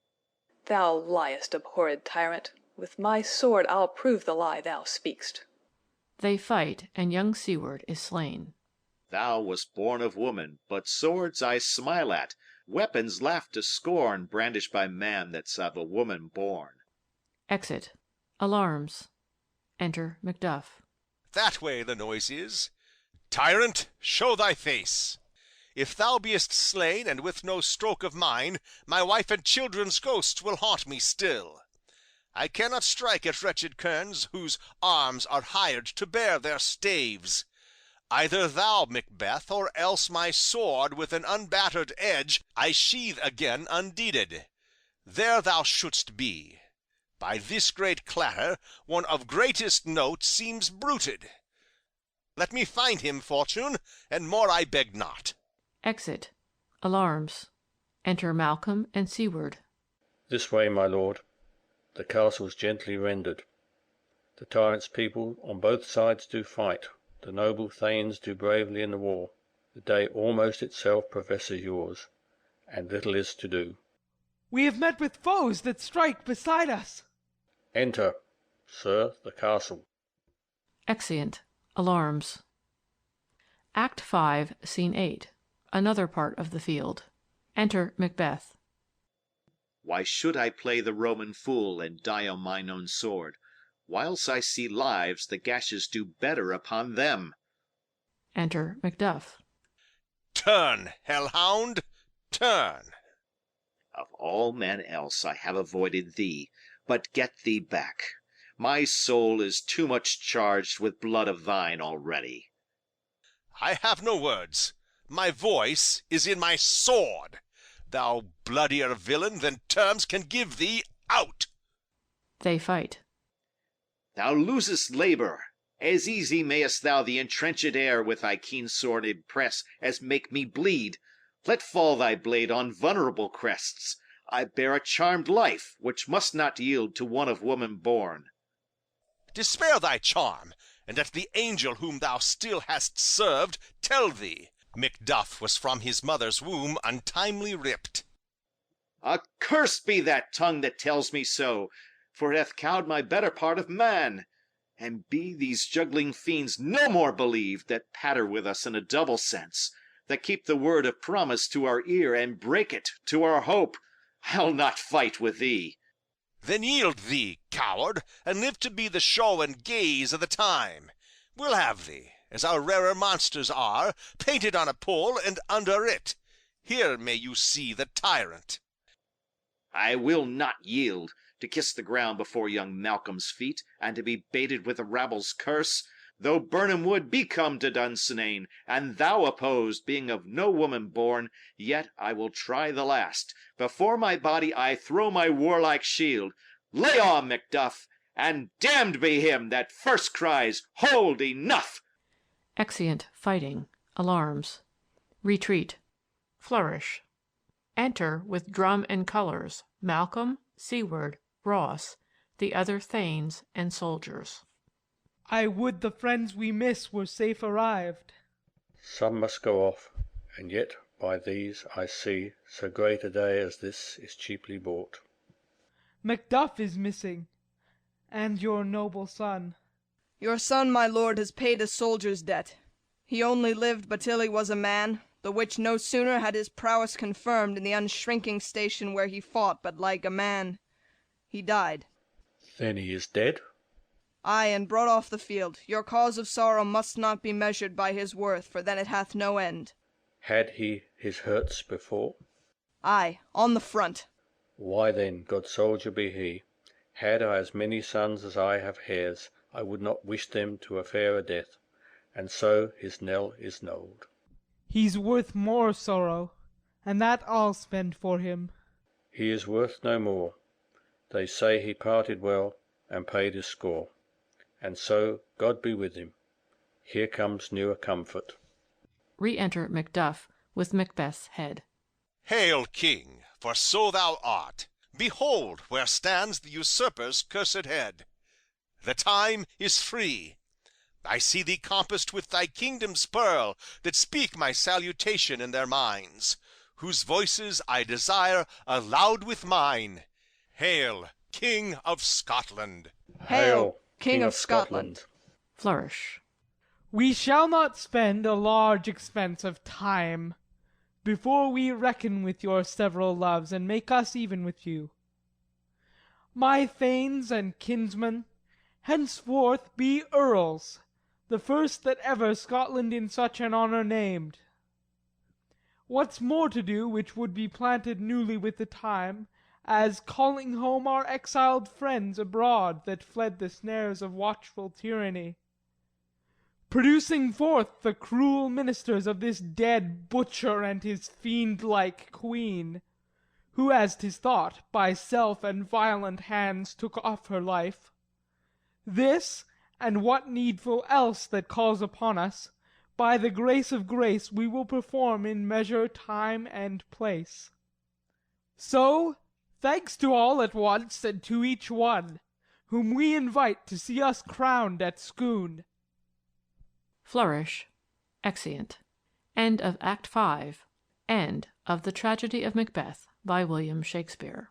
Thou liest, abhorred tyrant. With my sword I'll prove the lie thou speak'st. They fight, and young Seward is slain. Thou wast born of woman, but swords I smile at, weapons laugh to scorn, brandished by man that's of a woman born. Exit. Alarms. Enter Macduff. That way the noise is. Tyrant, show thy face. If thou beest slain, and with no stroke of mine, my wife and children's ghosts will haunt me still. I cannot strike at wretched kerns whose arms are hired to bear their staves. Either thou, Macbeth, or else my sword with an unbattered edge I sheathe again undeeded. There thou shouldst be. By this great clatter one of greatest note seems bruited. Let me find him, Fortune, and more I beg not. Exit. Alarms. Enter Malcolm and Seward. This way, my lord. The castle's gently rendered. The tyrant's people on both sides do fight. The noble thanes do bravely in the war. The day almost itself professes yours, and little is to do. We have met with foes that strike beside us. Enter, sir, the castle. Exeunt. Alarms. Act 5, Scene 8. Another part of the field. Enter Macbeth. Why should I play the Roman fool and die on mine own sword? Whilst I see lives, the gashes do better upon them. Enter Macduff. Turn, hellhound, turn. Of all men else I have avoided thee, but get thee back. My soul is too much charged with blood of thine already. I have no words. My voice is in my sword. Thou bloodier villain than terms can give thee, out! They fight. Thou losest labour. As easy mayest thou the entrenched air with thy keen sword impress as make me bleed. Let fall thy blade on vulnerable crests. I bear a charmed life, which must not yield to one of woman born. Despair thy charm, and let the angel whom thou still hast served tell thee, Macduff was from his mother's womb untimely ripped. Accursed be that tongue that tells me so, for it hath cowed my better part of man. And be these juggling fiends no more believed, that patter with us in a double sense, that keep the word of promise to our ear, and break it to our hope. I'll not fight with thee. Then yield thee, coward, and live to be the show and gaze of the time. We'll have thee, as our rarer monsters are, painted on a pole and under it. Here may you see the tyrant. I will not yield, to kiss the ground before young Malcolm's feet, and to be baited with the rabble's curse, though Birnam wood be come to Dunsinane, and thou opposed, being of no woman born, yet I will try the last. Before my body I throw my warlike shield. Lay on, Macduff, and damned be him that first cries, Hold, enough! Exeunt. Fighting. Alarms. Retreat. Flourish. Enter, with drum and colours, Malcolm, Seward, Ross, the other thanes and soldiers. I would the friends we miss were safe arrived. Some must go off, and yet by these I see so great a day as this is cheaply bought. Macduff is missing, and your noble son. Your son, my lord, has paid a soldier's debt. He only lived but till he was a man, the which no sooner had his prowess confirmed in the unshrinking station where he fought but like a man. He died. Then he is dead? Ay, and brought off the field. Your cause of sorrow must not be measured by his worth, for then it hath no end. Had he his hurts before? Ay, on the front. Why then, good soldier be he. Had I as many sons as I have hairs, I would not wish them to a fairer death, and so his knell is knolled. He's worth more sorrow, and that I'll spend for him. He is worth no more. They say he parted well, and paid his score. And so, God be with him. Here comes newer comfort. Re-enter Macduff with Macbeth's head. Hail, king, for so thou art. Behold where stands the usurper's cursed head. The time is free. I see thee compassed with thy kingdom's pearl, that speak my salutation in their minds, whose voices I desire aloud with mine. Hail, King of Scotland! Hail, King of Scotland! Flourish. We shall not spend a large expense of time before we reckon with your several loves and make us even with you. My thanes and kinsmen henceforth be earls, the first that ever Scotland in such an honour named. What's more to do, which would be planted newly with the time, as calling home our exiled friends abroad that fled the snares of watchful tyranny, producing forth the cruel ministers of this dead butcher and his fiend-like queen, who, as 'tis thought, by self and violent hands took off her life. This, and what needful else that calls upon us, by the grace of grace we will perform in measure, time, and place. So, thanks to all at once, and to each one, whom we invite to see us crowned at Scone. Flourish. Exeunt. End of Act 5. End of The Tragedy of Macbeth by William Shakespeare.